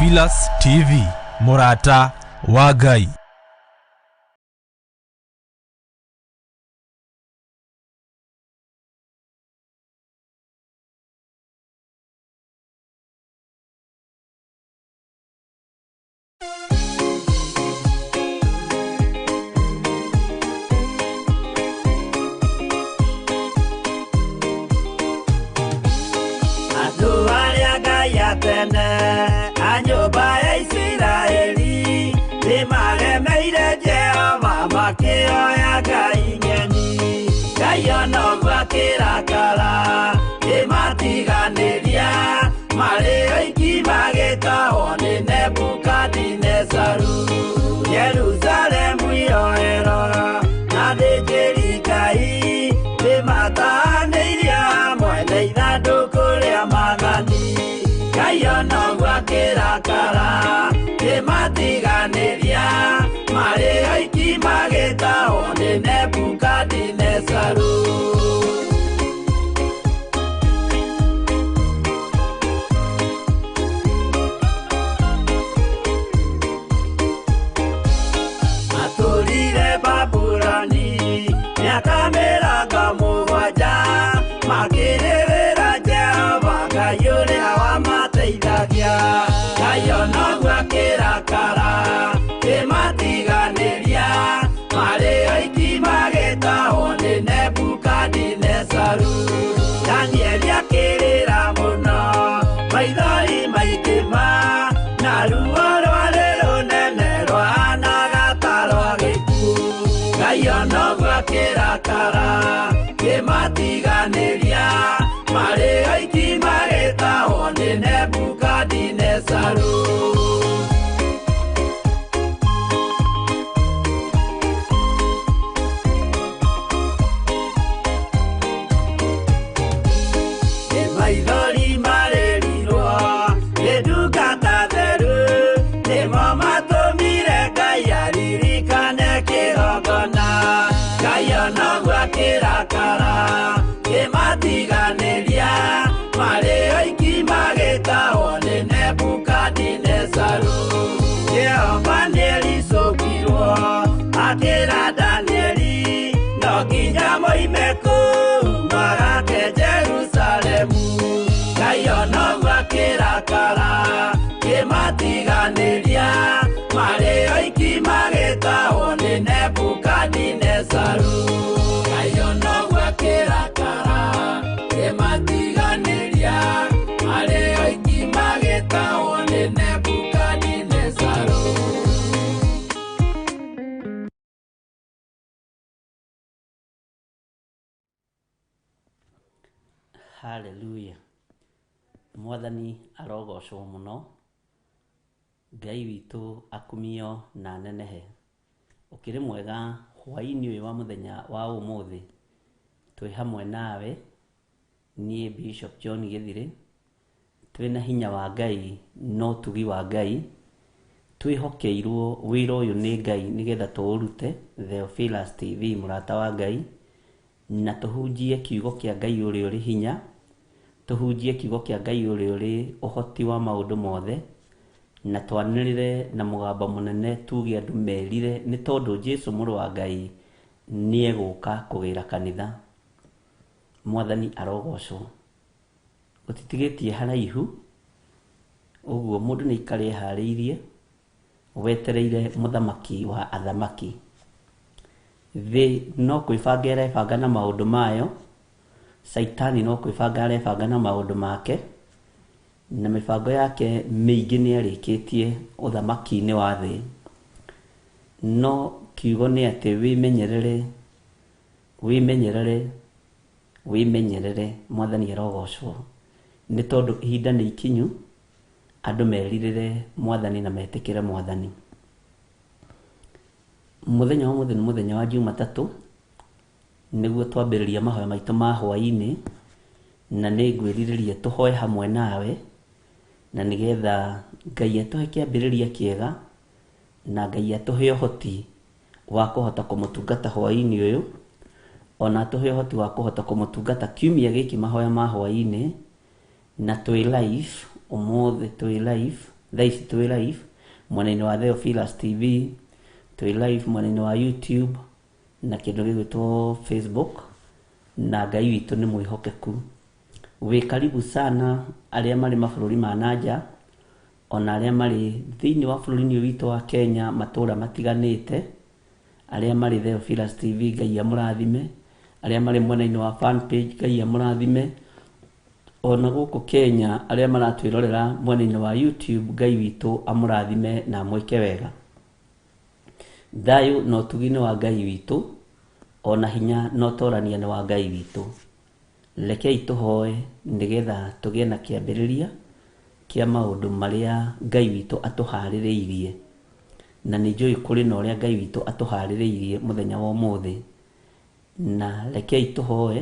Theophilus TV, Murata wa Ngai. Jerusalem yoero na de Jerikai de mata neiria mwene ithanduku ria mathani Ngai no gwakira kara de matiganiria mari aiki magitahwo ni Nebukadinezaru. Daniel yakirira muno maithori maitima na ruo rwari runene rwana gatarwa gikuo Ngai no gwakira kara kimatiganiria mari aiki magitahwo ni Nebukadinezaru. Akira Danieli no ginya moimeku marake Jerusalemu Ngai no gwakira kara kimatiganiria mari aiki magitahwo ni Nebukadinezaru. Ngai no gwakira kara kimatiganiria mari aiki magitahwo ni Nebukadinezaru. Hallelujah. Mwathani arogocwo muno. Ngai witu akumio na nenehe. Ukiri mwega hwaini uyu wa muthenya wa umuthi. Twi hamwe nawe nie Bishop John Githire. Twina hinya wa Ngai no tugi wa Ngai. Twihokeirwo wira uyu ni Ngai nigetha tuurute Theophilus TV Murata wa Ngai. Na tuhunjie kiugo kia Ngai uri uri hinya, tuhunjie kiugo kia Ngai uri uri uhoti wa maundu mothe, na twanirire na mugamba munene tuge andu merire ni tondu Jesu muru wa Ngai ni eguka kugira kanitha. Mwathani arogocwo. Utitigitie haraihu uguo mundu ni ikare hariirie wetereire muthamaki wa athamaki. Thĩ no kwĩbanga arebanga na maũndũ mayo, Saitani no kwĩbanga arebanga na maũndũ make, na mĩbango yake mĩingĩ nĩ arĩkĩtie ũthamaki-inĩ wa thĩ. No kiugo nĩ atĩ wĩmenyerere Mwathani arogocwo. Nĩ tondũ ihinda nĩ ikinyu andũ merirĩre Mwathani na metĩkĩre Mwathani. Muthenya wa muthenya ni muthenya wa Jumatatu niguo twambĩrĩria mahoya maitũ ma hwaĩ-inĩ, na nĩ ngwĩrirĩria tũhoe hamwe nawe na nigetha Ngai atuhe kĩambĩrĩria kĩega na Ngai atuhe ũhoti wa kũhota kũmũtungata hwaĩ-inĩ ũyũ, ona atuhe ũhoti wa kũhota kũmũtungata kiumia gĩkĩ mahoya ma hwaĩ-inĩ, na twĩ live umuthi twĩ live Thaici twĩ live mwena-inĩ wa Theophilus TV, twĩ live mwena-inĩ wa YouTube na kĩndũ gĩgwĩtwo Facebook, na Ngai witũ nĩ mwĩhokeku. Wĩ karibu sana arĩa marĩ mabũrũri ma nanja, ona arĩa marĩ thĩinĩ wa bũrũri-inĩ witũ wa Kenya, matũũra matiganĩte, arĩa marĩ Theophilus TV, Ngai amũrathime, arĩa marĩ mwena-inĩ wa fan page, Ngai amũrathime, ona gũkũ Kenya arĩa maratwĩrorera mwena-inĩ wa YouTube, Ngai witũ amũrathime na mwĩke wega. Thayũ no tugi nĩ wa Ngai witũ, ona hinya no torania nĩ wa Ngai witũ. Rekei tũhoe nĩgetha tũgĩe na kĩambĩrĩria kĩa maũndũ marĩa Ngai witũ atũharĩrĩirie, na nĩ njũĩ kũrĩ na ũrĩa Ngai witũ atũharĩrĩirie mũthenya wa ũmũthĩ. Na rekei tũhoe,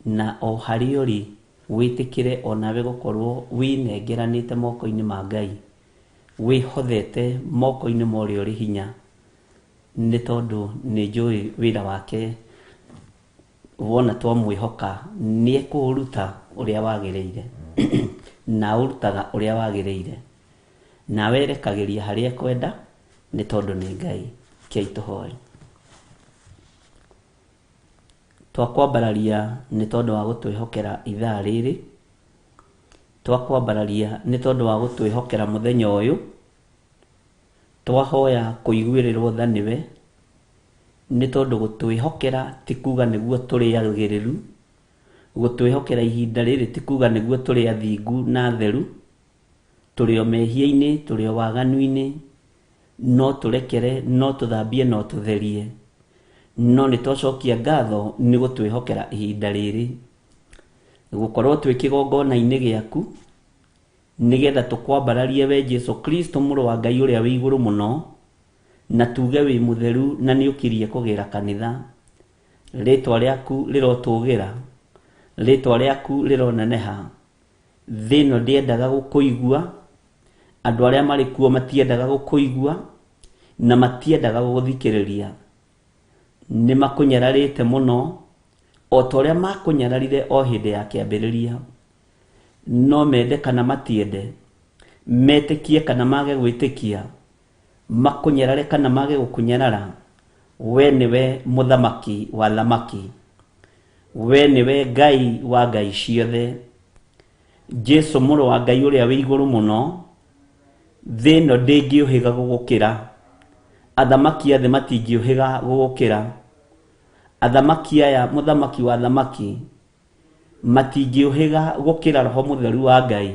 na o harĩ ũrĩ wĩtĩkĩre onawe gũkorwo wĩnengeranĩte moko-inĩ ma Ngai, wĩhothete moko-inĩ ma ũrĩa ũrĩ hinya, nĩ tondũ nĩ njũĩ wĩra wake wona twamwĩhoka nĩ ekũũruta ũrĩa wagĩrĩire na ũrutaga ũrĩa wagĩrĩire, na werekagĩria harĩa ekwenda, nĩ tondũ nĩ Ngai. Kei tũhoe. Twakwambararia nĩ tondũ wa gũtwĩhokera ithaa rĩrĩ, twakwambararia nĩ tondũ wa gũtwĩhokera mũthenya ũyũ, twahoya kũiguĩrĩrwo tha nĩwe, nĩ tondũ gũtwĩhokera ti kuga nĩguo tũrĩ agĩrĩru, gũtwĩhokera ihinda rĩrĩ ti kuga nĩguo tũrĩ athingu na theru, tũrĩ o mehia-inĩ, tũrĩ o waganu-inĩ, no tũrekere, no tũthambie, no tũtherie, no nĩ twacokia ngatho nĩ gũtwĩhokera ihinda rĩrĩ, gũkorwo twĩ kĩgongona-inĩ gĩaku, nĩgetha tũkwambararie we Jesu Kristo mũrũ wa Ngai ũrĩa wĩ igũrũ mũno, na tuge wĩ mũtheru na nĩ ũkirie kũgĩra kanitha. Rĩtwa rĩaku rĩrotũgĩra, rĩtwa rĩaku rĩroneneha. Thĩ ĩno ndĩendaga gũkũigua, andũ arĩa marĩ kuo matiendaga gũkũigua na matiendaga gũgũthikĩrĩria. Nĩ makũnyararĩte mũno, o ta ũrĩa makũnyararire o hĩndĩ ya kĩambĩrĩria, no mende kana matiende, metĩkie kana mage gwĩtĩkia, makũnyarare kana mage gũkũnyarara, we nĩwe mũthamaki wa thamaki, we nĩwe Ngai wa ngai ciothe, Jesu mũrũ wa Ngai ũrĩa wĩ igũrũ mũno. Thĩ ĩno ndĩngĩũhĩga gũgũkĩra, athamaki a thĩ matingĩũhĩga gũgũkĩra, athamaki aya mũthamaki wa thamaki matingĩũhĩga gũkĩra Roho Mũtheru wa Ngai,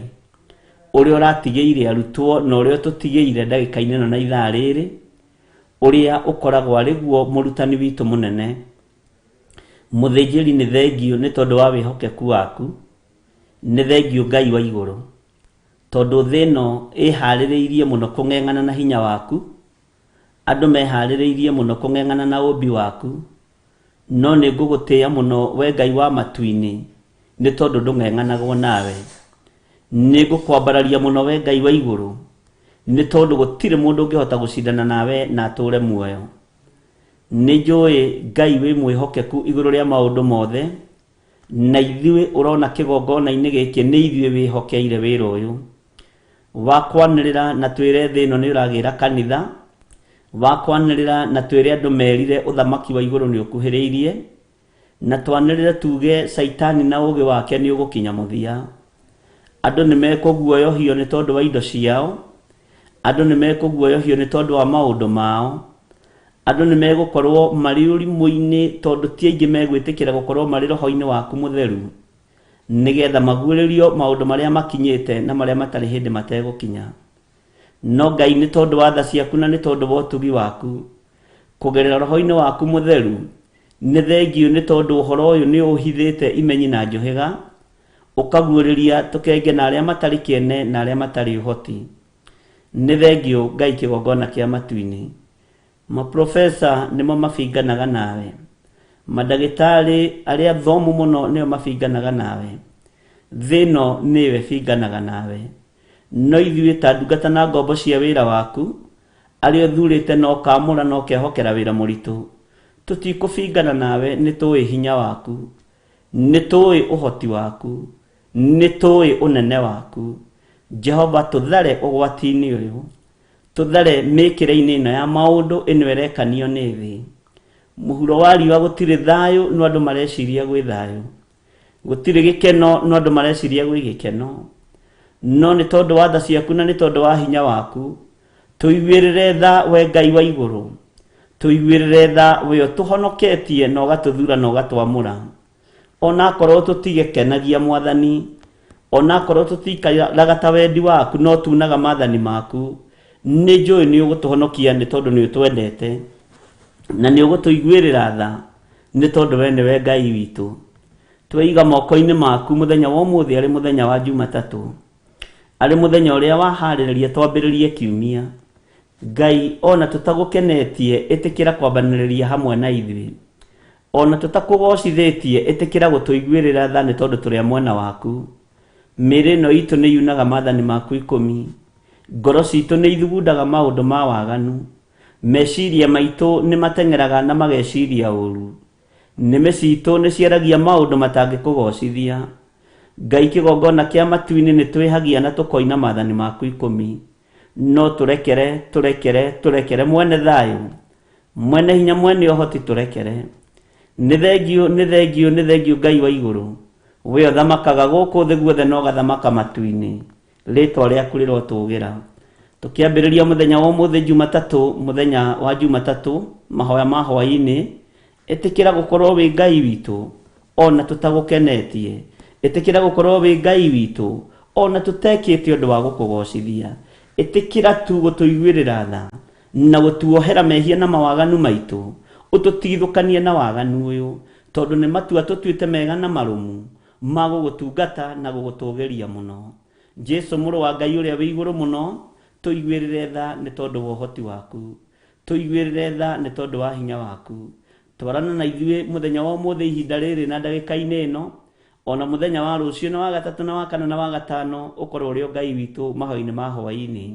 ũrĩa ũratigĩire arutwo na ũrĩa tũtigĩire ndagĩka-inĩ ĩno na ithaa rĩrĩ, ũrĩa ũkoragwo arĩguo mũrutani witũ mũnene. Mũthĩnjĩri nĩ thengio nĩ tondũ wa wĩhokeku waku, nĩ thengio Ngai wa igũrũ, tondũ thĩ ĩno ĩharĩrĩirie mũno kũng'eng'ana na hinya waku, andũ meharĩrĩirie mũno kũng'eng'ana na ũmbi waku, no nĩ ngũgũtĩĩa mũno we Ngai wa matu-inĩ, nĩ tondũ ndũng'eng'anagwo nawe. Nĩ ngũkwambararia mũno we Ngai wa igũrũ, nĩ tondũ gũtirĩ mũndũ ũngĩhota gũcindana nawe na atũre muoyo. Nĩ njũĩ Ngai wĩ mwĩhokeku igũrũ rĩa maũndũ mothe, na ithuĩ ũrona kĩgongona-inĩ gĩkĩ nĩ ithuĩ wĩhokeire wĩra ũyũ wa kwanĩrĩra na twĩre thĩ ĩno nĩ ũragĩra kanitha, wa kwanĩrĩra na twĩre andũ merire ũthamaki wa igũrũ nĩ ũkuhĩrĩirie, na twanĩrĩre tuge Saitani na ũgĩ wake nĩ ũgũkinya mũthia. Andũ nĩ mekũguoyohio nĩ tondũ wa indo ciao, andũ nĩ mekũguoyohio nĩ tondũ wa maũndũ mao, andũ nĩ megũkorwo marĩ ũrimũ-inĩ tondũ ti aingĩ megwĩtĩkĩra gũkorwo marĩ roho-inĩ waku mũtheru, nĩgetha maguũrĩrio maũndũ marĩa makinyĩte na marĩa matarĩ hĩndĩ mategũkinya. No Ngai nĩ tondũ wa tha ciaku na nĩ tondũ wa ũtugi waku, kũgerera roho-inĩ waku mũtheru, nĩ thengio nĩ tondũ ũhoro ũyũ nĩ ũhithĩte imenyi na njũhĩga, ũkaguũrĩria tũkenge na arĩa matarĩ kĩene na arĩa matarĩ ũhoti. Nĩ thengio Ngai kĩgongona kĩa matu-inĩ. Maprofesa nĩmo mabinganaga nawe, madagĩtarĩ arĩa thomu mũno nĩo mabinganaga nawe, thĩ ĩno nĩwe binganaga nawe. No ithuĩ ta ndungata na ngombo cia wĩra waku, arĩa ũthurĩte na ũkamũra na ũkehokera wĩra mũritũ, tũtikũbingana nawe, nĩ tũĩ hinya waku, nĩ tũĩ ũhoti waku, nĩ tũĩ ũnene waku, Jehova tuthare ugwati-ini uyu, tuthare mikire-ini ino ya maundu ino erekanio ni thi. Muhuro wa riũa gutire thayu no andu mareciria gwi thayu, gutire gikeno no andu mareciria gwi gikeno. No ni tondu wa tha ciaku na ni tondu wa hinya waku, tuiguirire tha we Ngai wa iguru, tuiguirire tha we utuhonoketie na ugatuthura na ugatwamura. Ona korwo tutigekenagia Mwathani, ona korwo tutikaraga ta wendi waku no tunaga maathani maku, ni njui ni ugutuhonokia ni tondu ni utwendete na ni ugutuiguirira tha ni tondu we niwe Ngai witu. Tweiga moko-ini maku muthenya wa umuthi ari muthenya wa Jumatatu, ari muthenya uria wahaririria twambiririe kiumia. Ngai, ona tutagukenetie itikira kwambaniriria hamwe na ithui, ona tutakugocithitie itikira gutuiguirira tha ni tondu turi mwena waku. Mĩĩrĩ ĩno itũ nĩ yunaga maathani maku 10, ngoro citũ nĩ ithugundaga maũndũ ma waganu, meciria maitũ nĩ mateng'eraga na mageciria ũru, nĩmĩ citũ nĩ ciaragia maũndũ matangĩkũgocithia. Ngai, kĩgongona kĩa matu-inĩ nĩ twĩhagia na tũkoina maathani maku 10, no tũrekere mwene thayu, mwene hinya, mwene ũhoti, tũrekere. Nĩ thengiũ Ngai wa igũrũ, we uthamakaga gũkũ thĩ guothe no gathamaka matu-inĩ, rĩtwa rĩaku rĩrotũgĩra. Tukiambĩrĩria muthenya wa ũmũthĩ Jumatatu, muthenya wa Jumatatu, mahoya ma hwaĩ-inĩ, ĩtĩkĩra gũkorwo wĩ Ngai witũ ona tũtagũkenetie, ĩtĩkĩra gũkorwo wĩ Ngai witũ ona tũtekĩte ũndũ wa gũkũgocithia, ĩtĩkĩra tu gũtũiguĩrĩra tha na gũtuohera mehia na mawaganu maitũ, ũtũtigithũkanie na waganu ũyũ, tondu nĩ matua tũtuĩte mega na marũmu ma gũgũtungata na gũgũtũũgĩria mũno. Jesu mũrũ wa Ngai ũrĩa wĩ igũrũ mũno, tũiguĩrĩre tha nĩ tondu wa ũhoti waku, tũiguĩrĩre tha nĩ tondu wa hinya waku. Twarana na ithuĩ muthenya wa ũmũthĩ ihinda rĩrĩ na ndagĩka-inĩ ĩno, ona muthenya wa rũciũ na wa gatatũ na wa kana na wa gatano, ũkorwo ũrĩ o Ngai witũ mahoya-inĩ ma hwaĩ-inĩ.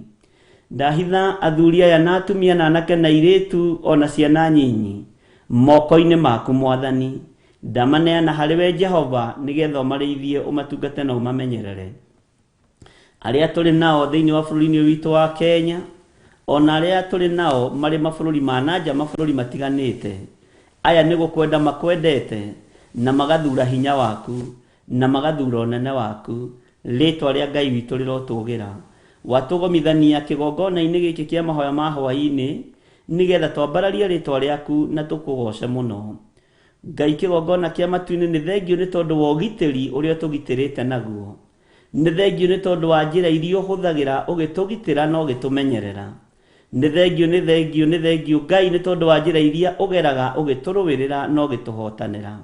Ndahitha athuri aya na atumia na anake na airĩtu ona ciana nyinyi moko-inĩ maku Mwathani, ndamaneana harĩ we Jehova, nĩgetha ũmarĩithie, ũmatungate na ũmamenyerere. Arĩa tũrĩ nao thĩinĩ wa bũrũri-inĩ witũ wa Kenya, ona arĩa tũrĩ nao marĩ mabũrũri ma nanja, mabũrũri matiganĩte, aya nĩ gũkwenda makwendete na magathura hinya waku na magathura ũnene waku, rĩtwa rĩa Ngai witũ rĩrotũgĩra. Watũgomithania kĩgongona-inĩ gĩkĩ kĩa mahoya ma hwaĩ-inĩ, nĩgetha twambararie rĩtwa rĩaku na tũkũgoce mũno. Ngai, kĩgongona kĩa matu-inĩ nĩ thengiũ nĩ tondu wa ũgitĩri ũrĩa tũgitĩrĩte naguo, nĩ thengiũ nĩ tondu wa njĩra iria ũhũthagĩra ũgĩtũgitĩra na ũgĩtũmenyerera, nĩ thengiũ Ngai nĩ tondu wa njĩra iria ũgeraga ũgĩtũrũĩrĩra na ũgĩtũhotanĩra,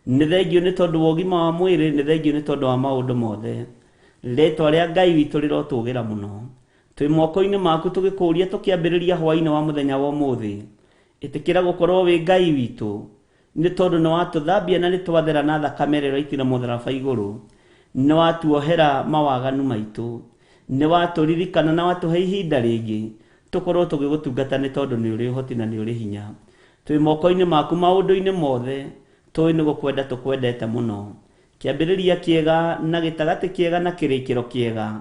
nĩ thengiũ nĩ tondu wa ũgima wa mwĩrĩ, nĩ thengiũ nĩ tondu wa maũndũ mothe. Rĩtwa rĩa Ngai witũ rĩrotũgĩra mũno. Twĩ moko-inĩ maku tũgĩkũũria tũkĩambĩrĩria hwaĩ-inĩ wa muthenya wa ũmũthĩ, ĩtĩkĩra gũkorwo wĩ Ngai witũ nĩ tondu nĩ watũthambia na nĩ twathera na thakame ĩrĩa ũraitire mũtharaba igũrũ, nĩ watuohera mawaganu maitũ, nĩ watũririkana na watũhe ihinda rĩngĩ tũkorwo tũgĩgũtungata nĩ tondu nĩ ũrĩ ũhoti na nĩ ũrĩ hinya. Twĩ moko-inĩ maku maũndũ-inĩ mothe, tũĩ nĩ gũkwenda tũkwendete mũno. Kĩambĩrĩria kĩega na gĩtagatĩ kĩega na kĩrĩkĩro kĩega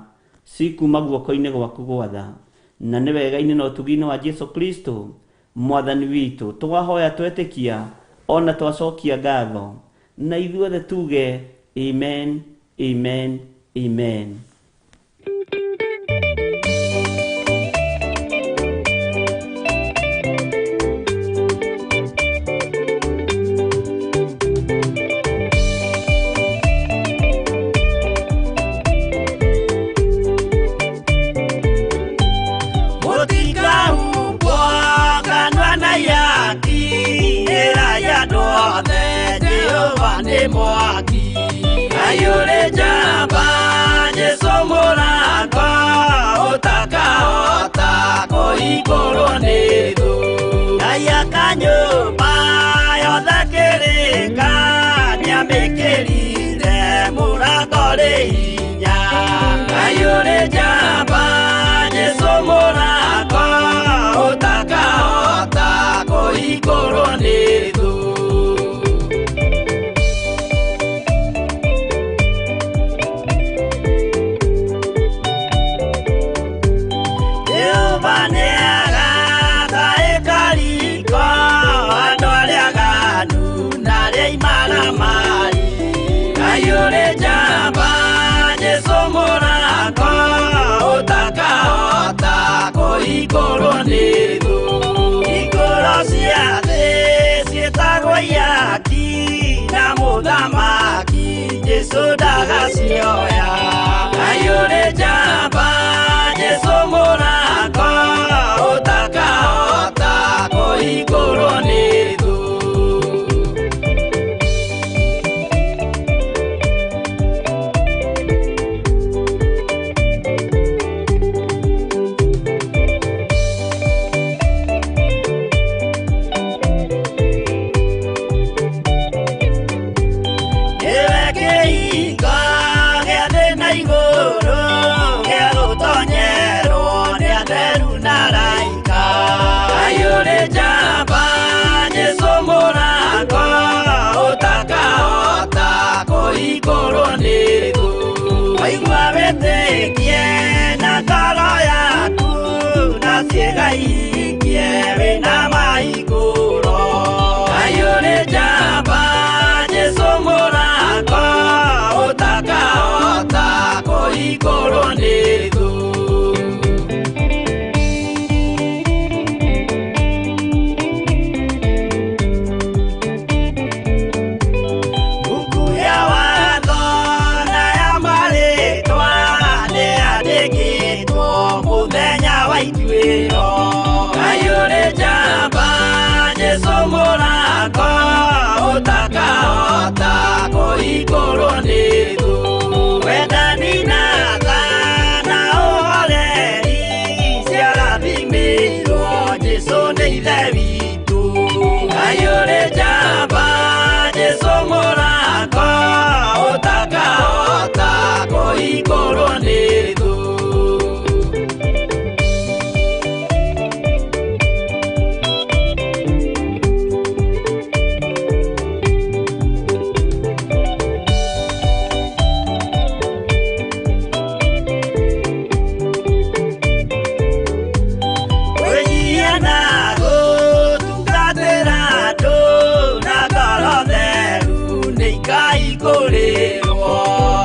cikuma guoko-inĩ gwaku gwatha, na nĩ wega-inĩ na ũtugi-inĩ wa Jesu Kristo Mwathani witũ twahoya twetĩkia ona twacokia ngatho, na ithuothe tuge amen, amen, amen. Mwaki ayure jamba Jesu mũrango ũtakahota kũhingũrwo nĩ thũ. Ngai akanyũmba yothe kĩrĩka nĩamĩkĩrire mũrango rĩ hinya. Ayure jamba Jesu mũrango ũtakahota kũhingũrwo nĩ thũ. igũrũ nĩ thũ. Igũrũ cia thĩ ciĩtagwo yaki na mũthamaki Jesũ ndagacioya. Kayũrĩ njamba Jesũ mũrango ũtakahota kũhingũrwo nĩ thũ. Waigua wĩtĩkie na ngoro yaku na ciĩga ihingie wĩna mahingũro. Kayũrĩ njamba Jesũ mũrango ũtakahota kũhingũrwo nĩ thũ. Kayũrĩ njamba Jesũ mũrango ũtakahota kũhingũrwo nĩ thũ. Wendani na tha na ũhoreri ciarathimĩirwo Jesũ nĩ ithe witũ. Kayũrĩ njamba Jesũ mũrango ũtakahota kũhingũrwo nĩ thũ.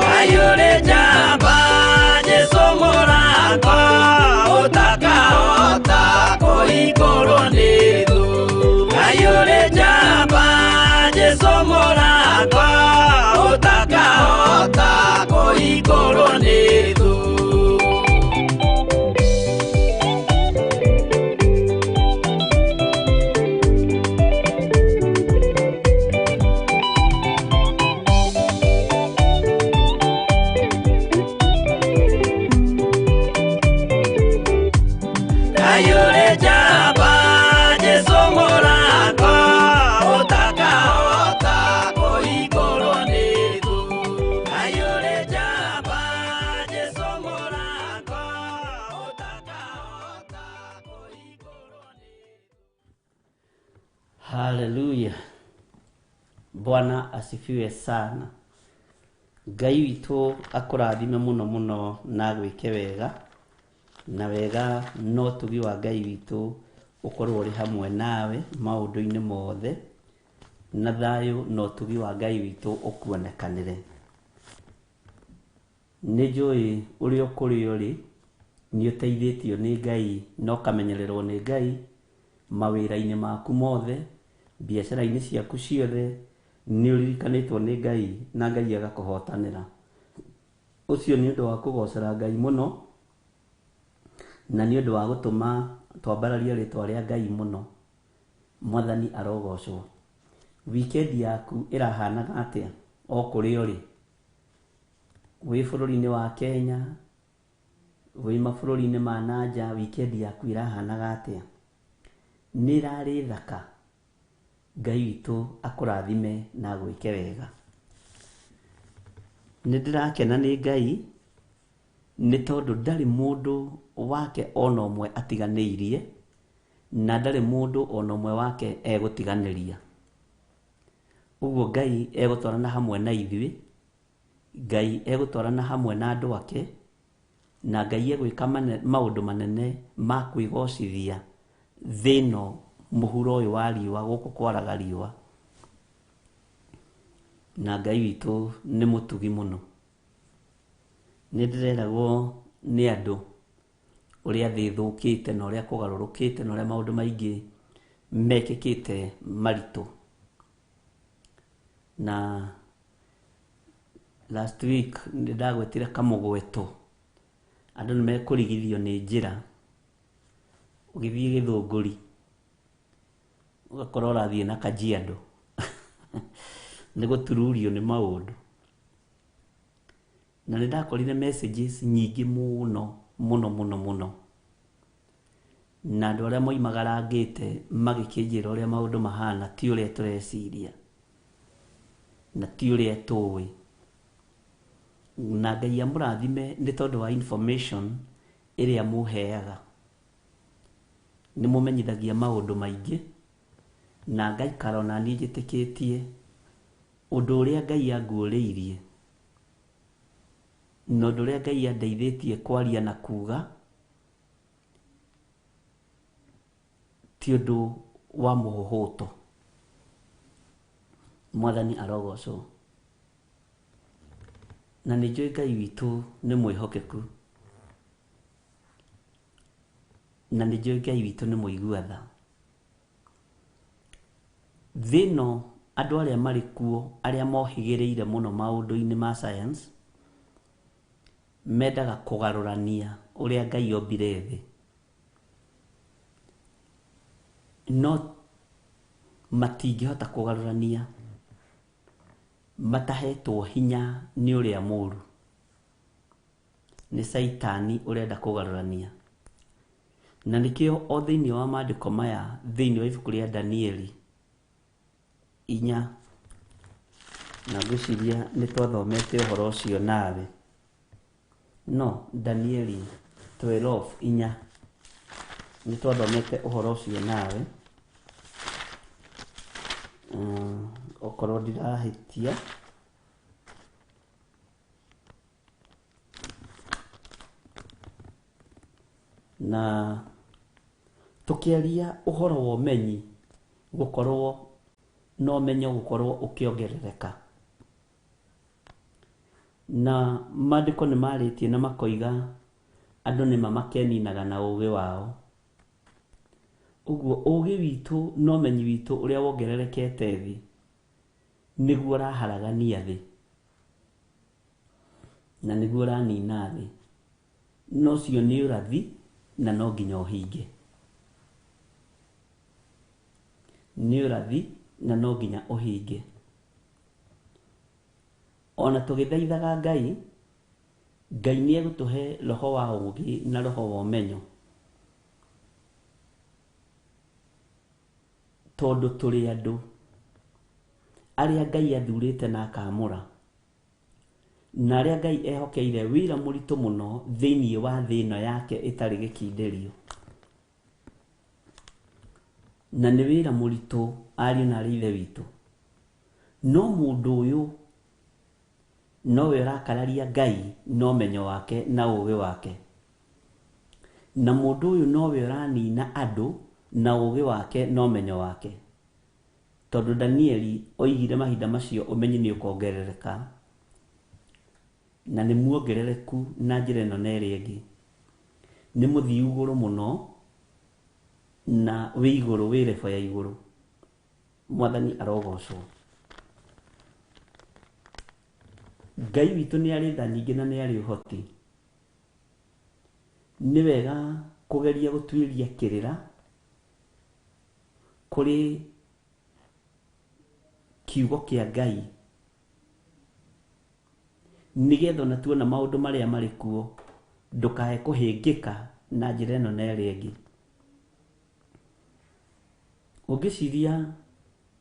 Kayũrĩ njamba Jesũ mũrango ũtakahota kũhingũrwo nĩ thũ. Kayũrĩ njamba Jesũ mũrango ũtakahota kũhingũrwo nĩ thũ. Kayũrĩ njamba Jesũ mũrango ũtakahota kũhingũrwo nĩ thũ. Kayũrĩ njamba Jesũ mũrango ũtakahota kũhingũrwo nĩ thũ. Haleluya. Bwana asifiwe sana. Ngai witũ akũrathime mũno mũno na gwĩke wega. Na wega no tugi wa Ngai witũ ũkorwo ũrĩ hamwe nawe maũndũ-inĩ mothe. Na thayũ no tugi wa Ngai witũ ũkuonekanĩre. Nĩ njũĩ ũrĩa kũrĩ ũrĩ nĩ ũteithĩtio nĩ Ngai no kamenyererwo nĩ Ngai mawĩra-inĩ maku mothe, biacara-inĩ ciaku ciothe nĩ ũririkanĩtwo nĩ Ngai na Ngai agakũhotanĩra. Ũcio nĩ ũndũ wa kũgocera Ngai mũno na nĩ ũndũ wa gũtũma twambararie rĩtwa rĩa Ngai mũno. Mwathani arogocwo. Weekend yaku ĩrahanaga atĩa o kũrĩ ũrĩ? Wĩ bũrũri-inĩ wa Kenya, wĩ mabũrũri-inĩ ma nanja, weekend yaku ĩrahanaga atĩa? Nĩ ĩrarĩ thaka? Ngai witũ akũrathime na gwĩke wega. Nĩ ndĩrakena nĩ Ngai nĩ tondũ ndarĩ mũndũ wake ona ũmwe atiganĩirie na ndarĩ mũndũ ona ũmwe wake egũtiganĩria. Ũguo Ngai egũtwarana hamwe na ithuĩ, Ngai egũtwarana hamwe na andũ ake, na Ngai egwĩka maũndũ manene ma kwĩgocithia thĩno mũhuro ũyũ wa riũa gũkũ kwaraga riũa. Na Ngai witũ nĩ mũtugi mũno. Nĩ ndĩreragwo nĩ andũ uria thĩ thũkĩte na uria kũgarũrũkĩte na uria maũndũ maingĩ mekĩkĩte maritũ. Na last week ndagwetire kamũgweto, andũ nĩ mekũrigithio nĩ njĩra, ũgĩthiĩ Gĩthũngũri ũgakorwo ũrathiĩ na Kajiado nĩ gũtururio nĩ maũndũ. Na nĩ ndakorire messages nyingĩ mũno mũno mũno mũno, na andũ arĩa moimagarangĩte magĩkĩnjĩra ũrĩa maũndũ mahana ti ũrĩa tũreciria na ti ũrĩa tũĩ. Na Ngai amũrathime nĩ tondũ wa information ĩrĩa mũheaga, nĩ mũmenyithagia maũndũ maingĩ, na ngaikara ona niĩ njĩtĩkĩtie ũndũ ũrĩa Ngai anguũrĩirie na ũndũ ũrĩa Ngai andeithĩtie kwaria na kuuga ti ũndũ wa mũhũhũto. Mwathani arogocwo. Na nĩ njũĩ Ngai witũ nĩ mwĩhokeku, na nĩ njũĩ Ngai witũ nĩ mũigua tha. Thĩno andũ arĩa marĩ kuo, arĩa mohĩgĩrĩire mũno maũndũ-inĩ ma science, mendaga kũgarũrania ũrĩa Ngai ombire thĩ, no matingĩhota kũgarũrania matahetwo hinya nĩ ũrĩa mũũru. Nĩ Saitani ũrenda kũgarũrania. Na nĩkĩo o thĩinĩ wa maandĩko maya, thĩinĩ wa ibuku rĩa Danieli 4, na ngwĩciria nĩ twathomete ũhoro ũcio nawe. No, Danieli 12:4 nĩ twathomete ũhoro ũcio nawe. Okorwo ndirahĩtia, na tũkĩaria ũhoro wa ũmenyi, gũkorwo na ũmenyo gũkorwo ũkĩongerereka. Na maandĩko nĩ marĩtie na makoiga andũ nĩma makeninaga na ũũgĩ wao. Ũguo ũũgĩ witũ na ũmenyi witũ ũrĩa wongererekete thĩ nĩguo ũraharagania thĩ na nĩguo ũranina thĩ. No cio nĩ ũrathi na no nginya ũhinge. Nĩ ũrathi na no nginya ũhinge. Ona tũgĩthaithaga Ngai, Ngai nĩ egũtũhe roho wa ũũgĩ na roho wa ũmenyo, tondũ tũrĩ andũ arĩa Ngai athurĩte na akamũra, na arĩa Ngai ehokeire wĩra mũritũ mũno thĩinĩ wa thĩ ĩno yake ĩtarĩ gĩkindĩrio. Na nĩ wĩra mũritũ, ariũ na aarĩ a Ithe witũ. No mũndũ ũyũ nowe ũrakararia Ngai na ũmenyo wake na ũũgĩ wake, na mũndũ ũyũ nowe ũranina andũ na ũũgĩ wake na ũmenyo wake. Tondũ Danieli oigire mahinda macio ũmenyi nĩ ũkongerereka, na nĩ muongerereku na njĩra ĩno na ĩrĩa ĩngĩ. Nĩ mũthiu igũrũ mũno na wĩ igũrũ, wĩ level ya igũrũ. Mwathani arogocwo. Ngai witũ nĩ arĩ tha nyingĩ na nĩ arĩ ũhoti. Nĩ wega kũgeria gũtuĩria kĩrĩra kũrĩ kiugo kĩa Ngai, nĩgetha ona tuona maũndũ marĩa marĩ kuo ndũkae kũhĩngĩka na njĩra ĩno na ĩrĩa ĩngĩ. Ũngĩciria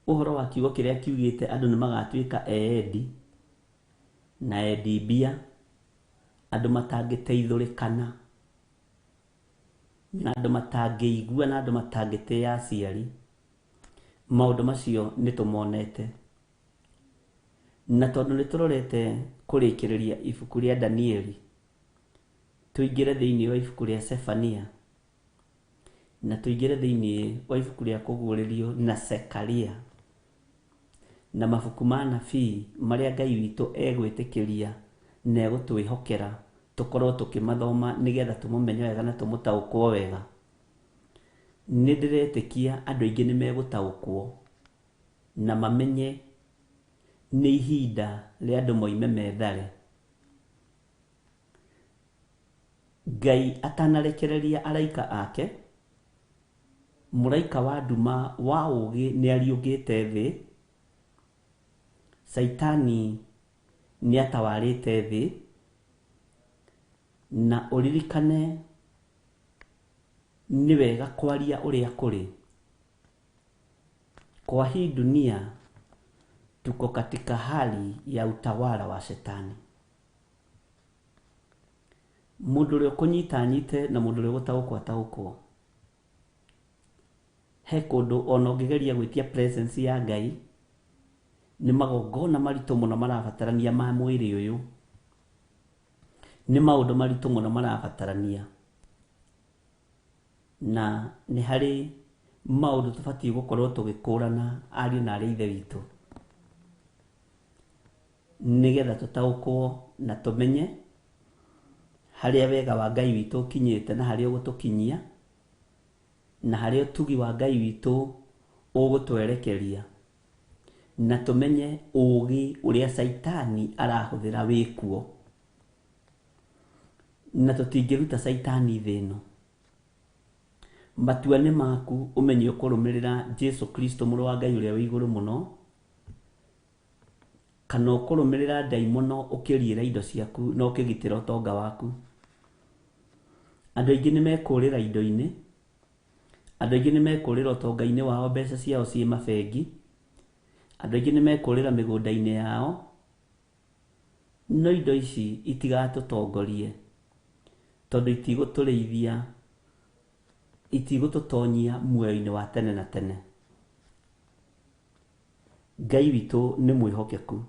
ũhoro wa kiugo kĩrĩa kiugĩte andũ nĩ magatuĩka eedi na eedi mbia, andũ matangĩteithũrĩkana, na andũ matangĩigua, na andũ matangĩtĩa aciari, maũndũ macio nĩ tũmonete. Na tondũ nĩ tũrorete kũrĩkĩrĩria ibuku rĩa Danieli, tũingĩre thĩinĩ wa ibuku rĩa Sefania, na tũingĩre thĩinĩ wa ibuku rĩa kũguũrĩrio na Zekaria, na mabuku ma nabii marĩa Ngai witũ egwĩtĩkĩria na egũtwĩhokera tukorwo tukimathoma nigetha tumumenye wega na tumutaukwo wega. Nĩ ndĩretĩkia andũ aingĩ nĩ megũtaũkwo na mamenye nĩ ihinda rĩa andũ moime methare. Ngai atanarekereria araika ake, mũraika wa nduma wa ũũgĩ nĩ ariũngĩte thĩ, Saitani nĩ atawarĩte thĩ, na ũririkane ni wega kwaria ũrĩa kũrĩ. Kwa hii dunia tuko katika hali ya utawala wa Shetani. Mũndũ ũrĩa ũkũnyita na mũndũ ũrĩa ũgũtaũkwo ataũkwo. He kũndũ ona ũngĩgeria gwĩtia presence ya Ngai, nĩ magongona maritũ mũno marabatarania ma mwĩrĩ ũyũ. Nĩ maũndũ maritũ mũno marabatarania. Na nĩ harĩ maũndũ tũbatiĩ gũkorwo tũgĩkũrana ariũ na arĩa ithe witũ, nigetha tũtaũkwo na tũmenye harĩa wega wa Ngai witũ ũkinyĩte na harĩa ũgũtũkinyia, na harĩa ũtugi wa Ngai witũ ũgũtwerekeria, na tũmenye ũũgĩ ũrĩa Saitani arahũthĩra wĩkuo, na tũtingĩruta Saitani thĩ ĩno. Matua nĩ maku ũmenye ũkũrũmĩrĩra Jesu Kristo mũrũ wa Ngai ũrĩa wĩ igũrũ mũno, kana ũkũrũmĩrĩra ndaimono ũkĩriĩra indo ciaku na ũkĩgitĩra ũtonga waku. Andũ aingĩ nĩ mekũrĩra indo-inĩ, andũ aingĩ nĩ mekũrĩra ũtonga-inĩ wao, mbeca ciao ciĩ mabengi, andũ aingĩ nĩ mekũrĩra mĩgũnda-inĩ yao, no indo ici itigatũtongorie, tondũ itigũtũrĩithia, itigũtũtonyia muoyo-inĩ wa tene na tene. Ngai witũ nĩ mwĩhokeku,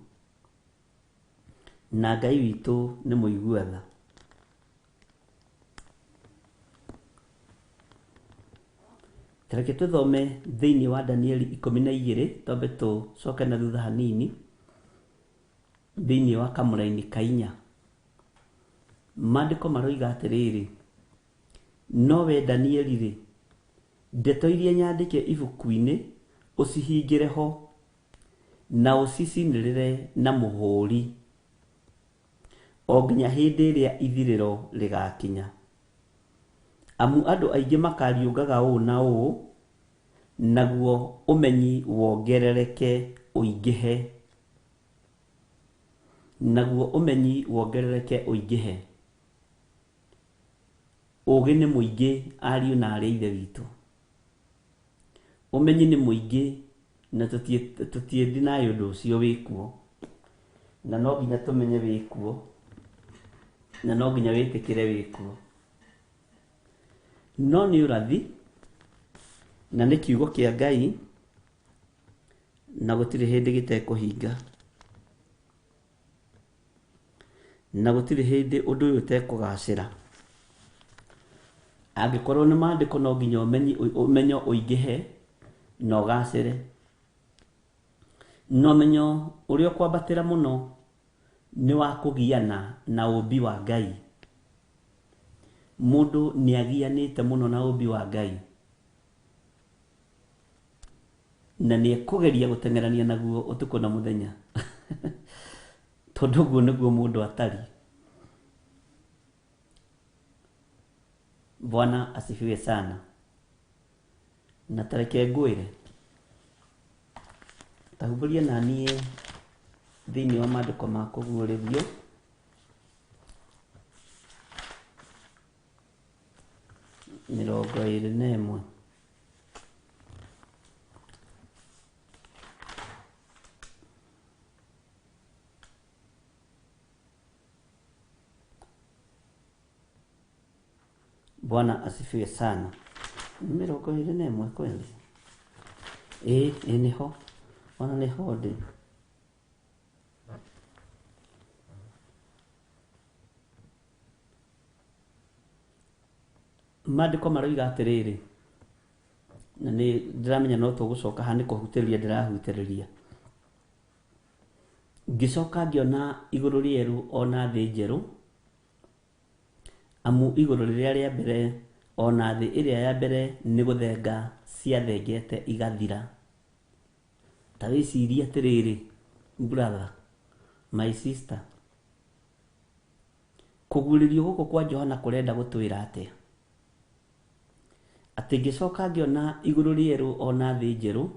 na Ngai witũ nĩ mũigua tha. Reke tũthome thĩinĩ wa Danieli 12, twambe tũcoke na thutha hanini thĩinĩ wa kamũra-inĩ ka 4. Maandĩko maroiga atĩrĩrĩ: no we Danieli rĩ, ndeto iria nyandĩke ibuku-inĩ ũcihingĩre ho na ũcicinĩrĩre na mũhũri o nginya hĩndĩ ĩrĩa ithirĩro rĩgakinya. Amu andũ aingĩ makariũngaga ũũ na ũũ, naguo ũmenyi wongerereke ũingĩhe. Naguo ũmenyi wongerereke ũingĩhe. Ũũgĩ nĩ mũingĩ ariũ na arĩa ithe witũ. Ũmenyi nĩ mũingĩ na tũtiĩ deny ũndũ ũcio wĩkuo. Na no nginya tũmenye wĩkuo, na no nginya wĩtĩkĩre wĩkuo. No nĩ ũrathi na nĩ kiugo kĩa Ngai, na gũtirĩ hĩndĩ gĩtekũhinga, na gũtirĩ hĩndĩ ũndũ ũyũ ũtekũgacĩra. Angĩkorwo nĩ maandĩko no nginya ũmenyo ũingĩhe na ũgacĩre. No ũmenyo ũrĩa ũkwambatĩra mũno nĩ wa kũgiana na ũũmbi wa Ngai. Mũndũ nĩ agianĩte mũno na ũũmbi wa Ngai, na nĩ ekũgeria gũteng'erania naguo ũtukũ na mũthenya. Tondũ guo nĩguo mũndũ atari. Bwana asifiwe sana. Na tareke ngwĩre, tahubũria na niĩ thĩinĩ wa maandĩko ma kũguũrĩrio, mĩrongo ĩrĩ na ĩmwe. Bwana asifiwe sana. Mĩrongo ĩrĩ na ĩmwe kweli? Nĩho. Ona nĩho ndĩ. Maandĩko maroiga atĩrĩrĩ, na nĩ ndĩramenya no tũgũcoka ha nĩ kũhutĩrĩria ndĩrahutĩrĩria. Ngĩcoka ngĩona igũrũ rĩerũ ona thĩ njerũ, amu igũrũ rĩrĩa rĩa mbere ona thĩ ĩrĩa ya mbere nĩ gũthenga ciathengete igathira. Ta wĩcirie atĩrĩrĩ, brother, my sister, kũguũrĩrio gũkũ kwa Johana kũrenda gũtwĩra atĩa? Atĩ ngĩcoka ngĩona igũrũ rĩerũ ona thĩ njerũ,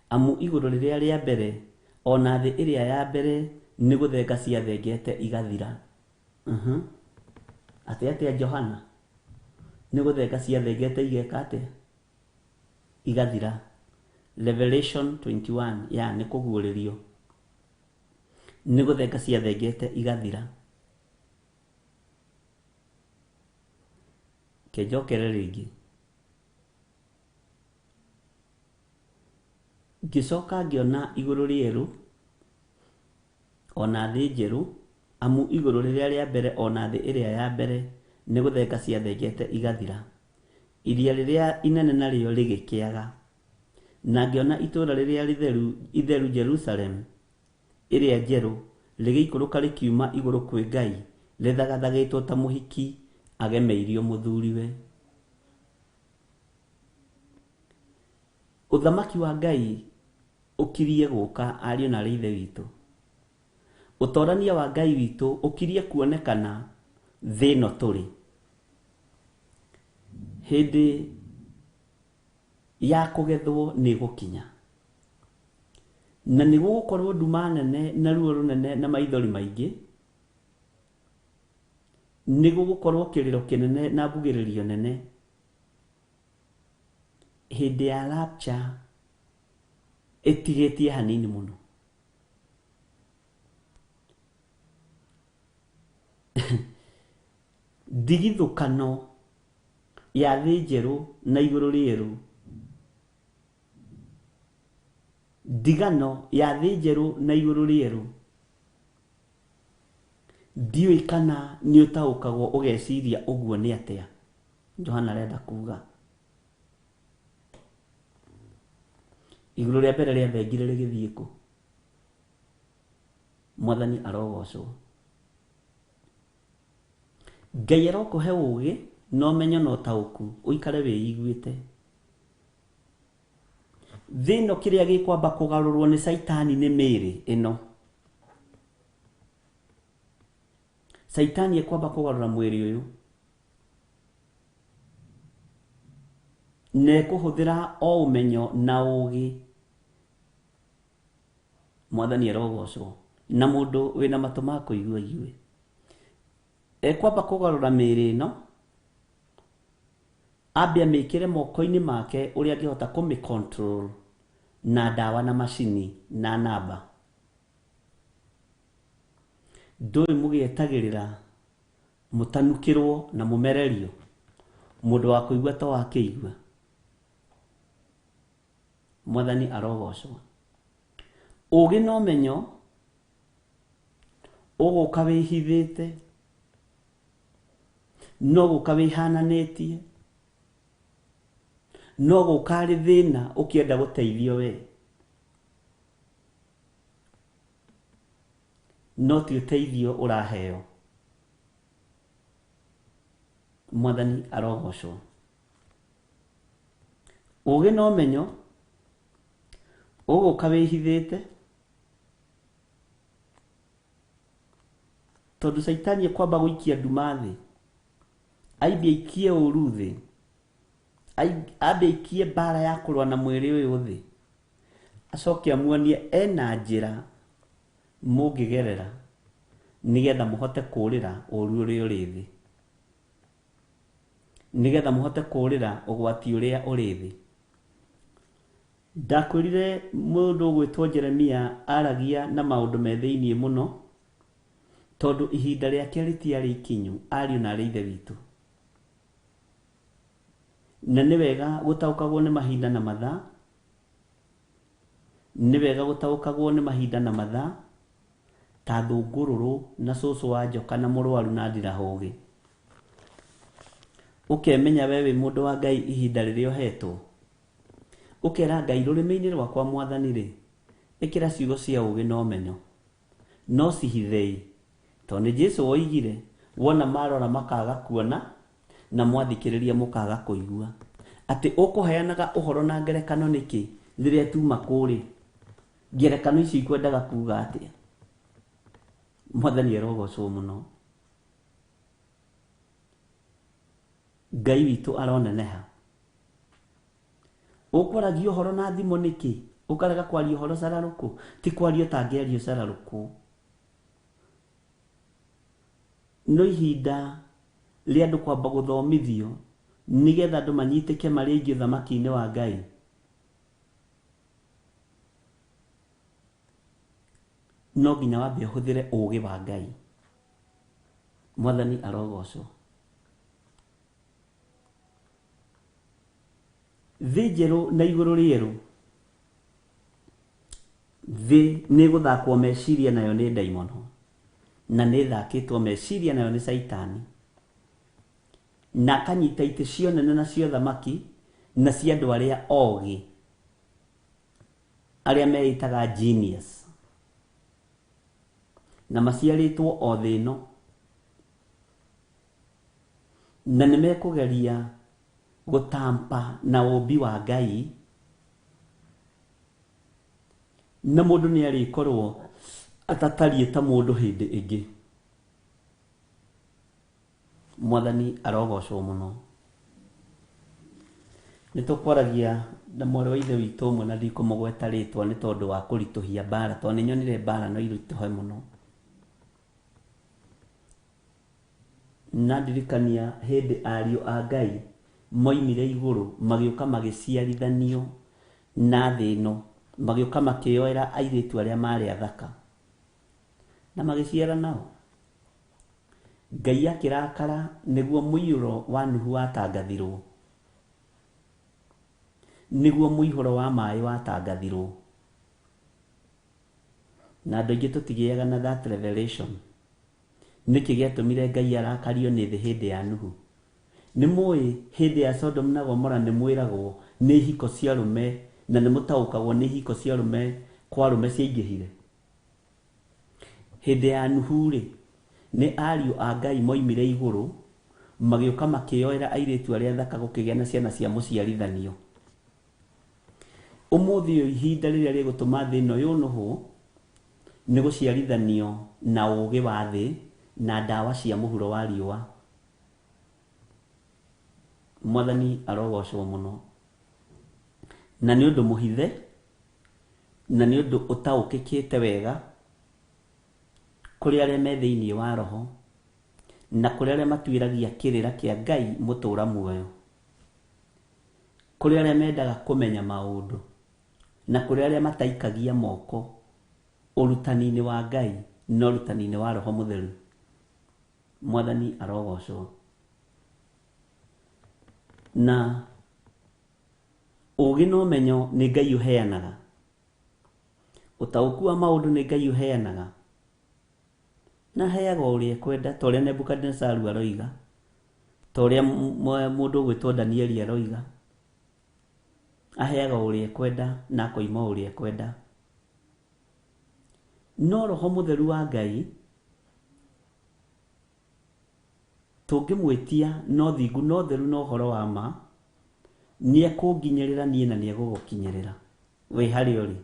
amu igũrũ rĩrĩa rĩa mbere ona thĩ ĩrĩa ya mbere nĩ gũthenga ciathengete igathira. Atĩa Johana? Nĩ gũthenga ciathengete igeka atĩa? Igathira. Revelation 21, ya nĩ kũguũrĩrio. Nĩ gũthenga ciathengete igathira. Kĩnjokere rĩngĩ. Ngĩcoka ngĩona igũrũ rĩerũ ona thĩ njerũ, amu igũrũ rĩrĩa rĩa mbere ona thĩ ĩrĩa ya mbere nĩ gũthenga ciathengete igathira. Iria rĩrĩa inene narĩo rĩgĩkĩaga, na ngĩona itũũra rĩrĩa itheru Jerusalem ĩrĩa njerũ rĩgĩikũrũka rĩkiuma igũrũ kwĩ Ngai, rĩthagathagĩtwo ta mũhiki agemeirio mũthuriwe. Ũthamaki wa Ngai ũkirie gũka, ariũ na ithe witũ. Ũtorania wa Ngai witũ ũkirie kuonekana thĩ ĩno tũrĩ. Hĩndĩ ya kũgethwo nĩ gũkinya, na nĩ gũgũkorwo nduma nene na ruo rũnene na maithori maingĩ. Nĩ gũgũkorwo kĩrĩro kĩnene na mbugĩrĩrio nene. Hĩndĩ ya rapture ĩtigĩtie hanini mũno. Ndigithũkano ya thĩ njerũ na igũrũ rĩerũ, ndigano ya thĩ njerũ na igũrũ rĩerũ, ndiũĩ kana nĩ ũtaũkagwo ũgeciria ũguo nĩ atĩa Johana arenda kuga. Igũrũ rĩa mbere rĩathengire rĩgĩthiĩ kũ? Mwathani arogocwo. Ngai arokũhe ũũgĩ na ũmenyo na ũtaũku ũikare wĩiguĩte. Thĩ ĩno kĩrĩa gĩkwamba kũgarũrwo nĩ Saitani nĩ mĩĩrĩ ĩno. Saitani ekwamba kũgarũra mwĩrĩ ũyũ, na ekũhũthĩra o ũmenyo na ũũgĩ. Mwathani arogocwo. Na mũndũ wĩna matũ ma kũigua igue. Ekwamba kũgarũra mĩĩrĩ ĩno, ambe amĩkĩre moko-inĩ make ũrĩa angĩhota kũmĩ-control na ndawa na macini na namba. Ndũĩ mũgĩetagĩrĩra mũtanukĩrwo na mũmererio, mũndũ wa kũigua to wakĩigua. Mwathani arogocwo. Ũũgĩ na ũmenyo ũgũka wĩhithĩte, no gũka wĩhananĩtie, no gũka arĩ thĩna ũkĩenda gũteithio we, no ti ũteithio ũraheo. Mwathani arogocwo. Ũũgĩ na ũmenyo ũgũka wĩhithĩte, tondũ Saitani ekwamba gũikia nduma thĩ, aimbie aikie ũũru thĩ, ambe aikie mbara ya kũrũa na mwĩrĩ ũyũ thĩ, acoke amuonie ena njĩra mũngĩgerera nĩgetha mũhote kũũrĩra ũũru ũrĩa ũrĩ thĩ, nĩgetha mũhote kũũrĩra ũgwati ũrĩa ũrĩ thĩ. Ndakwĩrire mũndũ ũgwĩtwo Jeremia aragia na maũndũ me thĩiniĩ mũno, tondũ ihinda rĩake rĩtiarĩ ikinyu, ariũ na arĩ ithe witũ. Na nĩ wega gũtaũkagwo nĩ mahinda na mathaa, nĩ wega gũtaũkagwo nĩ mahinda na mathaa, ta thũngũrũrũ na cũcũ wa njoka na mũrwaru na ndirahũgĩ. Ũkemenya we wĩ mũndũ wa Ngai ihinda rĩrĩa ũhetwo. Ũkera Ngai rũrĩmĩ-inĩ rwakwa Mwathani rĩ, ĩkĩra ciugo cia ũũgĩ na ũmenyo, no cihithei, tondũ nĩ Jesũ woigire wona marora makaga kuona na mwathikiriria mukaga kuigua ati ukuheanaga uhoro na ngerekano niki riria tuma kuri ngerekano ici ikwendaga kuga atia mwathani arogocwo muno Ngai witu aroneneha ukwaragia uhoro na thimo niki ukarega kwaria uhoro sararuku ti kwaria tangerio sararuku no ihinda ria andu kwamba guthomithio nigetha andu manyitike mari ingi thamaki-ini wa Ngai no nginya wambe uhuthire ugi wa Ngai mwathani arogocwo thi njeru na iguru rieru thi ni guthakwo meciria nayo ni daimono na ni thakitwo meciria nayo ni saitani na kanyita ite cio nene na cio thamaki na cia andu aria ogi aria meitaga genius na maciaritwo o thino na nimekugeria gutampa na ubi wa Ngai na mundu ni arikorwo atatarie ta mundu hindi ingi mwathani arogocwo muno nitukwaragia na mwari wa ithe witu umwe na ndikumugweta ritwa ni tondu wa kurituhia bara to ni nyonire bara no irituhe muno na ndirikania hindi ario a Ngai moimire iguru magiuka magiciarithanio na thi ino magiuka makioera airitu aria mari athaka na magiciara nao Ngai akirakara niguo muiyuro wa Nuhu watangathirwo niguo muihuro wa mai watangathirwo na andu aingi tutigiaga na that revelation niki giatumire Ngai arakario ni thi hindi ya Nuhu ni mui hindi ya Sodom na Gomora ni mwiragwo ni hiko cia rume na ni mutaukagwo ni hiko cia rume kwa rume ciaingihire hindi ya Nuhu ri ni ariu a Ngai moimire iguru magiuka makioera airitu aria thaka gukigia na ciana cia muciarithanio umuthi ihinda riria rigutuma thi no yunuhu ni guciarithanio na ugi wa thi na dawa cia muhuro wa riua mwathani arogocwo muno na ni undu muhithe na ni undu utaukikite wega kuri aria me thiini wa roho na kuri aria matuiragia kirira kia Ngai mutura muoyo kuri aria mendaga kumenya maundu na kuri aria mataikagia moko urutani-ini wa Ngai no urutani-ini wa roho mutheru mwathani arogocwo na ugi no menyo ni Ngai uheanaga utauku wa maundu ni Ngai uheanaga na heaga uria kwenda to uria Nebukadnezaru aroiga to uria mundu gwitwo Danieli aroiga aheaga uria kwenda na koima uria kwenda no roho mutheru wa Ngai tungimwitia no thingu no theru no horo wa ma ni ekunginyirira nie na ni egugukinyirira we hari uri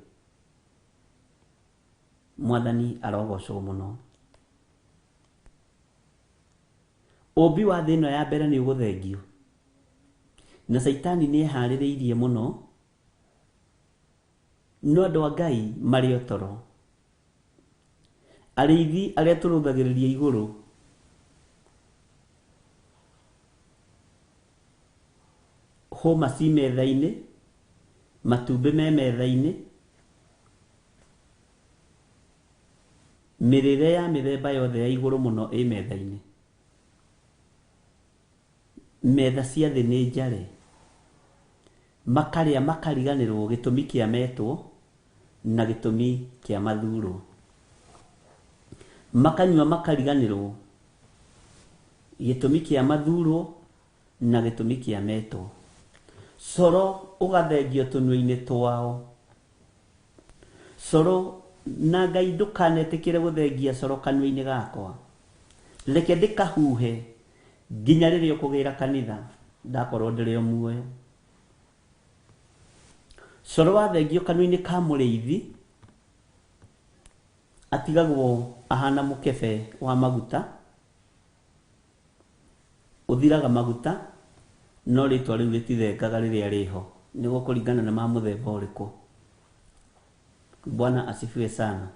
mwathani arogocwo muno ubi wa thino ya mbere ni uguthengio na saitani ni ehaririirie muno no andu a Ngai mari otoro ariithi aria turuthagiriria iguru homa si metha-ini matumbi me metha-ini mirire ya mithemba yothe ya iguru muno i metha-ini metha cia thi ni njare makaria makariganirwo gitumi kia metwo na gitumi kia mathuro makanywa makariganirwo gitumi kia mathuro na gitumi kia metwo soro ugathengio tunui-ini twao soro na Ngai ndukanetikire guthengia soro kanua-ini gakwa reke ndikahuhe nginya riria ukugira kanitha ndakorwo ndiri muoyo. Coro wa thengio kanua-inĩ ka mũrĩithi atigagwo ahana mũkebe wa maguta, ũthiraga maguta no rĩtwa rĩu rĩtithengaga rĩrĩa rĩho, nĩguo kũringana na ma mũthemba ũrĩkũ. Bwana asifiwe sana.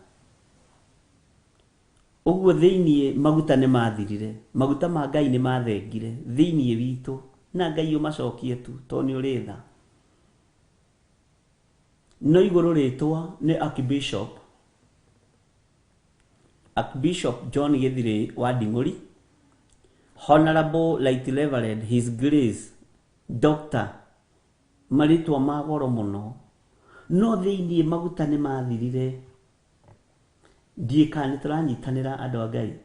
Ũguo thĩiniĩ maguta nĩ mathirire, maguta ma Ngai nĩ mathengire thĩiniĩ witũ, na Ngai ũmacokie tu tondũ nĩ ũrĩ tha. No igũrũ rĩtwa nĩ Archbishop John Githiri wa Nding'uri, Honorable Right Reverend His Grace Dr. Marĩtwa ma goro mũno, no thĩiniĩ maguta nĩ mathirire. Ndiĩka nĩ tũranyitanĩra andũ a Ngai.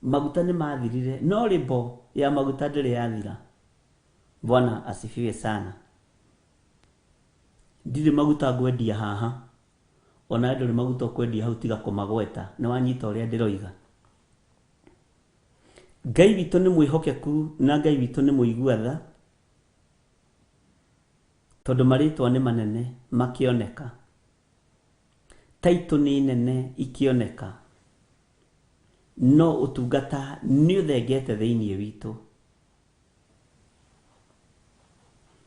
Maguta nĩ mathirire, no rĩmbo ya maguta ndĩrĩ yathira. Bwana asifiwe sana. Ndirĩ maguta ngwendia haha, ona ndũrĩ maguta kwendia hau tiga kũmagweta. Nĩ wanyita ũrĩa ndĩroiga. Ngai witũ nĩ mwĩhokeku na Ngai witũ nĩ mũigua tha, tondũ marĩtwa nĩ manene makĩoneka, taitũ nĩ nene ikĩoneka, no ũtungata nĩ ũthengete thĩiniĩ witũ.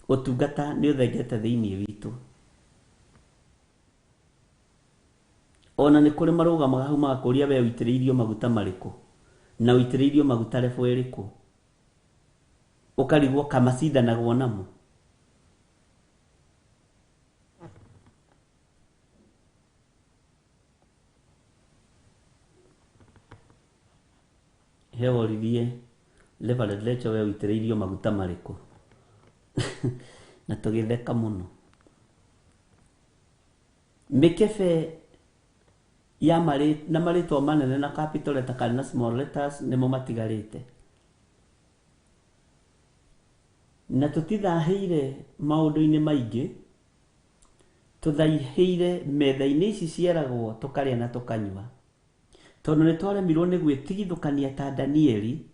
Ũtungata nĩ ũthengete thĩiniĩ witũ. Ona nĩ kũrĩ marũgamaga hau magakũria we ũitĩrĩirio maguta marĩkũ, na ũitĩrĩirio maguta rebo ĩrĩkũ, ũkarigwo kamacindanagwo namo. Heoririe Reverend Lecho we ũitĩrĩirio maguta marĩkũ. Na tũgĩtheka mũno. Mĩkebe ya na marĩtwa manene na capital letter kana na small letters nĩmo matigarĩte. Na tũtithahĩire maũndũ-inĩ maingĩ, tũthaihĩire metha-inĩ ici ciaragwo tũkarĩa na tũkanyua, tondũ nĩ twaremirwo nĩ gwĩtigithũkania ta Danieli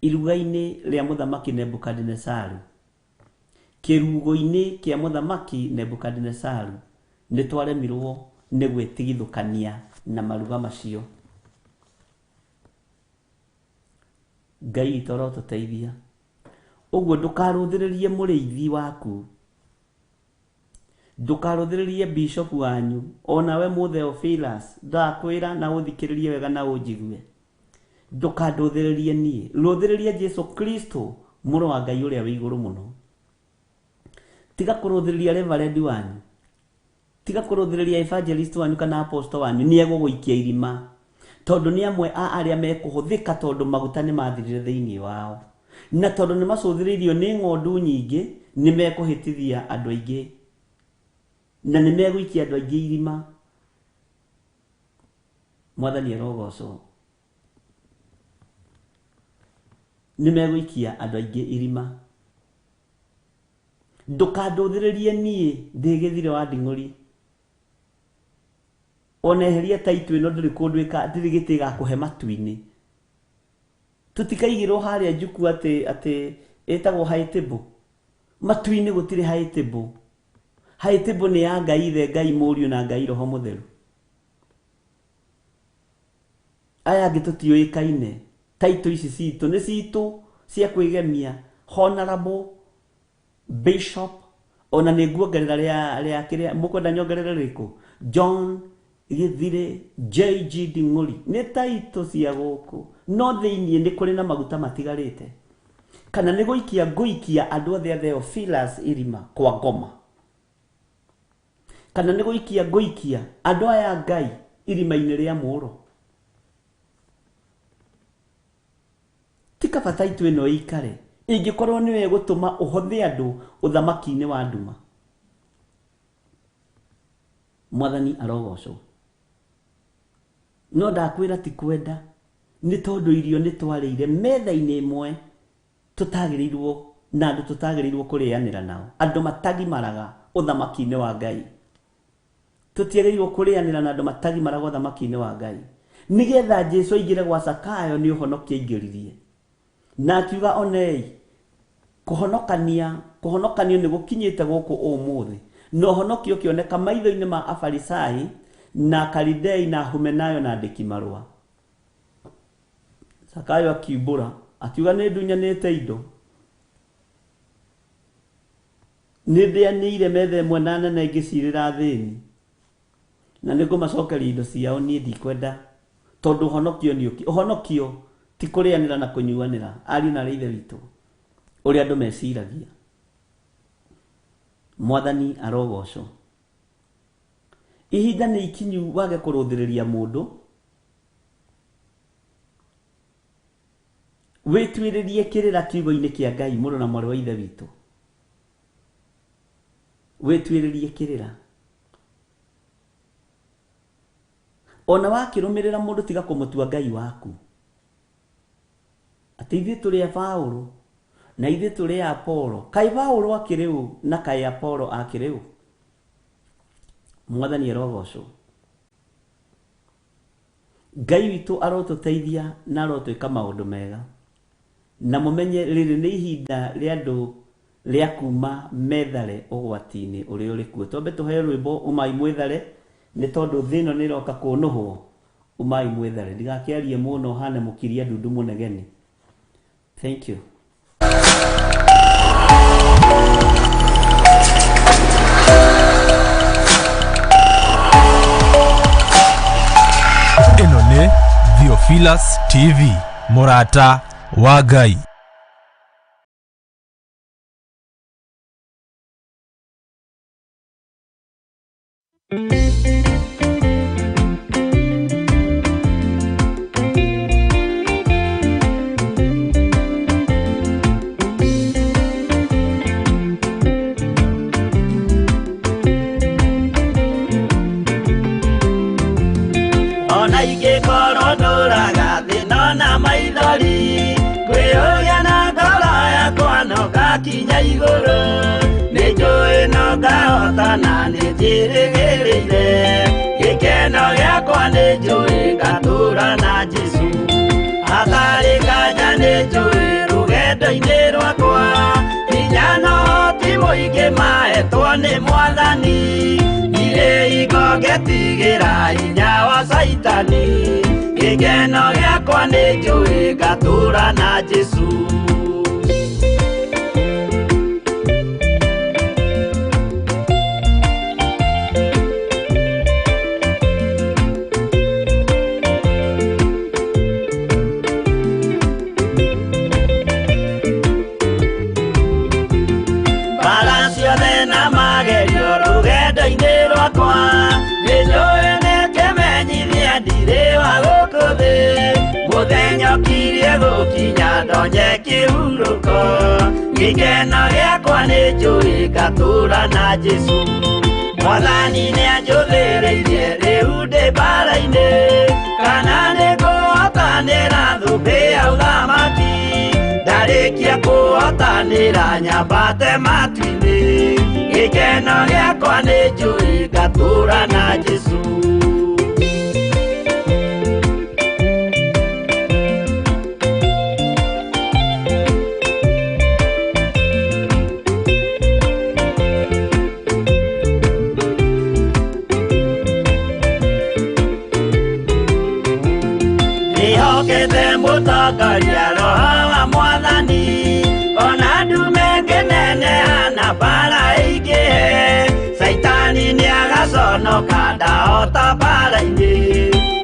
iruga-inĩ rĩa mũthamaki Nebukadinezaru. Kĩrugo-inĩ kĩa mũthamaki Nebukadinezaru nĩ twaremirwo nĩ gwĩtigithũkania na maruga macio. Ngai witũ arotũteithia. Ũguo ndũkarũthĩrĩrie mũrĩithi waku, ndũkarũthĩrĩrie bishop wanyu, ona we Theophilus ndakwĩra na ũthikĩrĩrie wega na ũnjigue. Ndũkandũthĩrĩrie niĩ, rũthĩrĩria Jesu Kristo mũrũ wa Ngai ũrĩa wĩ igũrũ mũno. Tiga kũrũthĩrĩria reverend wanyu, tiga kũrũthĩrĩria evangelist wanyu kana apostle wanyu, nĩ egũgũikia irima, tondũ nĩ amwe a arĩa mekũhũthĩka tondũ maguta nĩ mathirire thĩiniĩ wao, na tondũ nĩ macũthĩrĩirio nĩ ng'ondu nyingĩ nĩ mekũhĩtithia andũ aingĩ, na nĩ megũikia andũ aingĩ irima. Mwathani arogocwo. Nĩ megũikia andũ aingĩ irima. Ndũkandũthĩrĩrie niĩ ndĩ Githiri wa Nding'uri, oneheria taitũ ĩno ndĩrĩ kũndwĩka, ndĩrĩ gĩtĩ gakũhe matu-inĩ. Tũtikaigĩrwo harĩa Njuku atĩ ĩtagwo high table. Matu-inĩ gũtirĩ high table. High table nĩ ya Ngai Ithe, Ngai Mũriũ na Ngai Roho Mũtheru. Aya angĩ tũtiũĩkaine. Taitũ ici citũ nĩ citũ cia kwĩgemia. Honorable Bishop, ona nĩ nguongerera rĩa kĩrĩa mũkwenda nyongerere rĩkũ, John Githiri JG Nding'uri, nĩ taitũ cia gũkũ, no thĩiniĩ nĩ kũrĩ na maguta matigarĩte. Kana nĩ gũikia andũ othe a Theophilus irima kwa ngoma, kana nĩ gũikia andũ aya Ngai irima-inĩ rĩa mũũro. Tika bata taitũ ĩno ĩikare, ingĩkorwo nĩwe gũtũma ũhothe andũ ũthamaki-inĩ wa nduma. Mwathani arogocwo. No ndakwĩra ti kwenda, nĩ tondũ irio nĩ twarĩire metha-inĩ ĩmwe, tũtagĩrĩirwo na andũ tũtagĩrĩirwo kũrĩanĩra nao, andũ matagimaraga ũthamaki-inĩ wa Ngai. Tũtiagĩrĩirwo kũrĩanĩra na andũ matagimaraga ũthamaki-inĩ wa Ngai. nigetha Jesu aingire gwa Zakayo ni uhonokia ingiririe na akiuga onei kuhonokanio ni gukinyite guku umuthi no honokio kioneka maitho-ini ma Afarisai na Kalidei na Humenayo na andiki marua. Zakayo akiumbura akiuga ni ndunyanite indo nindĩanĩire metha ĩmwe na nene ngĩcirĩra thĩni na nĩngũmacokeria indo ciao niĩ ndikwenda tondũ ũhonokio ti kũrĩanĩra na kũnyuanĩra ariũ na ithe witũ ũrĩa andũ meciragia. Mwathani arogocwo. Ihinda nĩ ikinyu wage kũrũthĩrĩria mũndũ wĩtuĩrĩrie kĩrĩra kiugo-inĩ kĩa Ngai mũrũ na mwarĩ wa ithe witũ. Wĩtuĩrĩrie kĩrĩra. Ona wakĩrũmĩrĩra mũndũ tiga kũmũtua Ngai waku. Atĩ ithuĩ tũrĩ a Paulo na ithuĩ tũrĩ a Apolo. Kaĩ Paulo akĩrĩ ũ na kaĩ Apolo akĩrĩ ũ? Mwathani arogocwo. Ngai witũ arotũteithia na arotwĩka maũndũ mega. Na mũmenye rĩrĩ nĩ ihinda rĩa andũ rĩa kuma methare ũgwati-inĩ ũrĩa ũrĩ kuo. Twambe tũheo rwĩmbo umai mwĩthare nĩ tondũ thĩ ĩno nĩ ĩroka kũnũhwo. Umai mwĩthare. Ndigakĩarie mũno hane mũkiria ndundu mũnegeni. Thank you. Ĩno nĩ Theophilus TV, mũrata wa Ngai. Ona ingĩkorwo ndũraga thĩna na maithori kwĩyũria na ngoro yakwa no gakinya igũrũ nĩnjũĩ no ngahota na nĩnjĩrĩgĩrĩire gĩkeno gĩakwa nĩnjũĩ ngatũũra na Jesu hatarĩ nganja nĩnjũĩ rũgendo-inĩ rwakwa hinya no ti mũingĩ mahetwo nĩ Mwathani igogetigĩra hinya wa Saitani gĩkeno gĩakwa nĩnjũĩ ngatũũra na Jesu. Mbara ciothe na magerio rũgendo-inĩ rwakwa nĩnjũĩ nĩkĩmenyithia ndirĩ wa gũkũ thĩ mũthenya ũkirie gũkinya ndonye kĩhurũko gĩkeno gĩakwa nĩnjũĩ ngatũũra na Jesu. Mwathani nĩanjũthĩrĩirie rĩu ndĩ mbara-inĩ kana nĩngũhotanĩra thũmbĩ ya ũthamaki ndarĩkia kũhotanĩra nyambate matu-inĩ gĩkeno gĩakwa nĩnjũĩ ngatũũra na Jesu. Nĩhokete mũtongoria Roho wa Mwathani ona ndume ngĩnenehana mbara ingĩhe Saitani nĩagaconoka ndahota mbara-inĩ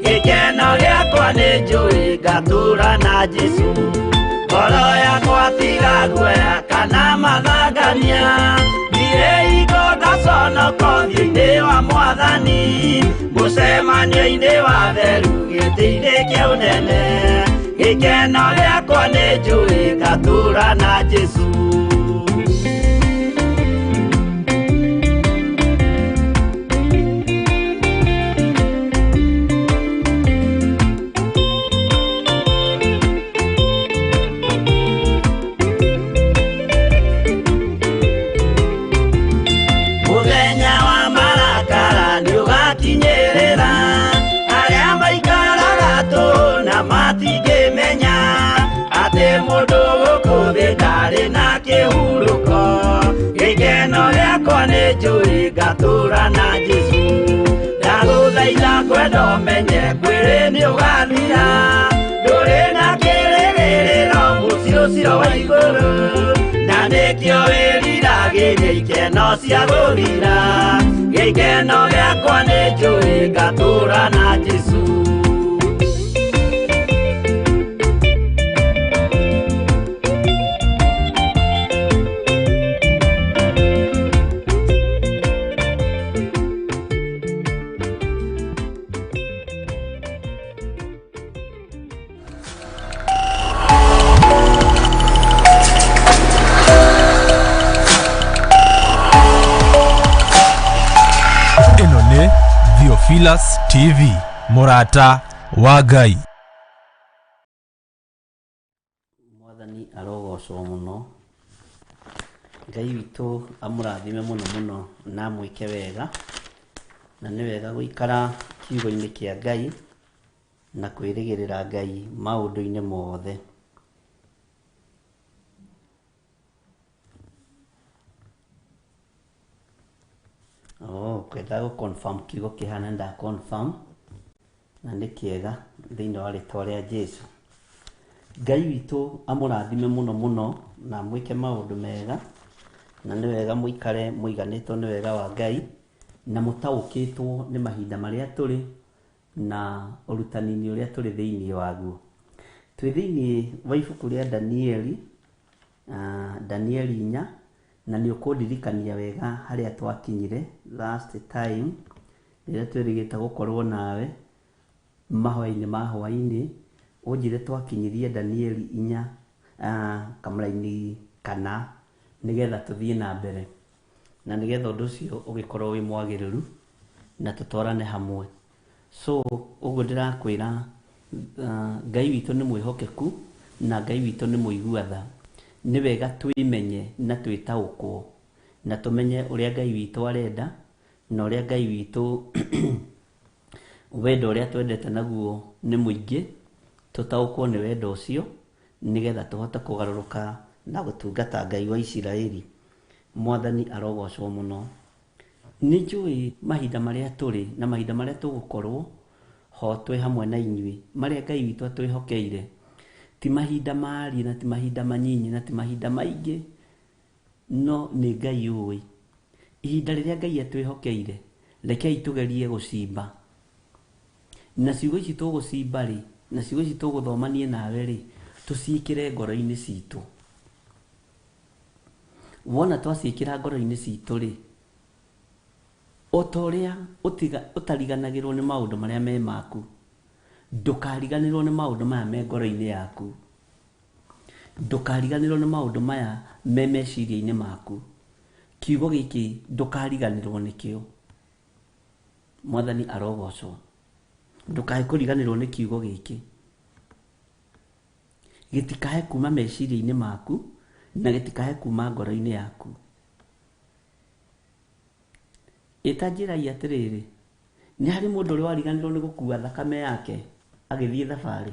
gĩkeno gĩakwa nĩnjũĩ ngatũũra na Jesu. Ngoro yakwa tiga guoya kana mathangania ndirĩ hingo ngaconoka ũthiũ-inĩ wa Mwathani mũcemanio-inĩ wa theru gĩtĩ-inĩ kĩa ũnene gĩkeno gĩakwa nĩnjũĩ ngatũũra na Jesu. Mũthenya wa marakara nĩũgakinyĩrĩra arĩa maikaraga hĩndĩ ndarĩ na kĩhurũko gĩkeno gĩakwa nĩ njũĩ ngatũũra na Jesũ ndagũthaitha ngwenda ũmenye mwĩrĩ nĩ ũgathira ndũrĩ na kĩrĩgĩrĩro mũciĩ ũcio wa igũrũ na nĩkĩo wĩriragĩria ikeno cia gũthira gĩkeno gĩakwa nĩ njũĩ ngatũũra na Jesũ Theophilus TV Murata wa Ngai. Mwathani arogocwo muno. Ngai witũ amũrathime mũno mũno na mwĩke wega na nĩ wega gũikara kiugo-inĩ kĩa Ngai na kwĩrĩgĩrĩra Ngai maũndũ-inĩ mothe. Kwenda gũ-confirm kiugo kĩhana nda confirm na nĩ kĩega thĩinĩ wa rĩtwa rĩa Jesũ. Ngai witũ amũrathime mũno mũno na mwĩke maũndũ mega na nĩ wega mũikare mũiganĩtwo nĩ wega wa Ngai na mũtaũkĩtwo nĩ mahinda marĩa tũrĩ na ũrutani-inĩ ũrĩa tũrĩ thĩinĩ waguo. Twĩ thĩinĩ wa ibuku rĩa Danieli, Danieli 4 na nĩ ũkũndirikania wega harĩa twakinyire last time rĩrĩa twĩrĩgĩte gũkorwo nawe mahoya-inĩ ma hwainĩ. Ũnjire twakinyirie Danieli 4 kamũra-inĩ 4 nĩgetha tũthiĩ na mbere na nĩgetha ũndũ ũcio ũgĩkorwo wĩ mwagĩrĩru na tũtwarane hamwe. So ũguo ndĩrakwĩra Ngai witũ nĩ mwĩhokeku na Ngai witũ nĩ mũigua tha. Nĩ wega twĩmenye na twĩtaũkwo na tũmenye ũrĩa Ngai witũ arenda na ũrĩa Ngai witũ wendo ũrĩa twendete naguo nĩ mũingĩ. Tũtaũkwo nĩ wendo ũcio nĩgetha tũhote kũgarũrũka na gũtungata Ngai wa Isiraeli. Mwathani arogocwo mũno. Nĩ njũĩ mahinda marĩa tũrĩ na mahinda marĩa tũgũkorwo ho twĩ hamwe na inyuĩ marĩa Ngai witũ atwĩhokeire ti mahinda mari na ti mahinda manyinyi na ti mahinda maingĩ, no nĩ Ngai ũĩ ihinda rĩrĩa Ngai atwĩhokeire. Rekei tũgerie gũcimba na ciugo ici tũgũcimba rĩ na ciugo ici tũgũthomanie nawe rĩ tũciĩkĩre ngoro-inĩ citũ. Wona twaciĩkĩra ngoro-inĩ citũ rĩ, o ta ũrĩa ũtariganagĩrwo nĩ maũndũ marĩa me maku, ndũkariganĩrwo nĩ maũndũ maya me ngoro-inĩ yaku, ndũkariganĩrwo nĩ maũndũ maya me meciria-inĩ maku. Kiugo gĩkĩ ndũkariganĩrwo nĩkĩo. Mwathani arogocwo. Ndũkae kũriganĩrwo nĩ kiugo gĩkĩ. Gĩtikae kuma meciria-inĩ maku na gĩtikae kuma ngoro-inĩ yaku. Ĩtanjĩrai atĩrĩrĩ, nĩ harĩ mũndũ ũrĩa wariganĩrwo nĩ gũkua thakame yake agĩthiĩ thabarĩ.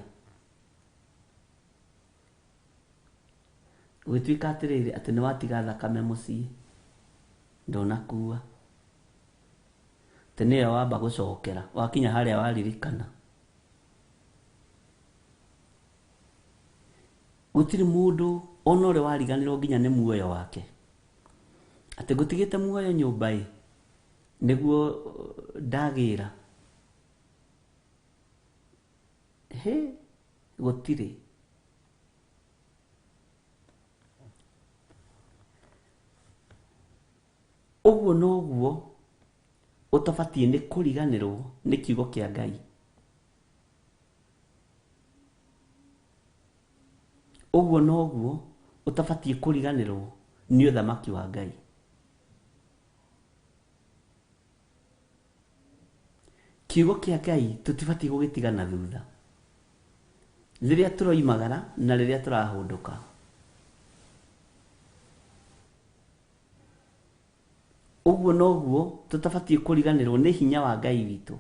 Gũgĩtuĩka atĩrĩrĩ atĩ nĩ watiga thakame mũciĩ ndũnakua, atĩ nĩyo wamba gũcokera wakinya harĩa waririkana. Gũtirĩ mũndũ ona ũrĩa wariganĩrwo nginya nĩ muoyo wake, atĩ gũtigĩte muoyo nyũmba-ĩ nĩguo ndagĩra. Gũtirĩ. Ũguo noguo ũtabatiĩ nĩ kũriganĩrwo nĩ kiugo kĩa Ngai. Ũguo noguo ũtabatiĩ kũriganĩrwo nĩ ũthamaki wa Ngai. Kiugo kĩa Ngai tũtibatiĩ gũgĩtiga na thutha rĩrĩa tũroimagara na rĩrĩa tũrahũndũka. Ũguo noguo tũtabatiĩ kũriganĩrwo nĩ hinya wa Ngai witũ.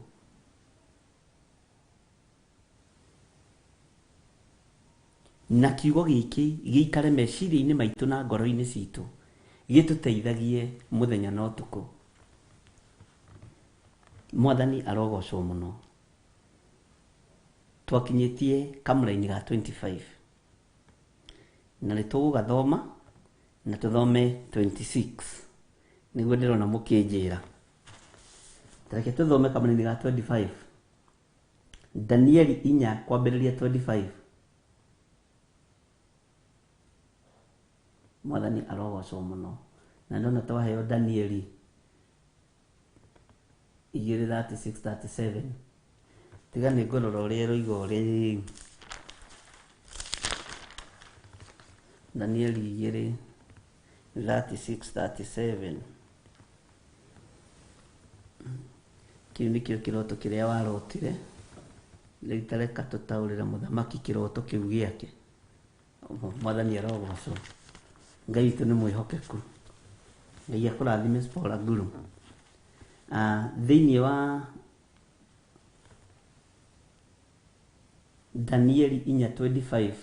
na kiugo gĩkĩ gĩikare meciria-inĩ maitũ na ngoro-inĩ citũ gĩtũteithagie mũthenya na ũtukũ. Mwathani arogocwo mũno. Twakinyĩtie kamũra-inĩ ga 25 na nĩtũgũgathoma na tũthome 26 nĩguo ndĩrona mũkĩnjĩra. Tareke tũthome kamũra-inĩ ga 25. Danieli 4 kwambĩrĩria 25. Mwathani arogocwo mũno. Na ndona twaheo Danieli 2:36-37. Tiga nĩ ngorora ũrĩa rũiga ũrĩ. Danieli 2:36-37. Kĩu nĩkĩo kĩroto kĩrĩa warotire. Rĩu tareka tũtaũrĩre mũthamaki kĩroto kĩu gĩake. Mwathani arogocwo. Ngai witũ nĩ mwĩhokeku. Ngai akũrathime Spora Guru. Thĩinĩ wa Danieli 4:25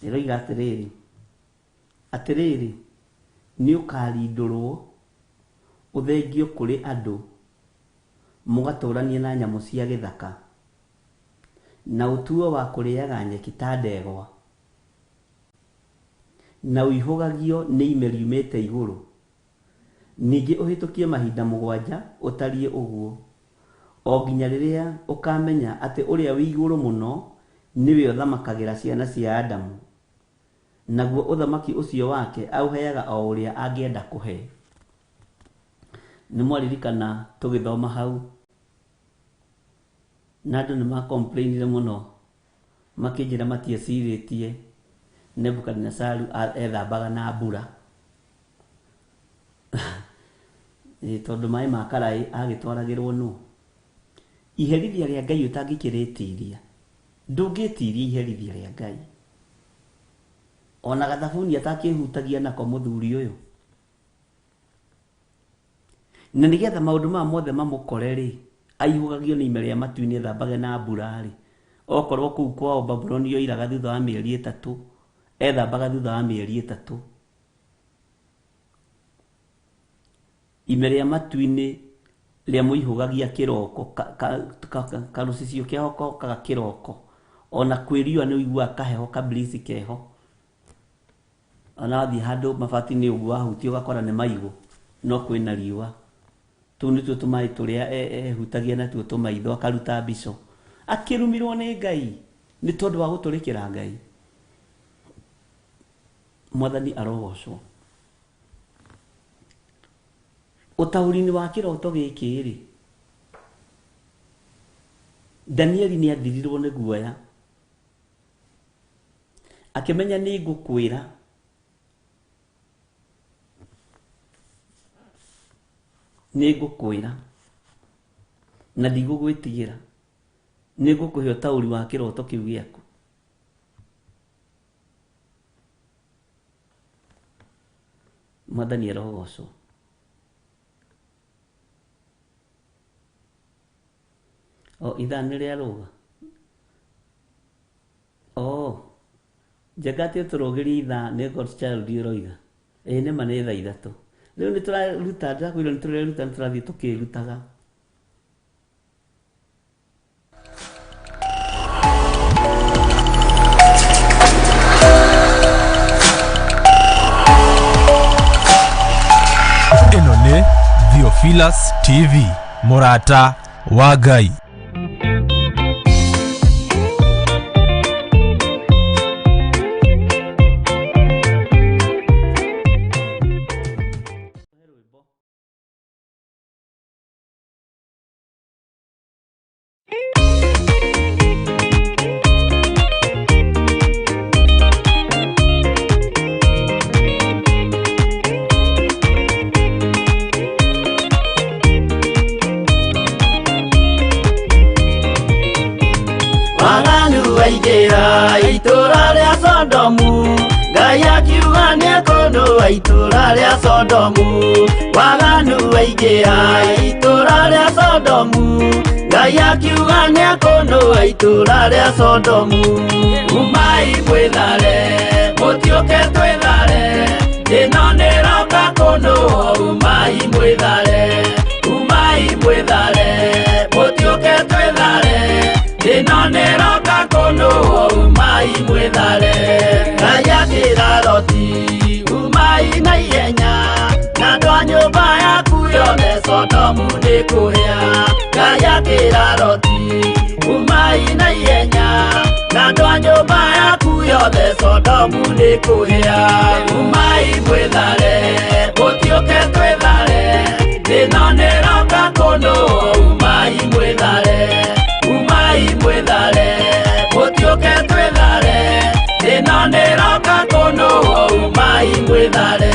ĩroiga atĩrĩrĩ nĩ ũkarindũrwo ũthengio kũrĩ andũ mũgatũranie na nyamũ cia gĩthaka na ũtuo wa kũrĩaga nyeki ta ndegwa na ũihũgagio nĩ ime riumĩte igũrũ. Ningĩ ũhĩtũkie mahinda 7 ũtariĩ ũguo o nginya rĩrĩa ũkamenya atĩ ũrĩa wĩ igũrũ mũno nĩwe ũthamakagĩra ciana cia Adamu, naguo ũthamaki ũcio wake auheaga o ũrĩa angĩenda kũhe. Nĩ mwaririkana tũgĩthoma hau na andũ nĩ macomplainire mũno makĩnjĩra matiecirĩtie Nebukadnezaru ethambaga na mbura. Tondũ maĩ ma karaĩ agĩtwaragĩrwo nũ. Iherithia rĩa Ngai ũtangĩkĩrĩtiria ndũngĩtiria iherithia rĩa Ngai. Ona gathabuni atakĩhutagia nako mũthuri ũyũ. Na nĩgetha maũndũ maya mothe mamũkore rĩ, aihũgagio nĩ ime rĩa matu-inĩ ethambage na mbura rĩ, okorwo kũu kwao Babuloni yoiraga thutha wa mĩeri 3, ethambaga thutha wa mĩeri 3. Ime rĩa matu-inĩ rĩa mũihũgagia kĩroko, karũcicio kĩaho kokaga kĩroko, ona kwĩriua nĩ ũiguaga kaheho kabrisi keho. Ona wathiĩ handũ mabati-inĩ ũguo wahutio ũgakora nĩ maigũ no kwĩna riũa. Tũu nĩtuo tũmaĩ tũrĩa ehutagia natuo tũmaitho akaruta mbico. Akĩrumirwo nĩ Ngai nĩ tondũ wa gũtũrĩkĩra Ngai. Mwathani arogocwo. Ũtaũri-inĩ wa kĩroto gĩkĩ rĩ, Danieli nĩ athirirwo nĩ guoya. Akĩmenya nĩ ngũkwĩra na ndigũgwĩtigĩra. Nĩ ngũkũhe ũtaũri wa kĩroto kĩu gĩaku. Mwathani arogocwo. Ithaa nĩ rĩarũga. Njenga tũrũgĩrie ithaa nĩ God's Child ũroiga. Nĩ ma nĩ thaa 3. Rĩu nĩ tũraruta ndakwĩrwo nĩ tũreruta nĩ tũrathiĩ tũkĩrutaga. Ĩno nĩ Theophilus TV, mũrata wa Ngai. Itũra rĩa Sodomu, Ngai akiuga nĩekũnũa itũra rĩa Sodomu. Waganu waingĩra itũra rĩa Sodomu, Ngai akiuga nĩakũnũa itũũra rĩa Sodomu. Umai mwĩthare, mũtiũke twĩthare, ĩno nĩroka kũnũa. Umai mwĩthare, umai mwĩthare, mũtiũke twĩthare, ĩno nĩroka kũnũa. Umai mwĩthare. Ngai akĩra Loti, umai na ihenya, na andũ a nyũmba yaku yothe Sodomu nĩkũhĩa. Ngai akĩra Loti, umai na ihenya, na andũ a nyũmba yaku yothe Sodomu nĩkũhĩa. Umai mwĩthare, mũtiũke twĩthare, ĩno nĩroka kũnũa. Umai mwĩthare, umai mwĩthare, mũtiũke twĩthare, ĩno nĩroka kũnũa. Umai mwĩthare.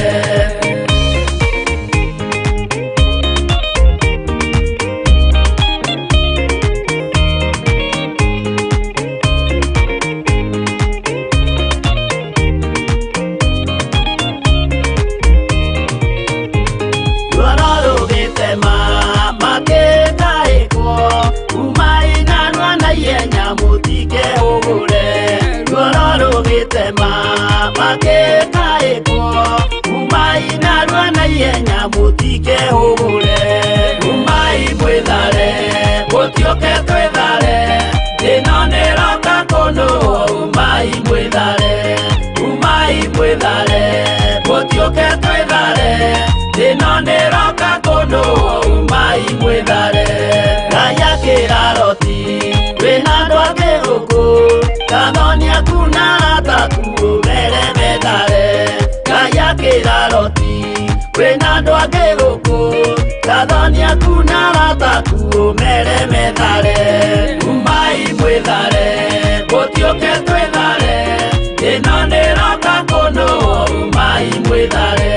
Umai mwĩthare, mũtiũke twĩthare, ĩno nĩroka kũnũa. Umai mwĩthare, umai mwĩthare, mũtiũke twĩthare, ĩno nĩroka kũnũa. Umai mwĩthare. Ngai akĩra Loti, wĩna andũ angĩ gũkũ, Gathoni aku na arataku ũmere methare. Ngai akĩra Loti, wĩna andũ angĩ gũkũ, Gathoni aku na arataku ũmere methare. Umai mwĩthare, mũtiũke twĩthare, ĩno nĩroka kũnũa. Umai mwĩthare,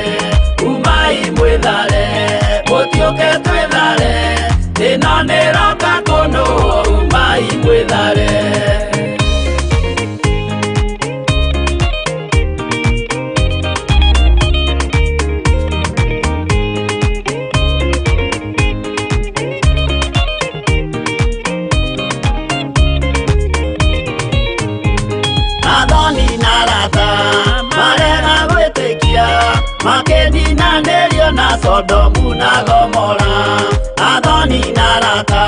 umai mwĩthare, mũtiũke twĩthare, ĩno nĩroka kũnũa. Umai mwĩthare. Sodomu na Gomora, Athoni na arata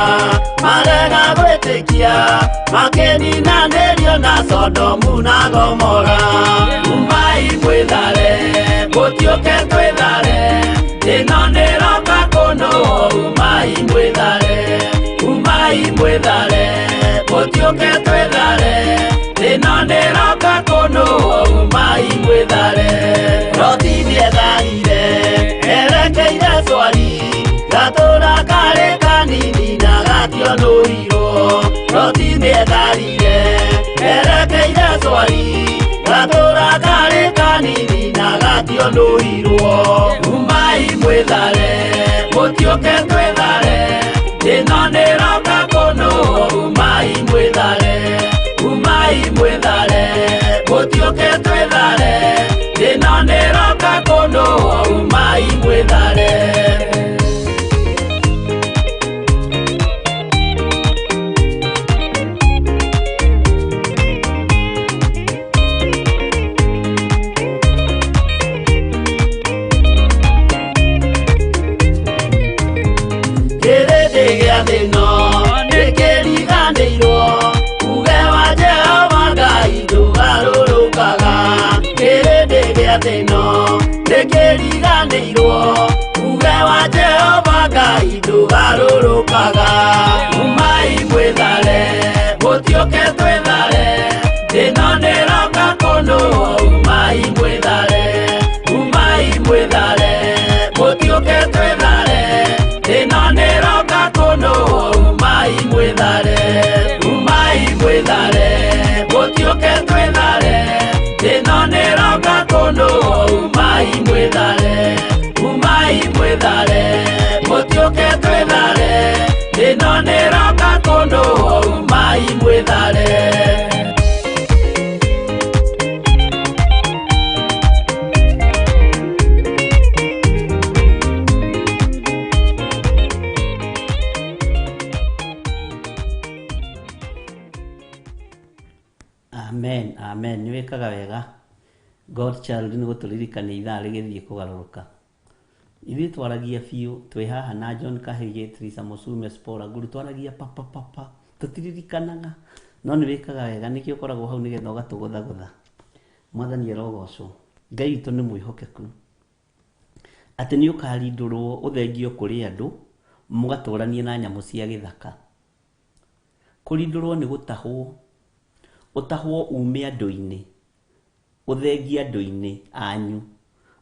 marega gwĩtĩkia, makĩninanĩrio na Sodomu na Gomora. Umai mwĩthare, mũtiũke twĩthare, ĩno nĩroka kũnũa. Umai mwĩthare, umai mwĩthare, mũtiũke twĩthare, ĩno nĩroka kũnũa. Umai mwĩthare. Loti nĩetharire, erekeire Zoari, gatũũra karĩ kanini na gationũrirwo. Loti nĩetharire, erekeire Zoari, gatũũra karĩ kanini na gationũrirwo. Umai mwĩthare, mũtiũke twĩthare, ĩno nĩroka kũnũa. Umai mwĩthare, umai mwĩthare, mũtiũke twĩthare, ĩno nĩroka kũnũa. Umai mwĩthare. Kĩrĩndĩ gĩa thĩ ĩno nĩkĩriganĩirwo, uge wa Jehova Ngai ndũgarũrũkaga. Kĩrĩndĩ gĩa thĩ ĩno nĩkĩriganĩirwo, uge wa Jehova Ngai ndũgarũrũkaga. Umai mwĩthare, mũtiũke twĩthare, ĩno nĩroka kũnũa. Umai mwĩthare, umai mwĩthare, mũtiũke twĩthare, ĩno nĩroka kũnũa. Umai mwĩthare, umai mwĩthare, mũtiũke twĩthare, ĩno nĩroka kũnũa. Umai mwĩthare, umai mwĩthare, mũtiũke twĩthare, ĩno nĩroka kũnũa. Umai mwĩthare. wekaga wega Godchild nĩ gũtũririkania ithaa rĩgĩthiĩ kũgarũrũka. Ithuĩ twaragia biũ twĩ haha na John Kahĩge, Teresa Musume, Spora Nguru twaragia papa tũtiririkanaga, no nĩ wĩkaga wega nĩkĩo ũkoragwo hau nĩgetha ũgatũgũthagũtha. Mwathani arogocwo. Ngai witũ nĩ mwĩhokeku atĩ nĩ ũkarindũrwo ũthengio kũrĩ andũ mũgatũranie na nyamũ cia gĩthaka. Kũrindũrwo nĩ gũtahwo, ũtahwo ume andũ-inĩ, ũthengie andũ-inĩ anyu,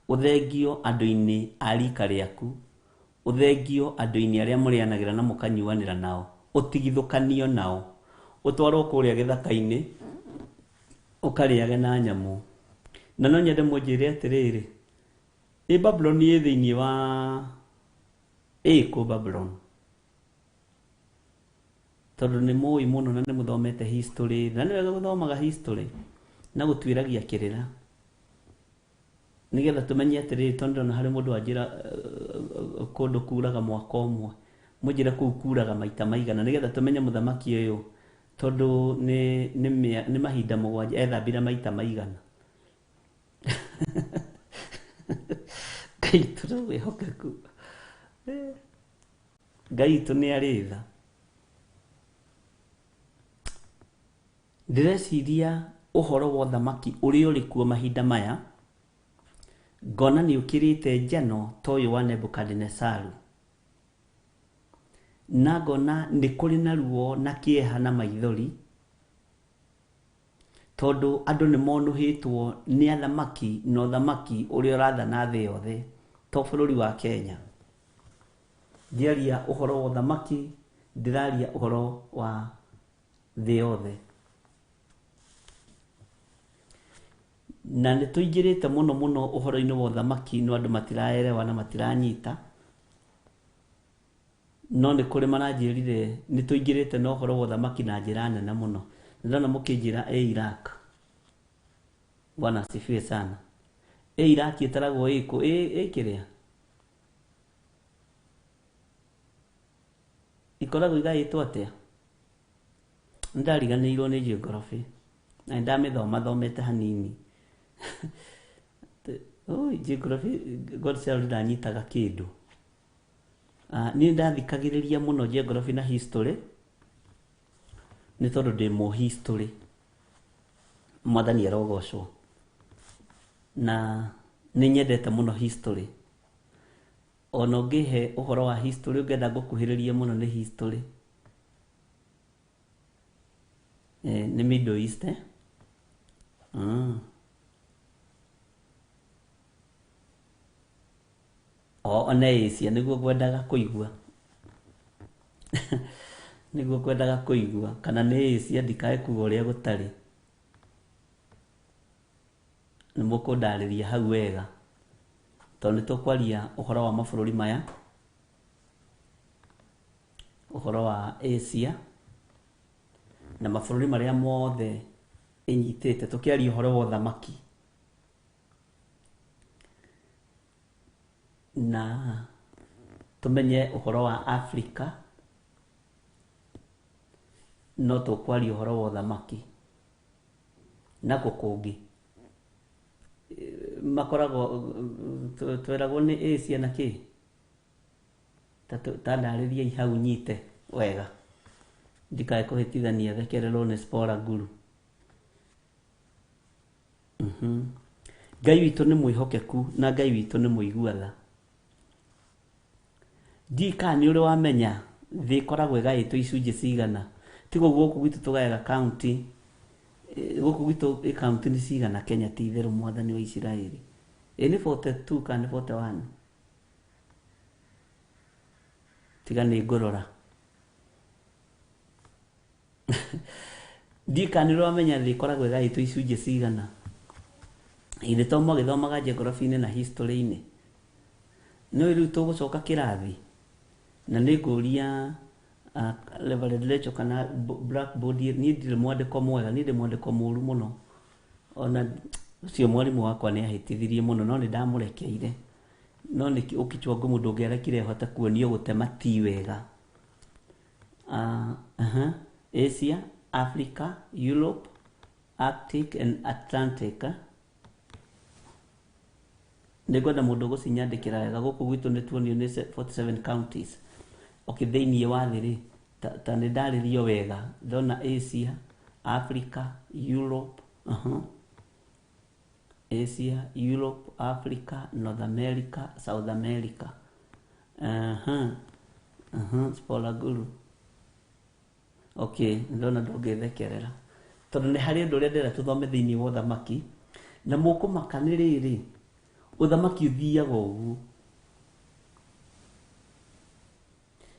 ũthengio andũ-inĩ a rika rĩaku, ũthengio andũ-inĩ arĩa mũrĩanagĩra na mũkanyuanĩra nao, ũtigithũkanio nao, ũtwarwo kũrĩa gĩthaka-inĩ ũkarĩage na nyamũ. Na no nyende mũnjĩre atĩrĩrĩ, Babylon ĩ thĩinĩ wa kũ Babylon? Tondũ nĩ mũĩ mũno na nĩ mũthomete history, na nĩ wega gũthomaga history na gũtuĩragia kĩrĩra, nĩgetha tũmenye atĩrĩrĩ, tondũ na harĩ mũndũ anjĩra kũndũ kuraga mwaka ũmwe, mũnjĩre kũu kuraga maita maigana, nĩgetha tũmenye mũthamaki ũyũ tondũ nĩ mahinda mũgwanja ethambire maita maigana. Ngai witũ nĩ mwĩhokeku. Ngai witũ nĩ arĩ tha. Ndĩreciria ũhoro wa ũthamaki ũrĩa ũrĩ kuo mahinda maya, ngona nĩ ũkĩrĩte njano ta ũyũ wa Nebukadnezaru, na ngona nĩ kũrĩ na ruo na kĩeha na maithori, tondũ andũ nĩ monũhĩtwo nĩ athamaki na ũthamaki ũrĩa ũrathana thĩ yothe to bũrũri wa Kenya. Ndiaria ũhoro wa ũthamaki, ndĩraria ũhoro wa thĩ yothe. Na nĩ tũingĩrĩte mũno mũno ũhoro-inĩ wa ũthamaki, no andũ matiraerewa na matiranyita, no nĩ kũrĩ maranjĩrire nĩ tũingĩrĩte na ũhoro wa ũthamaki na njĩra nene mũno. Ndĩrona mũkĩnjĩra Iraq. Bwana asifiwe sana. Iraq ĩtaragwo ĩkũ? Kĩrĩa? Ikoragwo igaĩtwo atĩa? Ndariganĩirwo nĩ geography. Na ndamĩthomete hanini. Geography Godchild ndanyitaga kĩndũ. Niĩ ndathikagĩrĩria mũno geography na history nĩ tondũ ndĩ mũ history. Mwathani arogocwo. Na nĩ nyendete mũno history. Ona ũngĩhe ũhoro wa history ũngĩenda ngũkuhĩrĩrie mũno nĩ history. Nĩ Middle East. Ona Asia nĩguo ngwendaga kũigua. Nĩguo ngwendaga kũigua kana nĩ Asia ndikae kuga ũrĩa gũtarĩ. Nĩ mũkũndarĩria hau wega, tondũ nĩ tũkwaria ũhoro wa mabũrũri maya, ũhoro wa Asia na mabũrũri marĩa mothe ĩnyitĩte, tũkĩaria ũhoro wa ũthamaki. Na tũmenye ũhoro wa Africa, no tũkwaria ũhoro wa ũthamaki. Nako kũngĩ makoragwo tweragwo nĩ Asia na kĩ? Ta ndarĩria hau nyite wega, ndikae kũhĩtithania thekererwo nĩ Spora Nguru. Ngai witũ nĩ mwĩhokeku na Ngai witũ nĩ mũigua-tha. Ndika nĩ ũrĩ wamenya thĩ ĩkoragwo ĩgaĩtwo icunjĩ cigana. Tiga gũkũ gwitũ tũgayaga county, gũkũ gwitũ county nĩ cigana Kenya ti itherũ Mwathani wa Isiraeli? Nĩ 42 kana 41? Tiga nĩ ngũrora. Ndika nĩ ũrĩ wamenya thĩ ĩkoragwo ĩgaĩtwo icunjĩ cigana. Ithĩ to mũgĩthomaga geography-inĩ na history-inĩ. Nĩ rĩu tũgũcoka kĩrathi na nĩ ngũria Reverend Rachel kana Blackboard. Niĩ ndirĩ mwandĩko mwega, niĩ ndĩ mwandĩko mũũru mũno. Ona ũcio mwarimũ wakwa nĩ ahĩtithirie mũno, no nĩ ndamũrekeire. No nĩ ũkichwa ngumu ndũngĩarekire hote kuonio gũtema ti wega. Asia, Africa, Europe, Arctic and Atlantic. Nĩngwenda mũndũ gũcinyandĩkĩra wega gũkũ gwitũ nĩ tuonio nĩ 47 counties. Okay, thĩinĩ wa thĩ rĩ ta nĩ ndarĩrio wega ndona Asia, Africa, Europe, Asia, Europe, Africa, North America, South America. Spolaguru. Okay, ndona ndũngĩthekerera. Tondũ nĩ harĩ ũndũ ũrĩa ndĩrenda tũthome thĩinĩ wa ũthamaki na mũkũmaka nĩ rĩrĩ ũthamaki ũthiaga ũguo.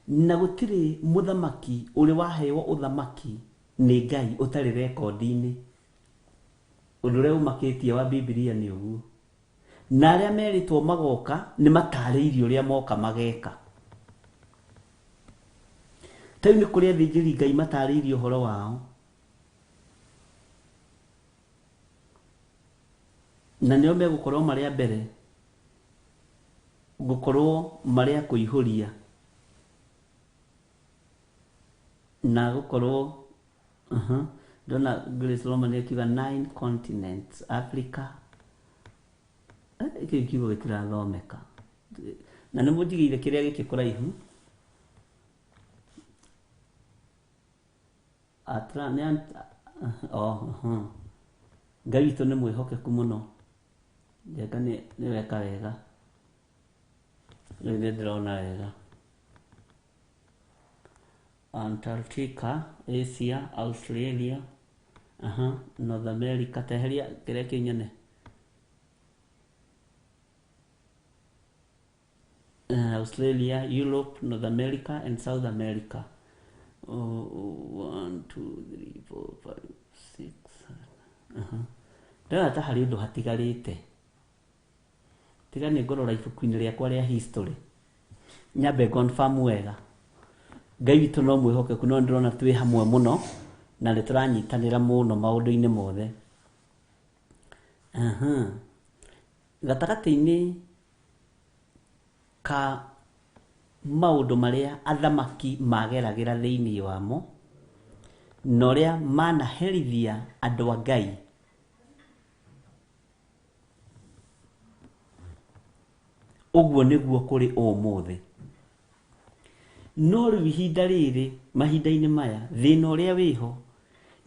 Na gũtirĩ mũthamaki ũrĩ waheo ũthamaki nĩ Ngai ũtarĩ rekondi-inĩ. Ũndũ ũrĩa umakĩtie wa Biblia nĩ ũguo. Na arĩa merĩtwo magoka nĩ matarĩirio ũrĩa moka mageka. Tau nĩ kũrĩ athĩnjĩri Ngai matarĩirio ũhoro wao. Na nĩo megũkorwo marĩa mbere gũkorwo marĩa kũihũria na gũkorwo ndona Grace Roman akiuga 9 continents Africa kiugo gĩtirathomeka na nĩ mũnjigĩire kĩrĩa gĩkĩ kũraihu Atlantic Ngai witũ nĩ mwĩhokeku mũno njega nĩ weka wega rĩu ndĩrona wega Antarctica, Asia, Australia, North America, teheria kĩrĩa kĩnyene Australia, Europe, North America and South America. 1, 2, 3, 4, 5, 6, 7. Ndĩrona ta harĩ ũndũ hatigarĩte. Tiga nĩ ngorora ibuku-inĩ rĩakwa rĩa history. Nyambe confirm wega. Ngai witũ no mwĩhokeku no ndĩrona twĩ hamwe mũno na nĩ tũranyitanĩra mũno maũndũ-inĩ mothe. Gatagatĩ-inĩ ka maũndũ marĩa athamaki mageragĩra thĩinĩ wamo na ũrĩa manaherithia andũ a Ngai ũguo nĩguo kũrĩ ũmũthĩ. No rĩu ihinda rĩrĩ mahinda-inĩ maya thĩna ũrĩa wĩho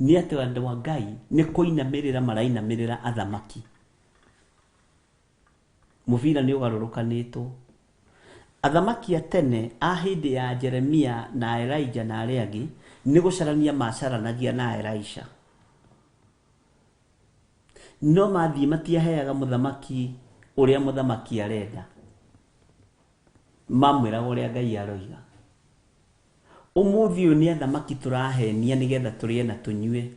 nĩ atĩ andũ a Ngai nĩ kũinamĩrĩra marainamĩrĩra athamaki. Mũbira nĩ ũgarũrũkanĩtwo. Athamaki a tene a hĩndĩ ya Jeremia na Elijah na arĩa angĩ nĩ gũcarania macaranagia na Elisha. No mathiĩ matiaheaga mũthamaki ũrĩa mũthamaki arenda. Mamwĩraga ũrĩa Ngai aroiga. Ũmũthĩ ũyũ nĩ athamaki tũrahenia nĩgetha tũrĩe na tũnyue.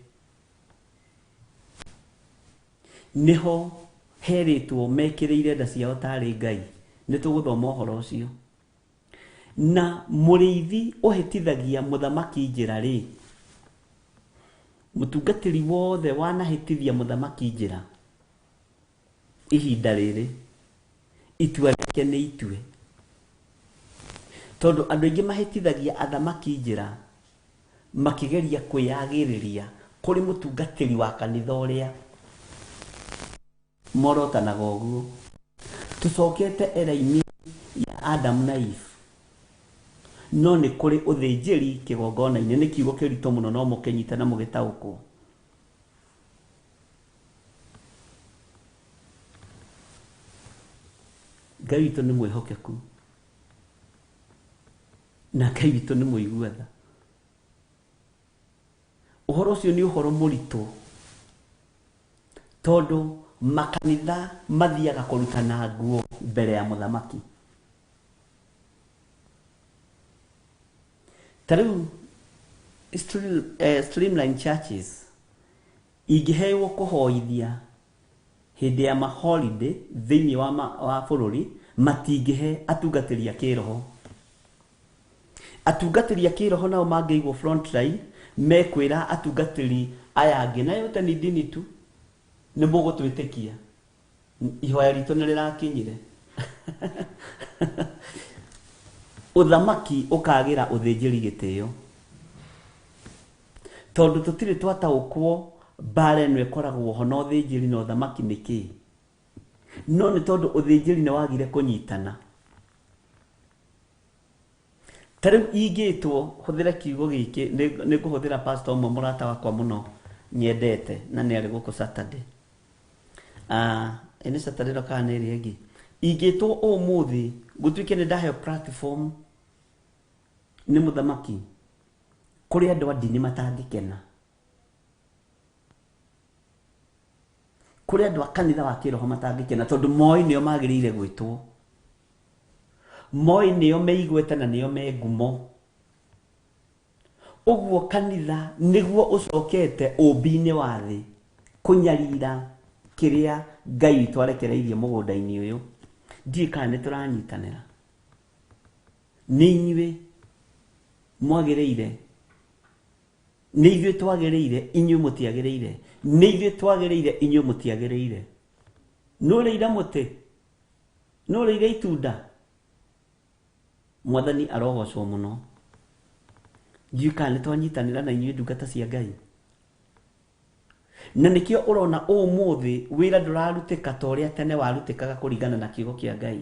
Nĩho herĩtwo mekĩrĩire nda ciao tarĩ Ngai. Nĩ tũgũthoma ũhoro ũcio. Na mũrĩithi ũhĩtithagia mũthamaki njĩra rĩ. Mũtungatĩri wothe wanahĩtithia mũthamaki njĩra. Ihinda rĩrĩ itua rĩake nĩ itue. Tondũ andũ aingĩ mahĩtithagia athamaki njĩra makĩgeria kwĩyagĩrĩria kũrĩ mũtungatĩri wa kanitha ũrĩa morotanaga ũguo. Tũcokete era-inĩ ya Adam na Eve. No nĩ kũrĩ ũthĩnjĩri kĩgongona-inĩ nĩ kiugo kĩritũ mũno no mũkĩnyita na mũgĩtaũkwo. Ngai witũ nĩ mwĩhokeku. Na Ngai witũ nĩ mũigua-tha. Ũhoro ũcio nĩ ũhoro mũritũ. Tondũ makanitha mathiaga kũrutana nguo mbere ya mũthamaki. Tarĩu Streamline Churches ingĩheyo kũhoithia hĩndĩ ya maholiday thĩinĩ wa bũrũri matingĩhe atungatĩri a kĩroho. Atungatĩri a kĩroho nao mangĩigwo front line mekwĩra atungatĩri aya angĩ na yote ni dini tu nĩ mũgũtwĩtĩkia. Ihoya ritũ nĩ rĩrakinyire. Ũthamaki ũkagĩra ũthĩnjĩri gĩtĩo. Tondũ tũtirĩ twataũkwo bare no ekoragwo ho no thĩnjĩri no thamaki nĩkĩ no nĩ tondũ ũthĩnjĩri nĩ wagire kũnyitana. Tarĩu ingĩtwo hũthĩre kiugo gĩkĩ nĩ kũhũthĩra pastor ũmwe mũrata wakwa mũno nyendete na nĩ arĩ gũkũ Saturday. Ene Saturday no kana nĩ ĩngĩ. Ingĩtwo ũmũthĩ gũtuĩke nĩ ndaheo platform nĩ mũthamaki kũrĩ andũ a ndini matangĩkena. Kũrĩ andũ a kanitha wa kĩroho matangĩkena tondũ moĩ nĩo magĩrĩire gwĩtwo. Moĩ nĩo meigwete na nĩo me ngumo. Ũguo kanitha nĩguo ũcokete ũmbi-inĩ wa thĩ kũnyarira kĩrĩa Ngai witũ arekereirie mũgũnda-inĩ ũyũ. Ndiĩ kana nĩ tũranyitanĩra. Nĩ inyuĩ mwagĩrĩire. Nĩ ithuĩ twagĩrĩire, inyuĩ mũtiagĩrĩire. Nĩ ithuĩ twagĩrĩire, inyuĩ mũtiagĩrĩire. Nũrĩire mũtĩ. Nũrĩire itunda. Mwathani arogocwo mũno. Ndiĩ kana nĩ twanyitanĩra na inyuĩ ndungata cia Ngai. Na nĩkĩo ũrona ũmũthĩ wĩra ndũrarutĩka ta ũrĩa tene warutĩkaga kũringana na kiugo kĩa Ngai.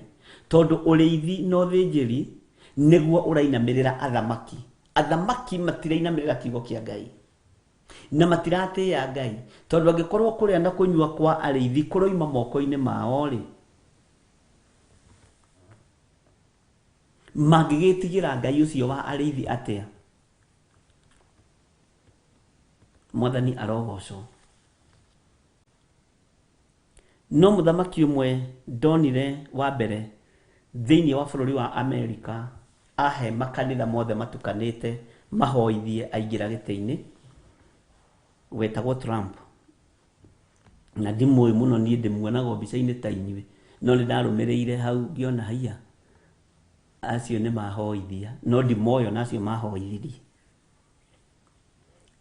Tondũ ũrĩithi no thĩnjĩri nĩguo ũrainamĩrĩra athamaki. Athamaki matirainamĩrĩra kiugo kĩa Ngai. Na matiratĩĩa Ngai. Tondũ angĩkorwo kũrĩa na kũnyua kwa arĩithi kũroima moko-inĩ mao rĩ, mangĩgĩtigĩra Ngai ũcio wa arĩithi atĩa? Mwathani arogocwo. No mũthamaki ũmwe ndonire wa mbere thĩinĩ wa bũrũri wa Amerika ahe makanitha mothe matukanĩte mahoithie aingĩra gĩtĩ-inĩ, wetagwo Trump. Na ndimũĩ mũno niĩ ndĩmuonaga mbica-inĩ ta inyuĩ, no nĩ ndarũmĩrĩire hau ngĩona haiya acio nĩ mahoithia, no ndimoyo nacio mahoithirie.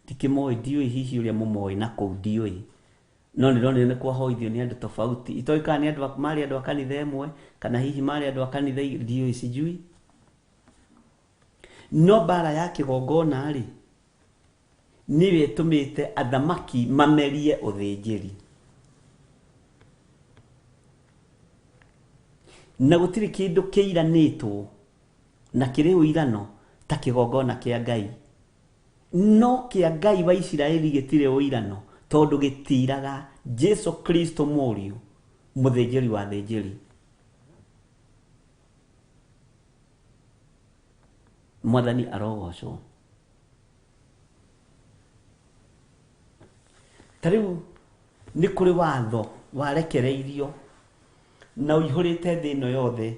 Ndikĩmoĩ, ndiũĩ hihi ũrĩa mũmoĩ na kũu ndiũĩ. No nĩ ndonire nĩ kwahoithio nĩ andũ tofauti. Itoĩ kana nĩ andũ marĩ andũ a kanitha ĩmwe kana hihi marĩ andũ a kanitha ndiũĩ, sijui. No bara ya kĩgongona rĩ nĩwe ĩtũmĩte athamaki mamerie ũthĩnjĩri. Na gũtirĩ kĩndũ kĩiranĩtwo na kĩrĩ ũirano ta kĩgongona kĩa Ngai. No kĩa Ngai wa Isiraeli gĩtirĩ ũirano tondũ gĩtiraga Jesu Kristo mũriũ mũthĩnjĩri wa thĩnjĩri. Mwathani arogocwo. Tarĩu nĩ kũrĩ watho warekereirio na ũihũrĩte thĩ ĩno yothe.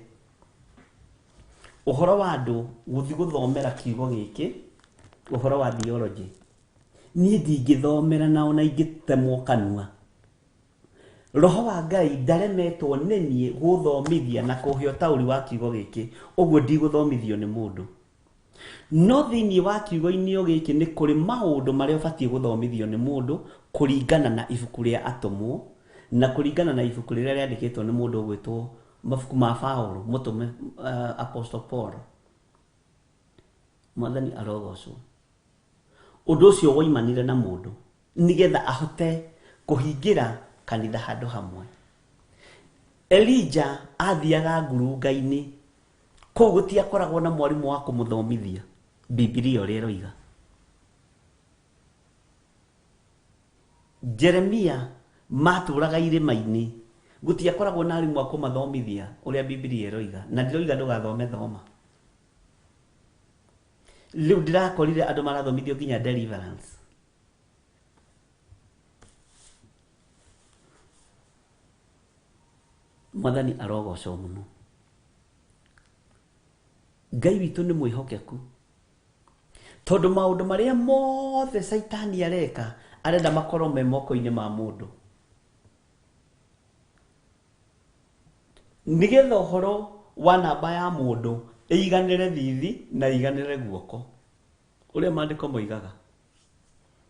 Ũhoro wa andũ gũthiĩ gũthomera kiugo gĩkĩ, ũhoro wa theology. Niĩ ndingĩthomera na ona ingĩtemwo kanua. Roho wa Ngai ndaremetwo nĩ niĩ gũthomithia na kũhe ũtaũri wa kiugo gĩkĩ, ũguo ndigũthomithio nĩ mũndũ. No thĩinĩ wa kiugo-inĩ gĩkĩ nĩ kũrĩ maũndũ marĩa ũbatiĩ gũthomithio nĩ mũndũ kũringana na ibuku rĩa atũmwo na kũringana na ibuku rĩrĩa rĩandĩkĩtwo nĩ mũndũ ũgwĩtwo mabuku ma Paulo, mũtũme Apostle Paul. Mwathani arogocwo. Ũndũ ũcio woimanire na mũndũ nĩgetha ahote kũhingĩra kanitha handũ hamwe. Elijah athiaga ngurunga-inĩ, kũu gũtiakoragwo na mwarimũ wa kũmũthomithia Biblia ũrĩa ĩroiga. Jeremia matũraga irĩma-inĩ, gũtiakoragwo na arimũ a kũmathomithia ũrĩa Biblia ĩroiga, na ndiroiga ndũgathome thoma. Rĩu ndĩrakorire andũ marathomithio nginya deliverance. Mwathani arogocwo mũno. Ngai witũ nĩ mwĩhokeku. Tondũ maũndũ marĩa mothe Saitani areka arenda makorwo me moko-inĩ ma mũndũ. Nĩgetha ũhoro wa namba ya mũndũ ĩiganĩre thithi na ĩiganĩre guoko. Ũrĩa maandĩko moigaga.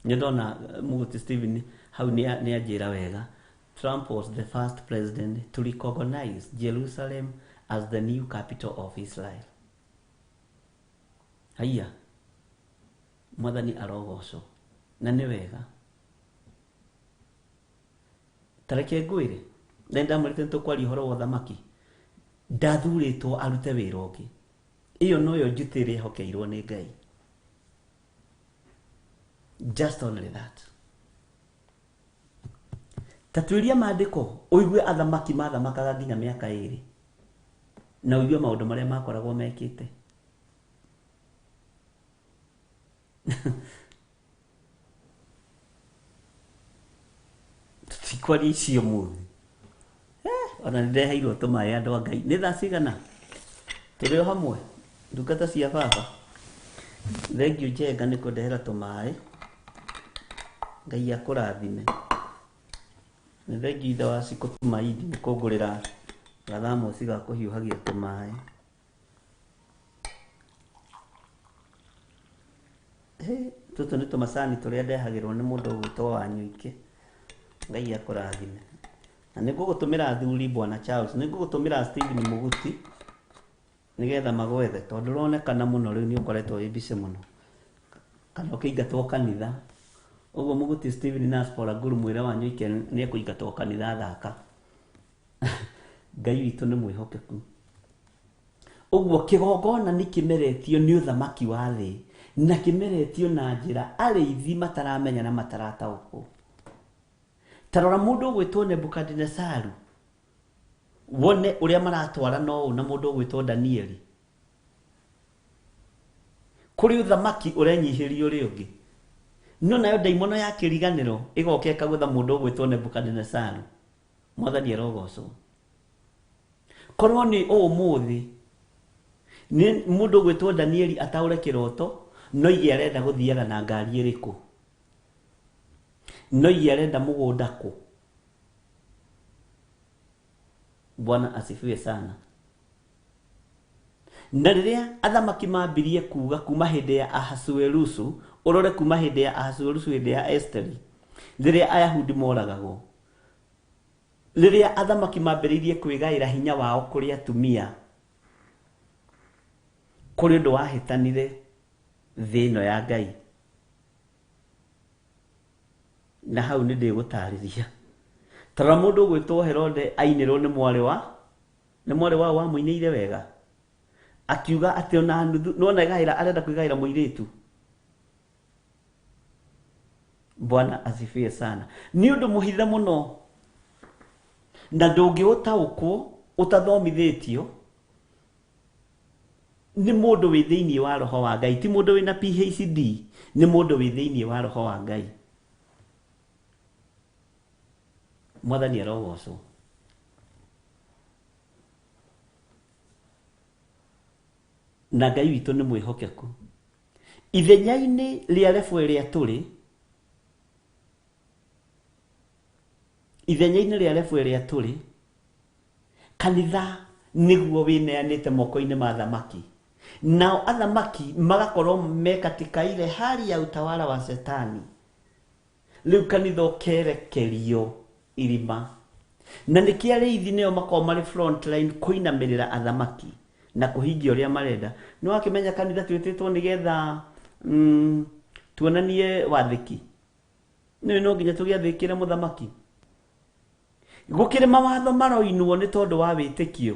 Nĩndona Mũgũti Stephen hau nĩ anjĩra wega. Trump was the first president to recognize Jerusalem as the new capital of Israel. Haiya. Mwathani arogocwo. Na nĩ wega. tareke ngwire ndenda mwite ntukwari horo wa thamaki ndathuritwo arute wira ungi iyo noyo njutire hokeirwo ni Ngai. Just only that. Tatuiria maandiko uigue athamaki mathamakaga nginya miaka 2 na uigue maundu maria makoragwo mekite. Tikwari icio muthi ona ndeheirwo tumae andu a Ngai. Ni thaa cigana turi hamwe ndungata cia baba? Thengiu Njenga ni kundehera tumae. Ngai akurathime. Ni thengiu ithe wa Ciku Tumaidi ni kungurira gathamo ciga kuhiuhagia tumae. Tutu ni tumasani turia ndehagirwo ni mundu gwitwo Wanyuike. Ngai akurathime. Na nĩ ngũgũtũmĩra thuri Bwana Charles, nĩ ngũgũtũmĩra Stephen Muguti nigetha magwethe tondũ ũronekana mũno rĩu nĩ ũkoretwo wĩ busy mũno kana ũkĩingatwo kanitha. Ũguo Muguti Stephen na Spora Nguru mwĩra Wanyuike nĩ ekũingatwo kanitha thaka. Ngai witũ nĩ mwĩhokeku. Ũguo kĩgongona nĩ kĩmeretio nĩ ũthamaki wa thĩ na kĩmeretio na njĩra arĩithi mataramenya na matarataũkwo. Tarora mundu gwitwo Nebukadnezaru wone uria maratwara no na mundu gwitwo Danieli kuri uthamaki urenyihirio uri ungi no nayo daimono ya kiriganiro igoke kagutha mundu gwitwo Nebukadnezaru. Mwathani arogocwo. Korwo ni umuthi ni mundu gwitwo Danieli ataure kiroto no ige arenda guthiaga na ngari iriku no yarenda mugunda ku. Bwana asifiwe sana. Na riria athamaki mambirie kuga kuma hindi ya Ahasuerusu, urore kuma hindi ya Ahasuerusu hindi ya Esteri, riria Ayahudi moragagwo, riria athamaki mambiririe kwigaira hinya wao kuri atumia kuri undu wahitanire thino ya Ngai. Na hau ni ndigutariria tara mundu gwitwo Herode ainirwo ni mwari wa muineire wega akiuga ati ona nuthu nona gaira arenda kwigaira muiritu. Bwana asifiwe sana. Ni undu muhithe muno na ndungiutaukwo utathomithitio ni mundu wi thiini wa roho wa Ngai, ti mundu wina PhD, ni mundu wi thiini wa roho wa Ngai. Mwathani arogocwo. Na Ngai witũ nĩ mwĩhokeku. Ithenya-inĩ rĩa rebu ĩrĩa tũrĩ, kanitha nĩguo wĩneanĩte moko-inĩ ma thamaki. Nao athamaki magakorwo mekatikaire hali ya utawala wa Shetani. Rĩu kanitha ũkerekerio irima. Na nĩkĩ arĩithi nĩo makorwo marĩ front line kũinamirĩra athamaki na kũhingia ũrĩa marenda. Nĩ wakĩmenya kanitha twĩtĩtwo nĩgetha tuonanie wathĩki. No nginya tũgĩathĩkĩre mũthamaki. Gũkĩrĩ mawatho maroinwo nĩ tondũ wa wĩtĩkio.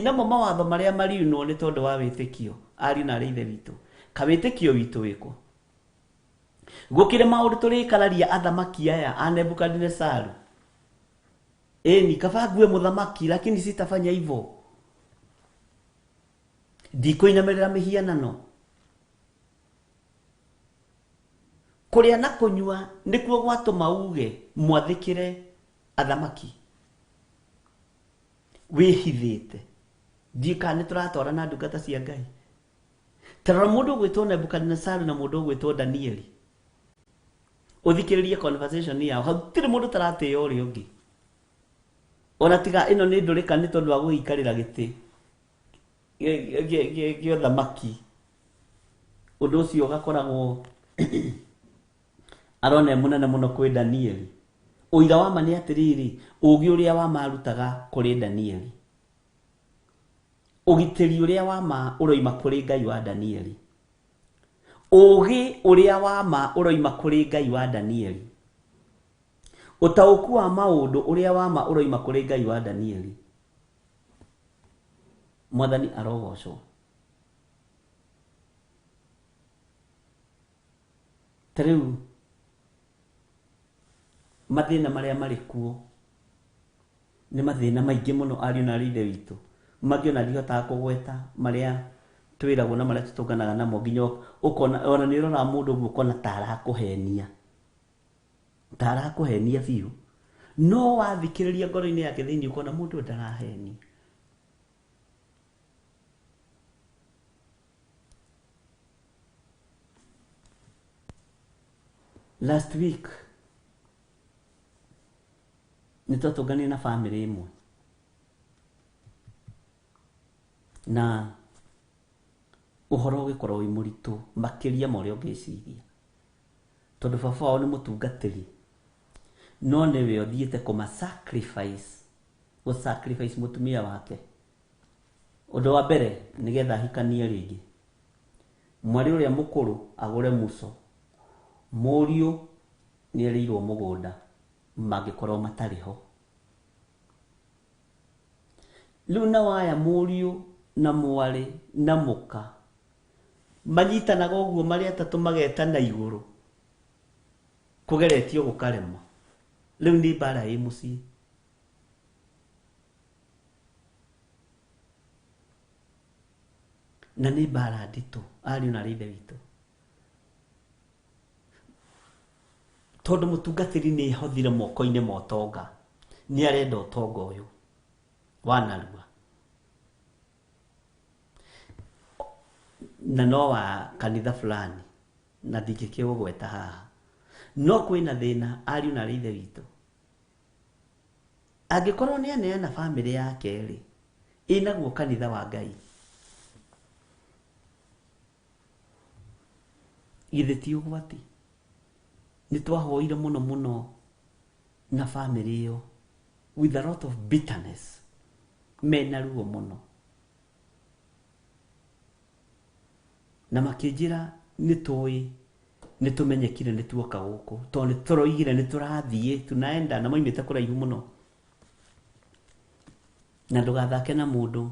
Namo mawatho marĩa mariunwo nĩ tondũ wa wĩtĩkio. Ariũ na aithe witũ. Ka wĩtĩkio witũ wĩkwo. Gũkĩrĩ maũndũ tũrĩkararia athamaki aya a Nebukadnezaru. Nikavaa ngue muthamaki lakini sitafanya hivyo. Ndikuinamirira mihianano. Kuria na kunyua nikuo gwatuma uge mwathikire athamaki. Wihithite. Ndika ni turatwara na ndungata cia Ngai. Tarora mundu gwitwo Nebukadnezaru na mundu gwitwo Danieli. Uthikiririe conversation yao. Hautire mundu taratio uri ungi. Ona tiga ino ni ndurika ni tondu wa guikarira giti gio thamaki. Undu ucio gakoragwo arone munene muno kwi Danieli. Uira wa ma ni atiriri ugi uria wa marutaga kuri Danieli. Ugitiri uria wa ma uroima kuri Ngai wa Danieli. Ugi uria wa ma uroima kuri Ngai wa Danieli. Ũtaũku wa maũndũ ũrĩa wa ma ũroima kũrĩ Ngai wa Danieli. Mwathani arogocwo. Tarĩu mathĩna marĩa marĩ kuo nĩ mathĩna maingĩ mũno ariũ na ithe witũ. Mangĩ ona ndihotaga kũgweta marĩa twĩragwo na marĩa tũtũnganaga namo, nginya ũkona ona nĩ ũrona mũndũ ũguo ũkona ta arakũhenia. Ta arakũhenia biũ. No wathikĩrĩria ngoro-inĩ yake thĩinĩ ũkona mũndũ ndarahenia. Last week nĩtwatũnganire na family ĩmwe na ũhoro ũgĩkorwo wĩ mũritũ makĩria ma ũrĩa ũngĩciria, tondũ baba wao nĩ mũtungatĩri no nĩwe ũthiĩte gũsacrifice mũtumia wake. Ũndũ wa mbere nĩgetha ahikanie rĩngĩ, mwarĩ ũrĩa mũkũrũ agũre muco, mũriũ nĩerĩirwo mũgũnda mangĩkorwo matarĩ ho. Rĩu na waya mũriũ na mwarĩ na mũka manyitanaga ũguo marĩ atatũ magetana igũrũ, kũgeretio gũkarema. Rĩu nĩ mbara ĩ mũciĩ. Na nĩ mbara nditũ ariũ na ithe witũ, tondũ mũtungatĩri nĩ ehothire moko-inĩ ma ũtonga, nĩ arenda ũtonga ũyũ wa narua, na no wa kanitha fulani, na ndingĩkĩũgweta haha. No kwĩna thĩna ariũ na ithe witũ. Angĩkorwo nĩ aneana bamĩrĩ yake rĩ, ĩnaguo kanitha wa Ngai, githĩ ti ũgwati? Nĩ twahoire mũno mũno na bamĩrĩ ĩyo with a lot of bitterness, mena ruo mũno, na makĩnjĩra nĩ tũmenyekire nĩ tuoka gũkũ, tondũ nĩ tũroigire nĩ tũrathiĩ tunaenda, na maimĩte kũraihu mũno. Na ndũgathake na mũndũ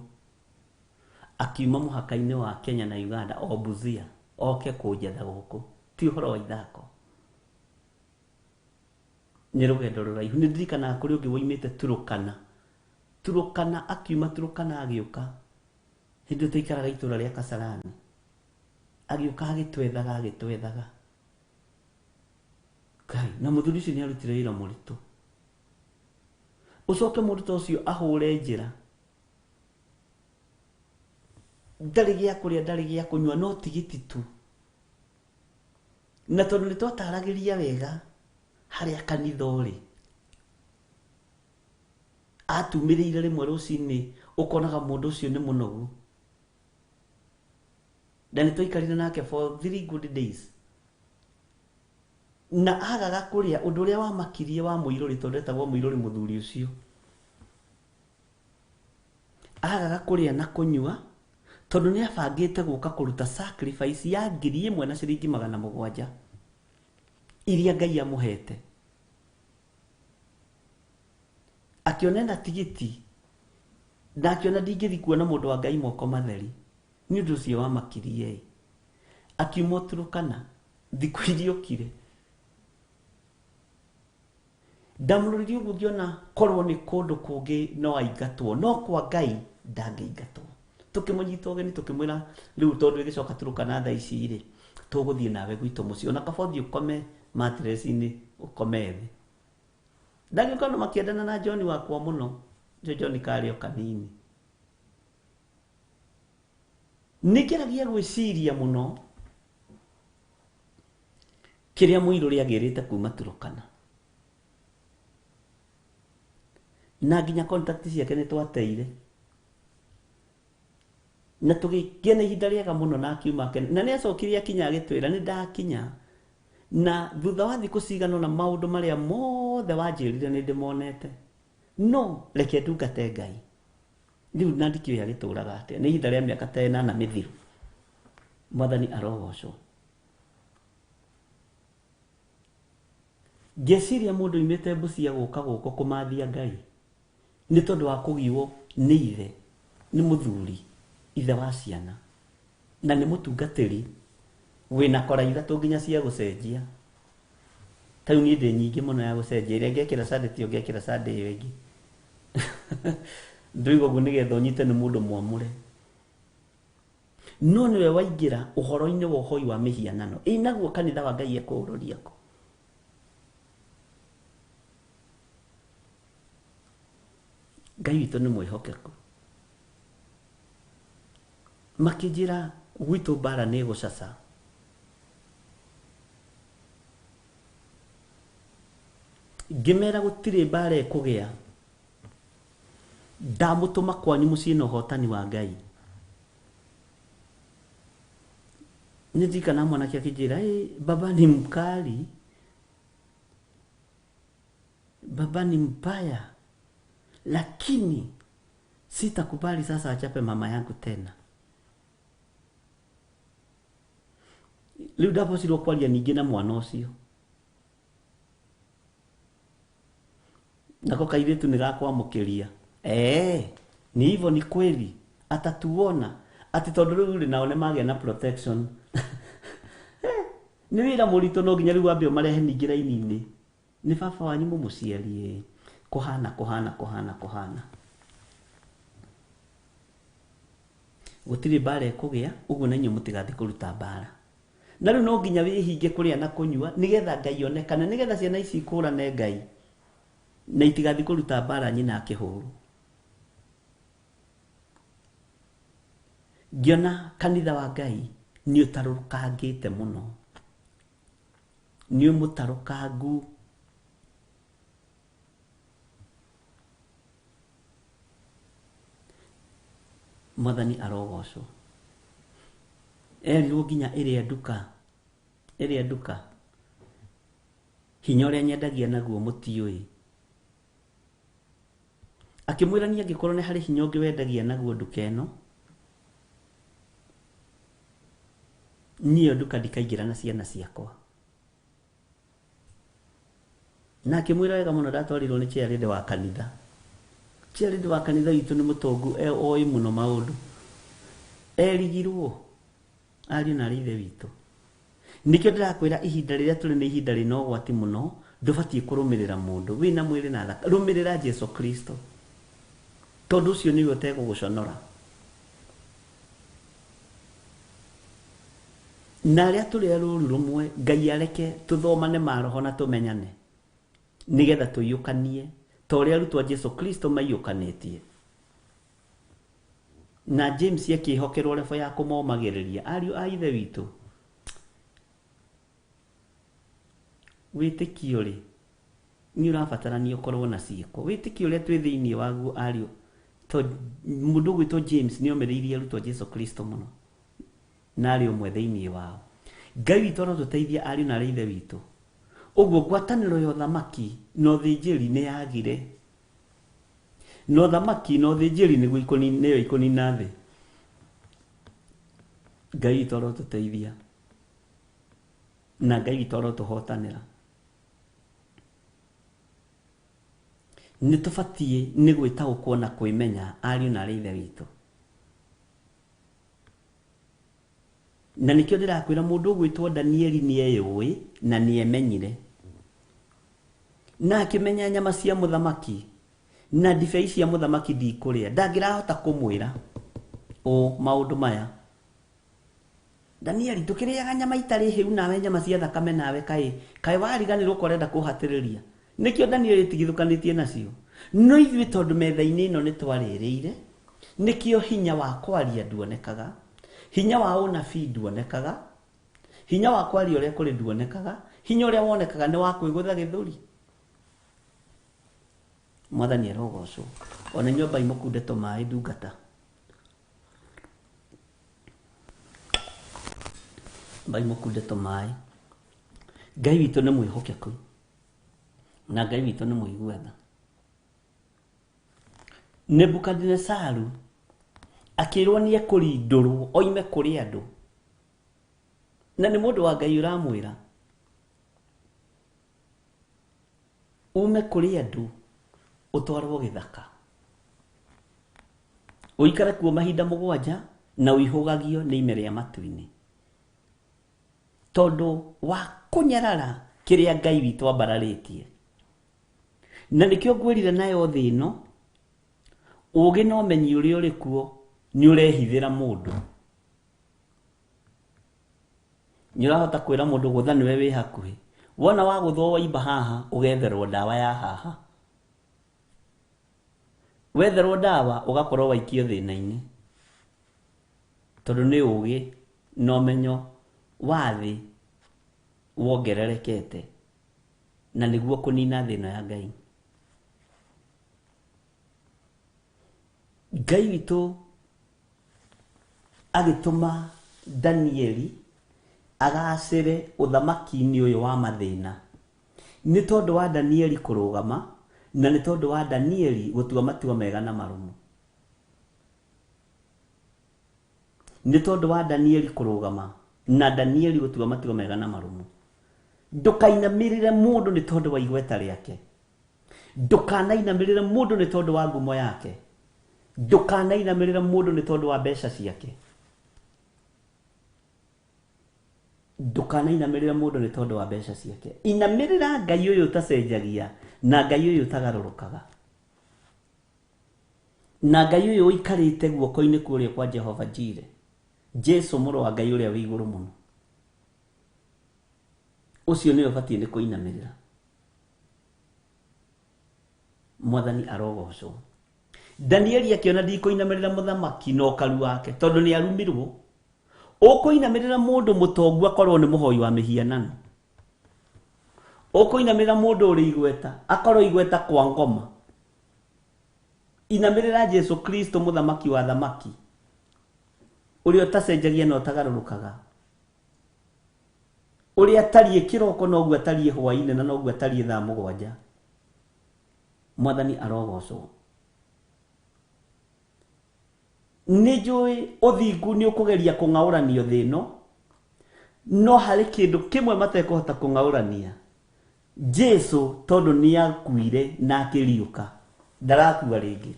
akiuma mũhaka-inĩ wa Kenya na Uganda o Busia oke kũnjetha gũkũ, ti ũhoro wa ithako. Nĩ rũgendo rũraihu. Nĩ ndirikanaga kũrĩ ũngĩ woimĩte Turukana akiuma Turukana agĩũka, hĩndĩ ĩyo tũikaraga itũra rĩa Kasarani, agĩũka agĩtwethaga Ngai, na mũthuri ũcio nĩ arutire wĩra mũritũ. Ũcoke mũndũ ta ũcio ahũre njĩra, ndarĩ gĩa kũrĩa ndarĩ gĩa kũnyua, no tigiti tu. Na tondũ nĩ twataragĩria wega harĩa kanitha ũrĩ, atumĩrĩire rĩmwe rũcinĩ ũkonaga mũndũ ũcio nĩ mũnogu, na nĩ twaikarire nake for 3 good days, na agaga kũrĩa. Ũndũ ũrĩa wamakirie wa Mũirũrĩ, tondũ etagwo Mũirũrĩ mũthuri ũcio, agaga kũrĩa na kũnyua, tondũ nĩ abangĩte gũka kũruta sacrifice ya 1,000 na ciringi 700 iria Ngai amũhete. Akĩonena tigiti na akĩona ndingĩthi kuona mũndũ wa Ngai moko matheri, nĩ ũndũ ũcio wamakirie. Akiuma Turukana thikũ iria okire, ndamũrũririe ũguo ngĩona korwo nĩ kũndũ kũngĩ no aingatwo, no kwa Ngai ndangĩingatwo. Tũkĩmũnyita ũgeni tũkĩmwĩra rĩu tondũ ĩgĩcoka Turukana thaa ici rĩ, tũgũthiĩ nawe gwitũ mũciĩ, ona kaba ũthiĩ ũkome mattress-inĩ ũkome thĩ. Ndagĩũka andũ makĩendana na John wakwa mũno, John karĩ o kanini. Nĩngeragia gwĩciria mũno kĩrĩa Mũirũrĩ agĩrĩte kuma Turukana, na nginya contact ciake nĩ twateire, na tũgĩgĩa na ihinda rĩega mũno na akiuma Kenya, na nĩ acokire akinya agĩtwĩra nĩ ndakinya, na thutha wa thikũ cigana na maũndũ marĩa mothe wanjĩrire nĩ ndĩmonete, no reke ndungate Ngai. Rĩu na ndikĩũĩ agĩtũraga atĩa, nĩ ihinda rĩa mĩaka ta 8 mĩthiru. Mwathani arogocwo. ngeciria mundu imite Busia guka guko kumathia Ngai ni tondu wa kugiwo ni ithe ni muthuri ithe wa ciana na ni mutungatiri wina kora ithatu nginya cia gucenjia tau ni ndi nyingi muno ya gucenjia ire ngekira Sunday tio ngekira Sunday iyo ingi nduigo gu nigetha unyite ni mundu mwamure no niwe waingira uhoro-ini wa uhoi wa mihianano inaguo kanitha wa Ngai ekururia ko Ngai witu ni mwihokeku makijira gwitu bara ni gucaca ngimera gutire bara ekugia ndamutuma kwanyu mucii na uhotani wa Ngai nidikana mwanake akijira baba ni mkali, baba ni mbaya, lakini sitakubali sasa achape mama yangu tena. Liu dapo silo kwalia nigina mwana ucio nako kairetu nigakwamukiria ni hivyo, ni kweli atatuona ati tondu riu naone magia na protection ni wira murito no ginya riu ambe marehe ningira inini ni baba wanyu mumuciari kuhana gutiri bare kugia uguo nanyu mutigathi kuruta bara na riu no ginya wihinge kuria na kunyua nigetha Ngai onekana nigetha ciana ici kurane Ngai na itigathi kuruta bara nyina kihuru. Giona kanitha wa Ngai ni utarukangite muno, ni mutarukangu Mwathani arogocwo ni ginya iria nduka hinya uria nyendagia naguo mutiui akimwirania ngikorwo ni hari hinya ungi wendagia naguo nduka eno niyo nduka ndikaingira na ciana ciakwa na akimwira wega muno ndatwarirwo ni chairide wa kanitha witu ni mutongu oi muno maundu erigirwo ari na rithe witu nikyo ndirakwira ihinda riria tuli ni ihinda rino gwati muno ndubatie kurumirira mundu wina mwiri na thaka rumirira Jesu Kristo tondu ucio niwe uteguguconora na ria tuli ruru rumwe Ngai areke tuthomane maroho na tumenyane nigetha tuyukanie tori arutwa Jesu Kristo mayukanitie na James yakihokerwo lefo ya kumomagiriria ariu aithe witu witikio ri ni urabatarania ukorwo na ciiko witikio ri twi thiini waguo ariu to mundu gwito James ni omeririe arutwa Jesu Kristo muno na ari umwe thiini wao Ngai witu no tuteithia ariu na aithe witu uguo gwataniro yo thamaki no thinjiri ni yagire no thamaki no thinjiri ni guikoni neyo ikoni nathi Ngai toro tuteithia na Ngai toro tuhotanira ni tufatie ni gwita ukona kuimenya ariu na aithe witu na nikyo ndirakwira mundu gwitwo Danieli ni eyui na ni emenyire na akimenya nyama cia muthamaki na ndibei cia muthamaki ndikuria ndangirahota kumwira maundu maya Danieli tukiriaga nyama itari hiu nawe nyama cia thakame nawe kai wariganirwo korenda kuhatiriria nikyo Danieli tigithukanitie nacio no ithui tondu metha-ini ino ni twaririire nikyo hinya wa kwaria nduonekaga hinya wa unabii nduonekaga hinya wa kwaria uria kuri nduonekaga hinya uria wonekaga ni wa kwigutha githuri. Mwathani arogocwo ona nyumba imukunde tumai ndungata bai mukunde tumai Ngai witu ni mwihokeku na Ngai witu ni muiguatha. Nebukadnezaru akirwo ni ekurindurwo oime kuri andu na ni mundu wa Ngai uramwira ume kuri andu utwarwo githaka uikare kuo mahinda 7 na uihugagio ni ime ria matu-ini tondu wa kunyarara kiria Ngai witu ambararitie. Na nikio ngwirire nayo thi ino ugi no menyi uri uri kuo ni urehithira mundu. Ni urahota kwira mundu gutha niwe wi hakuhi, wona waguthwo waimba haha ugetherwo ndawa ya haha, wetherwo ndawa ugakorwo waikio thina-ini tondu ni ugi no menyo wathi wongererekete na niguo kunina thina ya Ngai. Ngai witu agituma Danieli agacire uthamaki-ini uyu wa mathina ni tondu wa Danieli kurugama na ni tondu wa Danieli gutua matua mega na marumu. Ni tondu wa Danieli kurugama na Danieli gutua matua mega na marumu. Ndukainamirire mundu ni tondu wa igweta riake, ndukanainamirire mundu ni tondu wa ngumo yake, ndukanainamirire mundu ni tondu wa mbeca ciake, ndukanainamirire mundu ni tondu wa mbeca ciake. Inamirira Ngai uyu utacenjagia na Ngai uyu utagarurukaga, na Ngai uyu uikarite guoko-ini kuria kwa Jehova Jire, Jesu muru wa Ngai uria wi iguru muno. Ucio ni ubatie ni kuinamirira. Mwathani arogocwo. Danieli akiona ndikuinamirira muthamaki no karu wake tondu ni arumirwo. Ukuinamirira mundu mutongu akorwo ni muhoi wa mihianano. Ukuinamirira mundu uri igweta akorwo igweta kwa ngoma. Inamirira Jesu Kristo muthamaki wa thamaki, uria utacenjagia na utagarurukaga, uria atarie kiroko no gwa atarie hwaine na no gwa atarie thaa 7. Mwathani arogocwo. Nijui uthingu ni ukugeria kung'auranio thino, no hari kindu kimwe matekuhota kung'aurania. Jesu tondu ni akuire na akiriuka ndarakua ringi,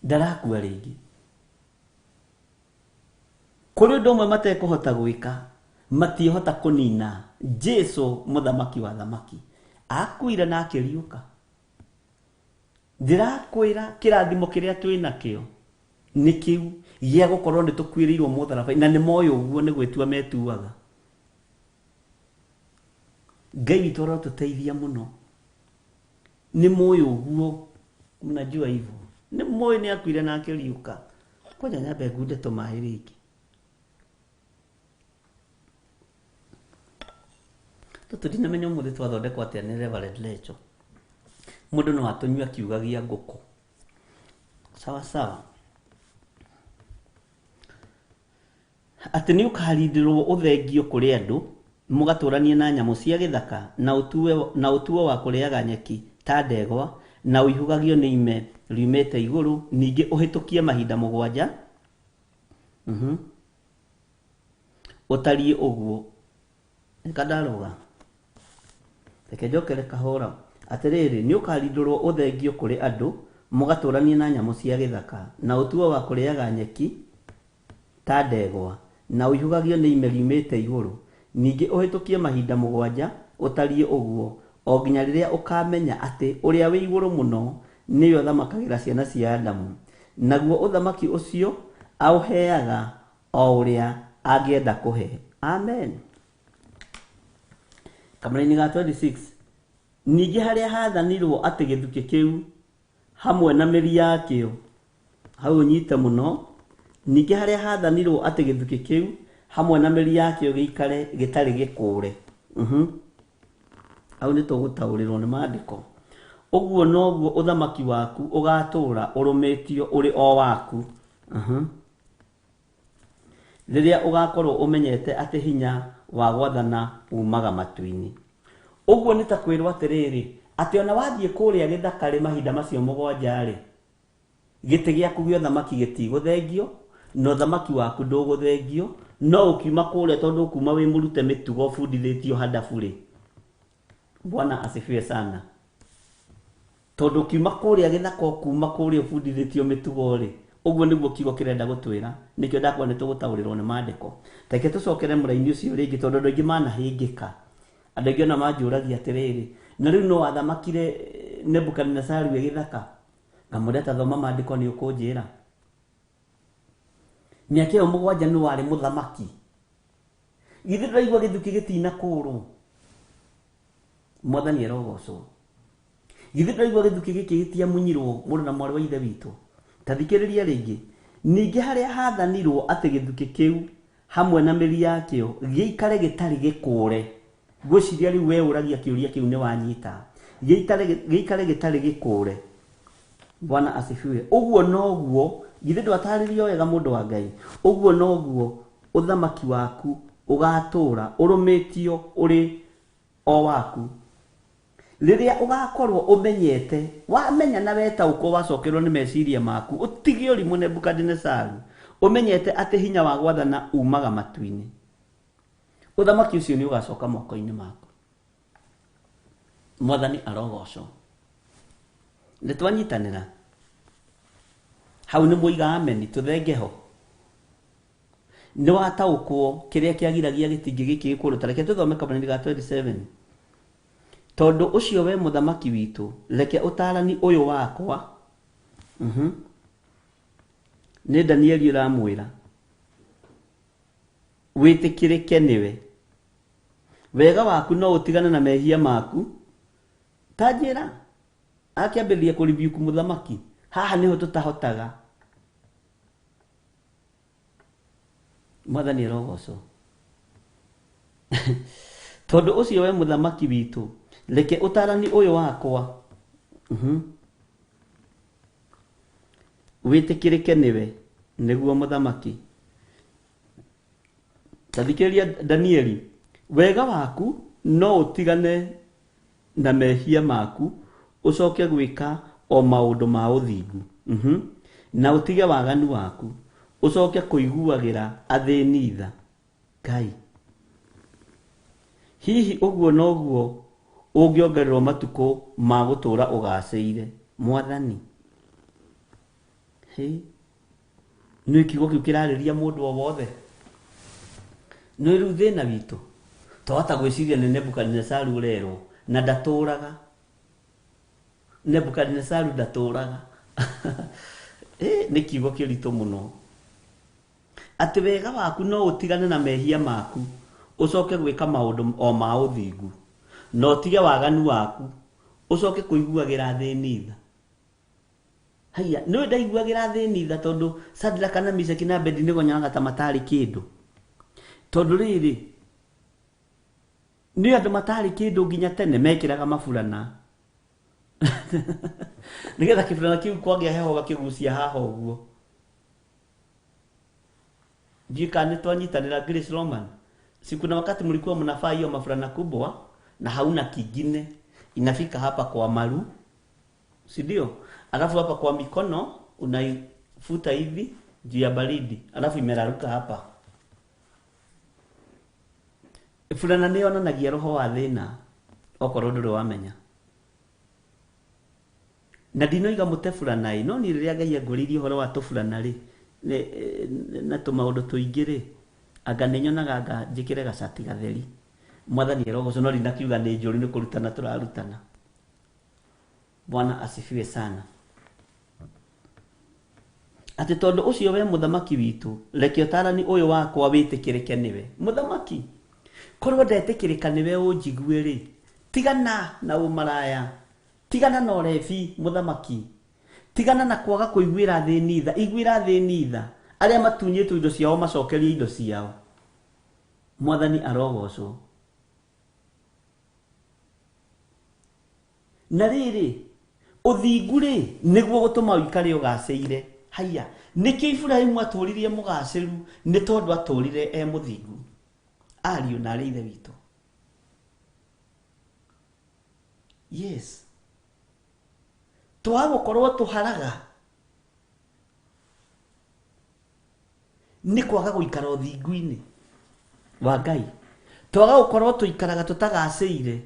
ndarakua ringi. Kuri undu umwe matekuhota gwika, matihota kunina Jesu muthamaki wa thamaki akuire na akiriuka. Ndirakwira kirathimo kiria twina kio ni kiu gia gukorwo ni tukwirirwo mutharaba na ni moyo uguo ni gwitua metuaga. Ngai witu arotuteithia muno, ni moyo uguo, mnajua hivyo, ni moyo ni akuire na akiriuka. Koja nyabe gude to mahiriki tutudina menyo muthi twathondekwo atia ni Reverend Lecho. Mundu no atunywa kiugagia nguku sawa sawa, ati ni ukarindirwo uthengio kuri andu mugaturanie na nyamu cia githaka na utuo wa kuriaga nyeki ta ndegwa na uihugagio ni ime riumete iguru, ningi uhitukie mahinda 7 utarie uguo nikadaruga teke jokere kahora. Atiriri ni ukarindurwo uthengio kuri andu mugaturanie na nyamu cia githaka na utuo wa kuriaga nyeki ta ndegwa na uihugagio ni ime riumete iguru, ningi uhitukie mahinda 7 utarie uguo o nginya riria ukamenya ati uria wi iguru muno niyo thamakagira ciana cia Adamu, naguo uthamaki ucio auheaga o uria angienda kuhe. Amen. Kamaraini ga 26 ningi haria hathanirwo ati githuki kiu hamwe na miri yakio hau nyite muno, ningi haria hathanirwo ati githuki kiu hamwe na miri yakio giikare gitari gikure. Au ni tugutaurirwo ni maandiko. Uguo noguo uthamaki waku ugatura urumitio uri o waku. Riria ugakorwo umenyete ati hinya wa gwathana umaga matu-ini. Uguo ni ta kwirwo atiriri ati ona wathie kuria githaka ri mahinda macio 7 ri giti giaku gio thamaki gitigũthengio no thamaki waku ndũgũthengio, no ukiuma kuria tondu kuma wi murute mitugo bundithitio handabu ri Bwana asifiwe sana. Tondu kiuma kuria githaka kuma kuria bundithitio mitugo ri uguo niguo kiugo kirenda gutwira nikio ndakwa ni tugutaurirwo ni maandiko. Teke tucokere muraini ucio ringi tondu andu aingi manahingika. Andu aingi ona manjuragia atiriri na riu no wathamakire Nebukadnezar githaka ngamureta thoma maandiko ni ukunjira. Miaka iyo mugwanja ni wari muthamaki. Githe ndaigua githuki gitina kuru. Mwathani erogocwo. Githe ndaigua githuki giki gitia munyirwo mundu na mwari wa ithe witu. Tathikiriria ringi. Ningi haria hathanirwo ati githuki kiu hamwe na miri yakio giikare gitari gikure. Gwiciria riu we uragia kiuria kiu ni wanyita. Giikare gitari gikure. Bwana asifiwe. Uguo noguo githe ndwataririo wega mundu wa Ngai. Uguo noguo uthamaki waku ugatura urumitio uri o waku. Riria ugakorwo umenyete wamenya na weta uko wacokerwo ni meciria maku utige urimu Nebukadnezar umenyete ati hinya wa gwathana umaga matuini. Uthamaki ucio ni ugacoka moko-ini maku. Mwathani arogocwo. Nitwanyitanira hau ni muiga ameni tuthengeho. Ni wataukwo kiria kiagiragia gitingi giki gikuruta reke tuthome kabani ga 27. Tondu ucio we muthamaki witu reke utarani uyu wakwa ni Danieli uramwira witikirike niwe wega waku no utigana na mehia maku tajira akiambiria kuribiuku muthamaki haha niho tutahotaga. Mwathani rogoco. Tondu ucio we muthamaki witu reke utarani uyu wakwa witikirike niwe niguo muthamaki. Tathikiriria Danieli wega waku no utigane na mehia maku ucoke gwika o maundu ma uthingu na utige waganu waku ucoke kuiguagira athini tha. Ngai hihi uguo noguo ungiongererwo matuko ma gutura ugaceire Mwathani. Ni kiugo kiu kirariria mundu o wothe. No riu thina witu twahota gwiciria ni Nebukadnezar urerwo na ndaturaga. Nebukadnezar ndaturaga. Ni kiugo kiritu muno. Ati wega waku no utigane na mehia maku ucoke gwika maundu o ma uthingu no utige waganu waku ucoke kuiguagira thini tha. Haya no ndaiguagira thini tha tondu Shadraka na Meshaki na Abednego nyaga ta matari kindu. Tondu riri ni andu matari kindu nginya tene mekiraga mafurana. Nigetha kifurana kiu kwagĩa heho gakigucia haha uguo. Jika nitwanyitanira Grace Roman. Siku na wakati mlikuwa mnafaa hiyo mafurana kubwa na hauna kingine inafika hapa kwa maru. Si ndio? Alafu hapa kwa mikono unaifuta hivi juu ya baridi. Alafu imeraruka hapa. Fulana ni onanagia roho wa thina okorwo nduri wamenya. Na ndinoiga mute fulana ino ni riria Ngai anguririe horo wa tufulana ri na tumaundu tuingi ri anga ninyonaga anga njikire gacati gatheri. Mwathani erogoco no rina kiuga ni njuri ni kurutana turarutana. Bwana asifiwe sana. Ati tondu ucio we muthamaki witu reke utarani uyu wakwa witikirike niwe muthamaki. Korwo ndetikirika niwe unjigue ri tigana na umaraya, tigana na urebi muthamaki, tigana na kwaga kuiguira thini tha, iguira thini tha aria matunyitwo indo ciao macokerie indo ciao. Mwathani arogocwo. Na riri uthingu ri niguo gutuma uikare ugaceire. Haya niki Ibrahimu aturirie mugaciru ni tondu aturire e muthingu. Ariu na ri ithe witu. Yes. Twagukorwo tuharaga ni kwaga guikara uthingu-ini wa Ngai. Twaga gukorwo tuikaraga tutagaceire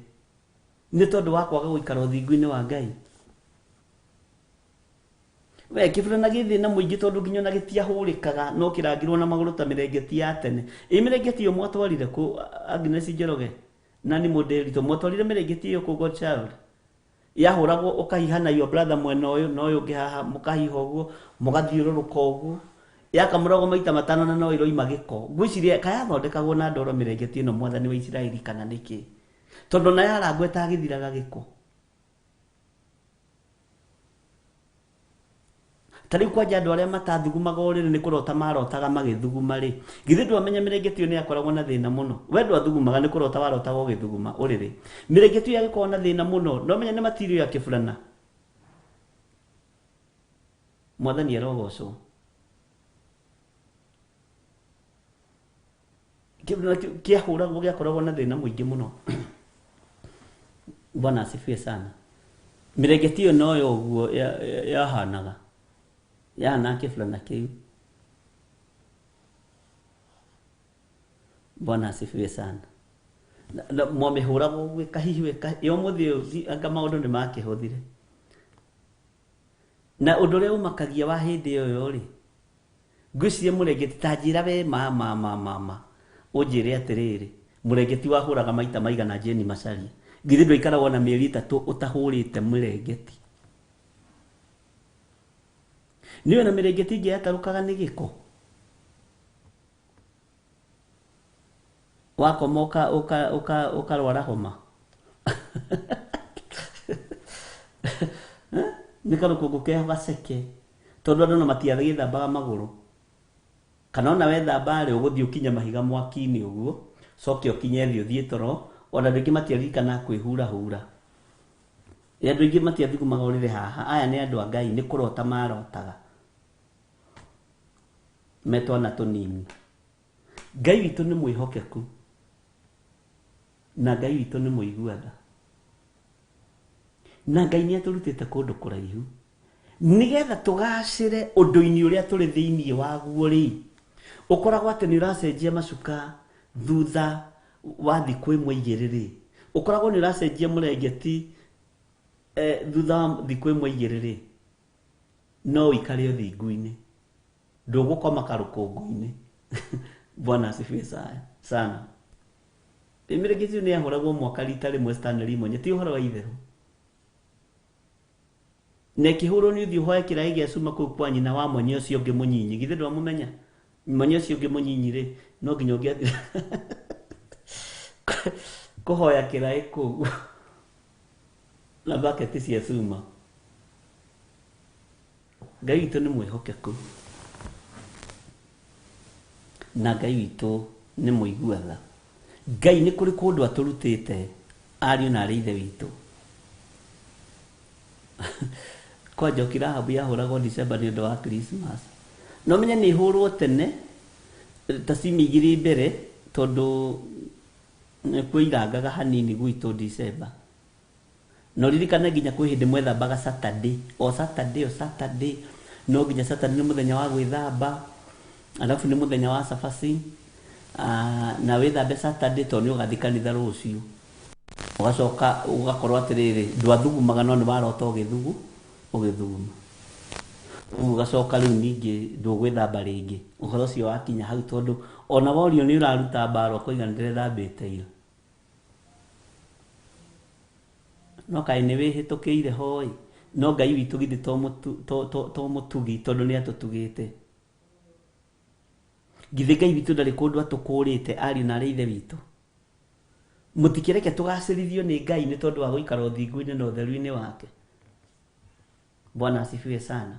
nĩ tondũ wa kwaga gũikara ũthingu-inĩ wa Ngai. We Kĩbũrana gĩthĩna mũingĩ tondũ nginya ona gĩtiahũrĩkaga no kĩrangirwo na magũrũ ta mĩrengeti ya tene. Mĩrengeti ĩyo mwatwarire kũ Agnes Njoroge na nĩ Mũndĩritũ, mwatwarire mĩrengeti ĩyo kũ Godchild? Yahũragwo ũkahihana your brother mwena ũyũ na ũyũ ũngĩ haha, mũkahiha ũguo mũgathiũrũrũka ũguo, yakamũragwo maita matano na no ĩroima gĩko. Ngwĩciria kayathondekagwo na ndoro mĩrengeti ĩno Mwathani wa Isiraeli kana nĩkĩ? Tondũ na yarangwo ĩtagĩthiraga gĩko. Tarĩu kwanja andũ arĩa matathugumaga ũrĩrĩ nĩ kũrota marotaga magĩthuguma rĩ, githĩ ndwamenya mĩrengeti ĩyo nĩ yakoragwo na thĩna mũno? We ndwathugumaga nĩ kũrota warotaga ũgĩthuguma ũrĩrĩ. Mĩrengeti ĩyo yagĩkorwo na thĩna mũno, no menya nĩ matirio ya Kĩbũrana. Mwathani arogocwo. Kĩbũrana kĩahũragwo gĩakoragwo na thĩna mũingĩ mũno. Bwana asifiwe sana. Mĩrengeti ĩyo noyo ũguo yahanaga. Yana Kĩbũrana kĩu. Bwana asifiwe sana. Mwamĩhũragwo gwĩkahihiwe yo mũthĩ anga maũndũ nĩ makĩhũthire. Na ũndũ ũrĩa ũmakagia wa hĩndĩ ĩyo rĩ, ngwĩciria mũrengeti ta njĩra we ma ũnjĩre atĩrĩrĩ, mũrengeti wahũraga maita maigana Jane Macharia. Githĩ ndũikaragwo na mĩeri 3 ũtahũrĩte mũrengeti. Niwe na mĩrengeti ingĩ yatarũkaga nĩ gĩko. Wakomoka ũkarwara homa. Nĩ karũkũngũ keho gaceke. Tondũ andũ matiathagĩthambaga magũrũ. Kana ona wethamba rĩ ũgũthiĩ ũkinya mahiga mwaki-inĩ ũguo, coke ũkinye thĩ ũthiĩ toro, ona andũ aingĩ matiaririkana kwĩhura-hura. Andũ aingĩ matiathugumaga ũrĩrĩ haha, aya nĩ andũ a Ngai, nĩ kũrota marotaga. Metwana tũnini. Ngai witũ nĩ mwĩhokeku. Na Ngai witũ nĩ mũiguaga. Na Ngai nĩ atũrutĩte kũndũ kũraihu. Nĩgetha tũgacĩre ũndũ-inĩ ũrĩa tũrĩ thĩinĩ waguo rĩ, ũkoragwo atĩ nĩ ũracenjia macuka thutha wa thikũ ĩmwe igĩrĩ rĩ. Ũkoragwo nĩ ũracenjia mũrengeti thutha wa thikũ ĩmwe igĩrĩ rĩ. No ũikare ũthingu-inĩ. Ndũgũkoma karũkũngũ-inĩ. Bwana asifiwe sana. Mĩrengeti nĩ yahũragwo mwaka rita rĩmwe Stanley Monye, ti ũhoro wa itherũ. Na ĩkĩhũrwo nĩ ũthiĩ ũhoe kĩraĩ gĩa cuma kũu kwa nyina wa Monye ũcio ũngĩ mũnyinyi. Githĩ ndwamũmenya? Monye ũcio ũngĩ mũnyinyi rĩ, no nginya ũngĩathire kũhoya kĩraĩ kũu na baketi cia cuma. Ngai witũ nĩ mwĩhokeku. Na Ngai witũ nĩ mũiguaga. Ngai nĩ kũrĩ kũndũ atũrutĩte ariũ na arĩ ithe witũ. Kwanja Kirahabu yahũragwo December nĩ ũndũ wa Christmas. No menya nĩ hũrwo tene ta cimi igĩrĩ mbere tondũ kwĩirangaga hanini gwitũ December. No ririkana nginya kwĩ hĩndĩ mwethambaga Saturday. O Saturday. No nginya Saturday nĩ mũthenya wa gwĩthamba. Alafu nĩ mũthenya wa cabaci. Na wĩthambe Saturday tondũ nĩ ũgathiĩ kanitha rũciũ. Ũgacoka ũgakorwo atĩrĩrĩ ndwathugumaga no nĩ warota ũgĩthuguma. Ũgacoka rĩu ningĩ ndũgwĩthamba rĩngĩ. Ũhoro ũcio wakinya hau tondũ ona worio nĩ ũraruta mbaro ũkoiga nĩndĩrethambĩte ira. No kaĩ nĩ wĩhĩtũkĩire hoi. No Ngai witũ githĩ to mũtugi tondũ nĩ atũtugĩte. Githĩ Ngai witũ ndarĩ kũndũ atũkũrĩte ariũ na arĩ ithe witũ. Mũtikĩreke tũgacĩrithio nĩ Ngai nĩ tondũ wa gũikara ũthingu-inĩ na ũtheru-inĩ wake. Bwana asifiwe sana.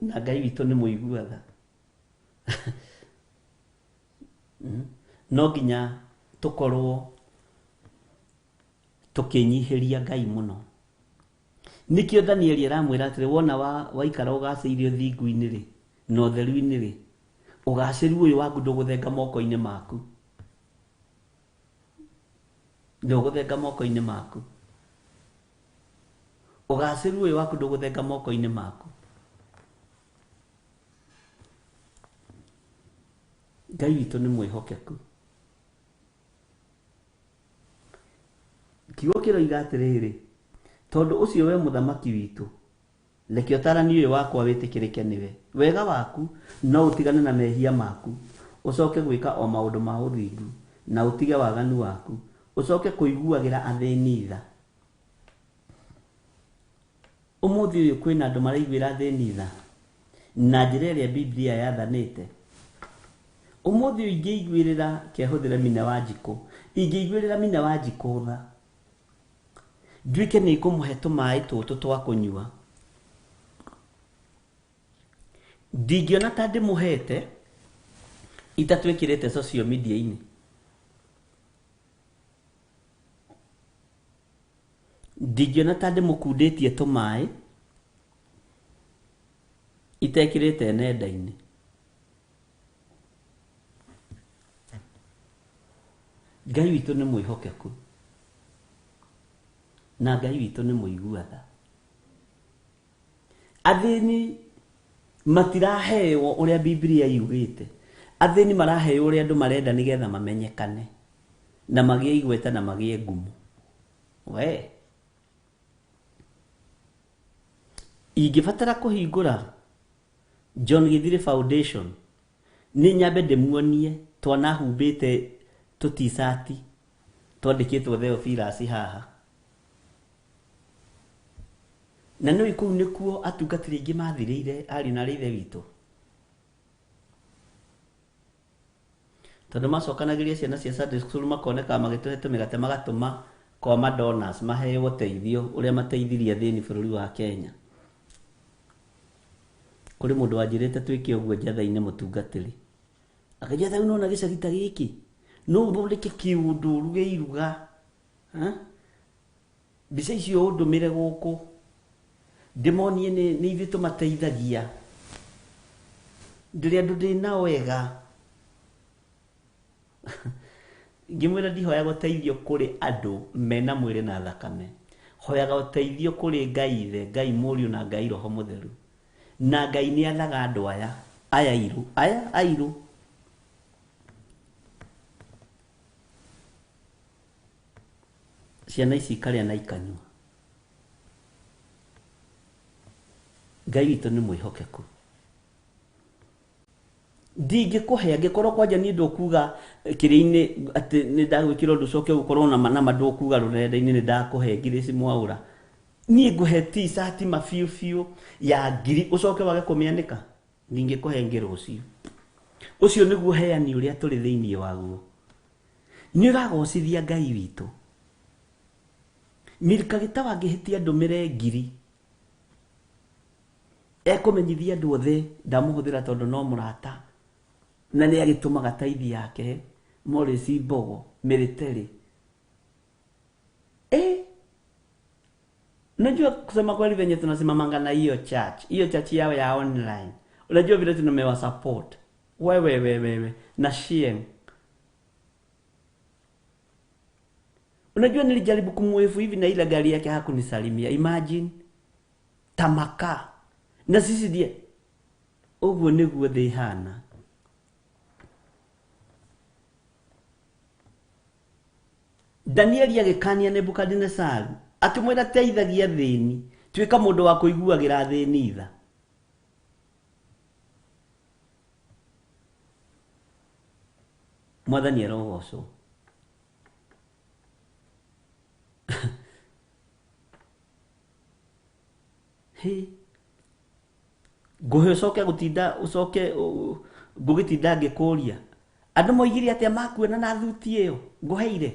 Na Ngai witũ nĩ mũiguaga. No nginya tũkorwo tũkĩnyihĩria Ngai mũno. Nĩkĩo Danieli aramwĩra atĩrĩ wona waikara ũgacĩire ũthingu-inĩ rĩ na ũtheru-inĩ rĩ, ũgacĩru ũyũ waku ndũgũthenga moko-inĩ maku. Ndũgũthenga moko-inĩ maku. Ũgacĩru ũyũ waku ndũgũthenga moko-inĩ maku. Ngai witũ nĩ mwĩhokeku. kiugo kiroiga atiriri tondu ucio we muthamaki witu reke utarani uyu wakwa witikirike niwe wega waku no utigane na mehia maku ucoke gwika o maundu ma uthingu na utige waganu waku ucoke kuiguagira athini tha umuthi uyu kwina andu maraiguira athini tha na njira iria Biblia yathanite umuthi uyu ingiiguirira kehuthira Mina Wanjiku ingiiguirira Mina Wanjiku tha nduike ni ikumuhe tumai tutu twa kunyua ndingiona ta ndimuhete itatwikirite social media ini ndingiona ta ndimukunditie tumai itekirite nenda-ini Ngai witu ni mwihokeku na Ngai witu ni muiguatha athini matiraheo uria Biblia yugite athini maraheo uria andu marenda nigetha mamenyekane na magie igweta na magie ngumu we ingibatara kuhingura John Githiri Foundation ni nyambe ndemuonie twana humbite tu t-shirt twandikitwo Theophilus haha na no iku nikuo atungatiri ingi mathirire ari na rithe witu tondu macokanagiria ciana cia Sunday school makoneka magituhete migate magatuma kwa madonors maheo uteithio uria mateithirie thini bururi wa Kenya kuri mundu wanjirite twike uguo njatha-ini mutungatiri akaja tha unaona gicagita giki no thondeke kiundu ruge iruga mbica icio undumire guku ndimonie ni ithu tumateithagia ndiri andu ndina wega ngimwira ndihoya guteithio kuri andu mena mwiri na thakame hoyaga uteithio kuri Ngai ithe Ngai Muriu na Ngai Roho Mutheru na Ngai ni athaga andu aya iru aya airu ciana ici karia na ikanyua Ngai witu ni mwihokeku ndingikuhe angikorwo kwanja ni ndukuga kiri-ini ati ni ndagwikira undu coke gukorwo na mandukuga rurenda-ini ni ndakuhe Grace Mwaura ni nguhe t-shirt mafiu ya ngiri ucoke wage kumianika ndingikuhe ngiro ucio niguo heani uria turi thiini waguo ni uragocithia Ngai witu Milka Gitawa angihitia ndumire ngiri ekumenyithia andu othe ndamuhuthira tondu no murata na ni agitumaga taithi yake Morris Mbogo military unajua kusema kweli venye tunasimamanga na hiyo church yao ya online unajua vile tunamewa support wewe na shame unajua nilijaribu kumwefu hivi na ile gari yake hakunisalimia imagine tamaka na sisi die uguo niguo thihana Danieli agikania Nebukadnezar akimwira teithagia thini twika mundu wa kuiguagira thini tha Mwathani arogocwo nguhe ucoke gutinda ucoke ngugitinda ngikuria andu moigire atia makuona na thuti iyo nguheire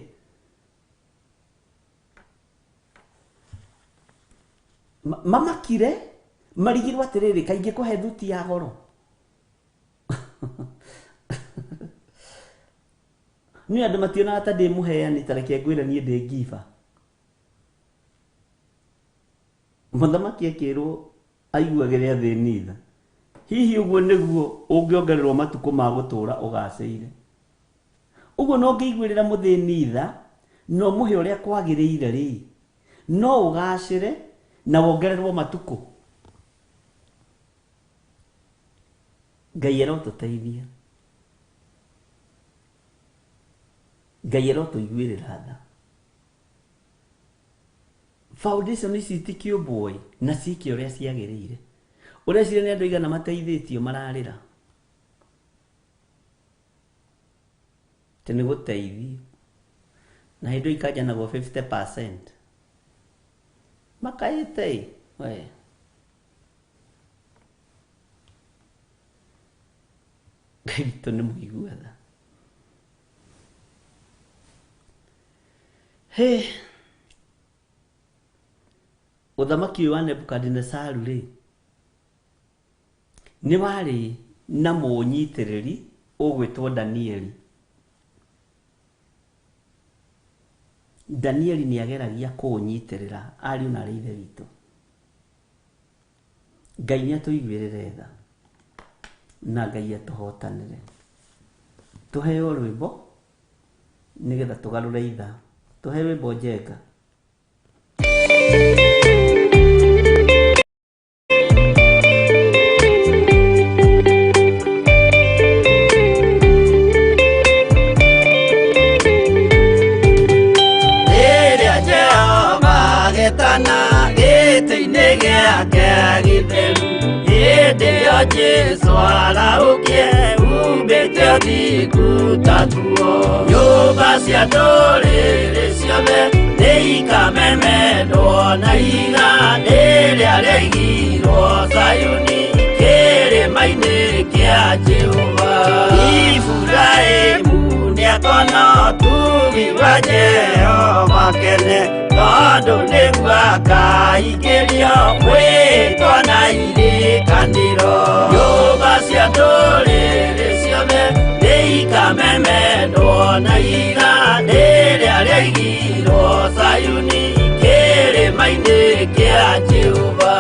mamakire marigirwo atiriri kaingi kuhe thuti ya goro ni andu mationa ata ndi muheani tareke ngwira nie ndi giva muthamaki akirwo aiguagire athini tha hihi uguo niguo ungiongererwo matuko ma gutura ugaceire uguo no ngiiguirira muthini tha no muhe uria kwagiriire ri no ugacire na wongererwo matuko Ngai erotuteithia Ngai erotuiguirira tha foundation ici tikio boy na ciki uria ciagirire uria cire ni andu igana mateithitio mararira tene guteithio na hindo ikaja na 50% makaite we Kristo nĩ mũiguaga. Ũthamaki wa Nebukadnezaru rĩ nĩ warĩ na mũnyitĩrĩri ũgwĩtwo Danieli. Danieli nĩ ageragia kũnyitĩrĩra ariũ na ithe witũ. Ngai nĩ atũiguĩrĩre tha na Ngai atũhotanĩre. Tũheo rwĩmbo nĩgetha tũgarũre itha. Tũhe rwĩmbo njenga. Jesu araukie umbĩte ũthingu tatuo nyũmba cia ndũrĩrĩ ciothe nĩikamemendwo na igandĩ rĩrĩa rĩaigirwo Zayuni kĩrĩma-inĩ kĩa Jehova. Iburahĩmu nĩakona ũtugi wa Jehova kene tondũ nĩguo akaingĩrio mwĩtwo na irĩkanĩro. Nyũmba cia ndũrĩrĩ ciothe nĩikamemendwo na igandĩ rĩrĩa rĩaigirwo Zayuni kĩrĩma-inĩ kĩa Jehova.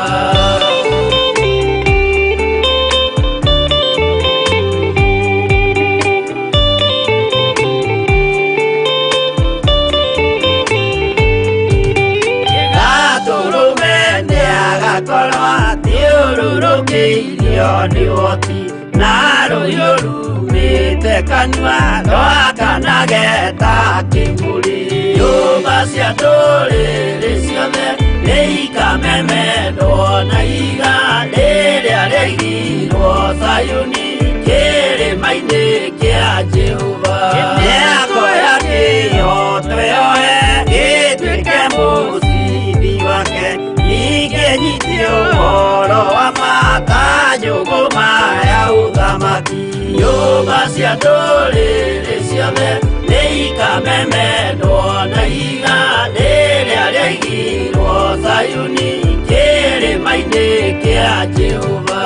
Thiũrũrũkĩirio nĩ ũhoti na rũhiũ rumĩte kanua rwakanageta kĩmũrĩ. Nyũmba cia ndũrĩrĩ ciothe nĩikamemendwo na igandĩ rĩrĩa rĩaigirwo Zayuni kĩrĩma-inĩ kĩa Jehova. Mĩako ya kĩhooto yoe gĩtuĩke mũcibi wake ningĩnyitio ũhoro wa makanjũgũ maya ũthamaki. Nyũmba cia ndũrĩrĩ ciothe nĩikamemendwo na igandĩ rĩrĩa rĩaigirwo Zayuni kĩrĩma-inĩ kĩa Jehova.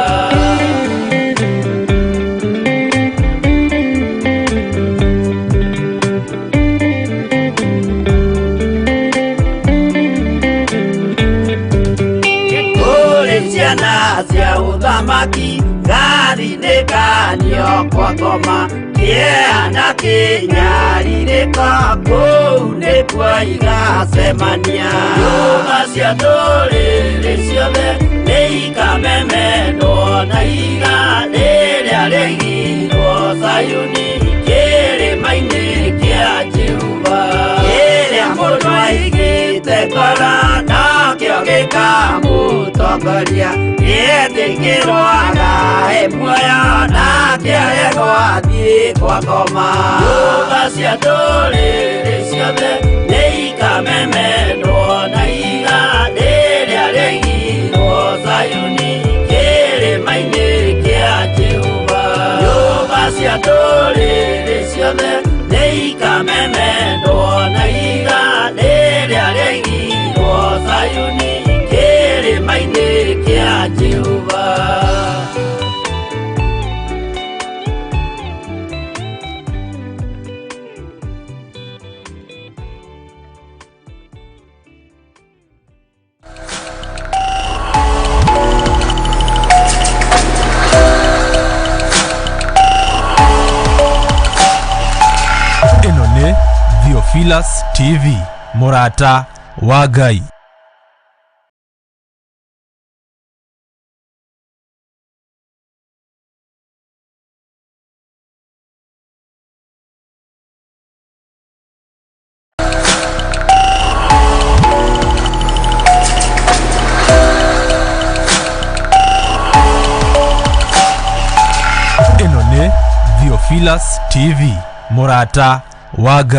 Ciana cia ũthamaki ngathithĩkanio kwa ngoma kĩeana kĩnyarirĩka kũu nĩkuo igacemania. Nyũmba cia ndũrĩrĩ ciothe nĩikamemendwo na igandĩ rĩrĩa rĩaigirwo Zayuni kĩrĩma-inĩ kĩa Jehova. Kĩrĩa mũndũ aigĩte ngoro nakĩo gĩkamũtongoria gĩetĩkĩrwaga muoyo nake arego athiĩ kwa ngoma. Nyũmba cia ndũrĩrĩ ciothe nĩikamemendwo na igandĩ rĩrĩa rĩaigirwo Zayuni kĩrĩma-inĩ kĩa Jehova. Nyũmba cia ndũrĩrĩ ciothe nĩikamemendwo na igandĩ rĩrĩa rĩaigirwo Zayuni kĩrĩma-inĩ kĩa Jehova. Ĩno nĩ Theophilus TV, mũrata wa Ngai. Theophilus TV, Murata wa Ngai.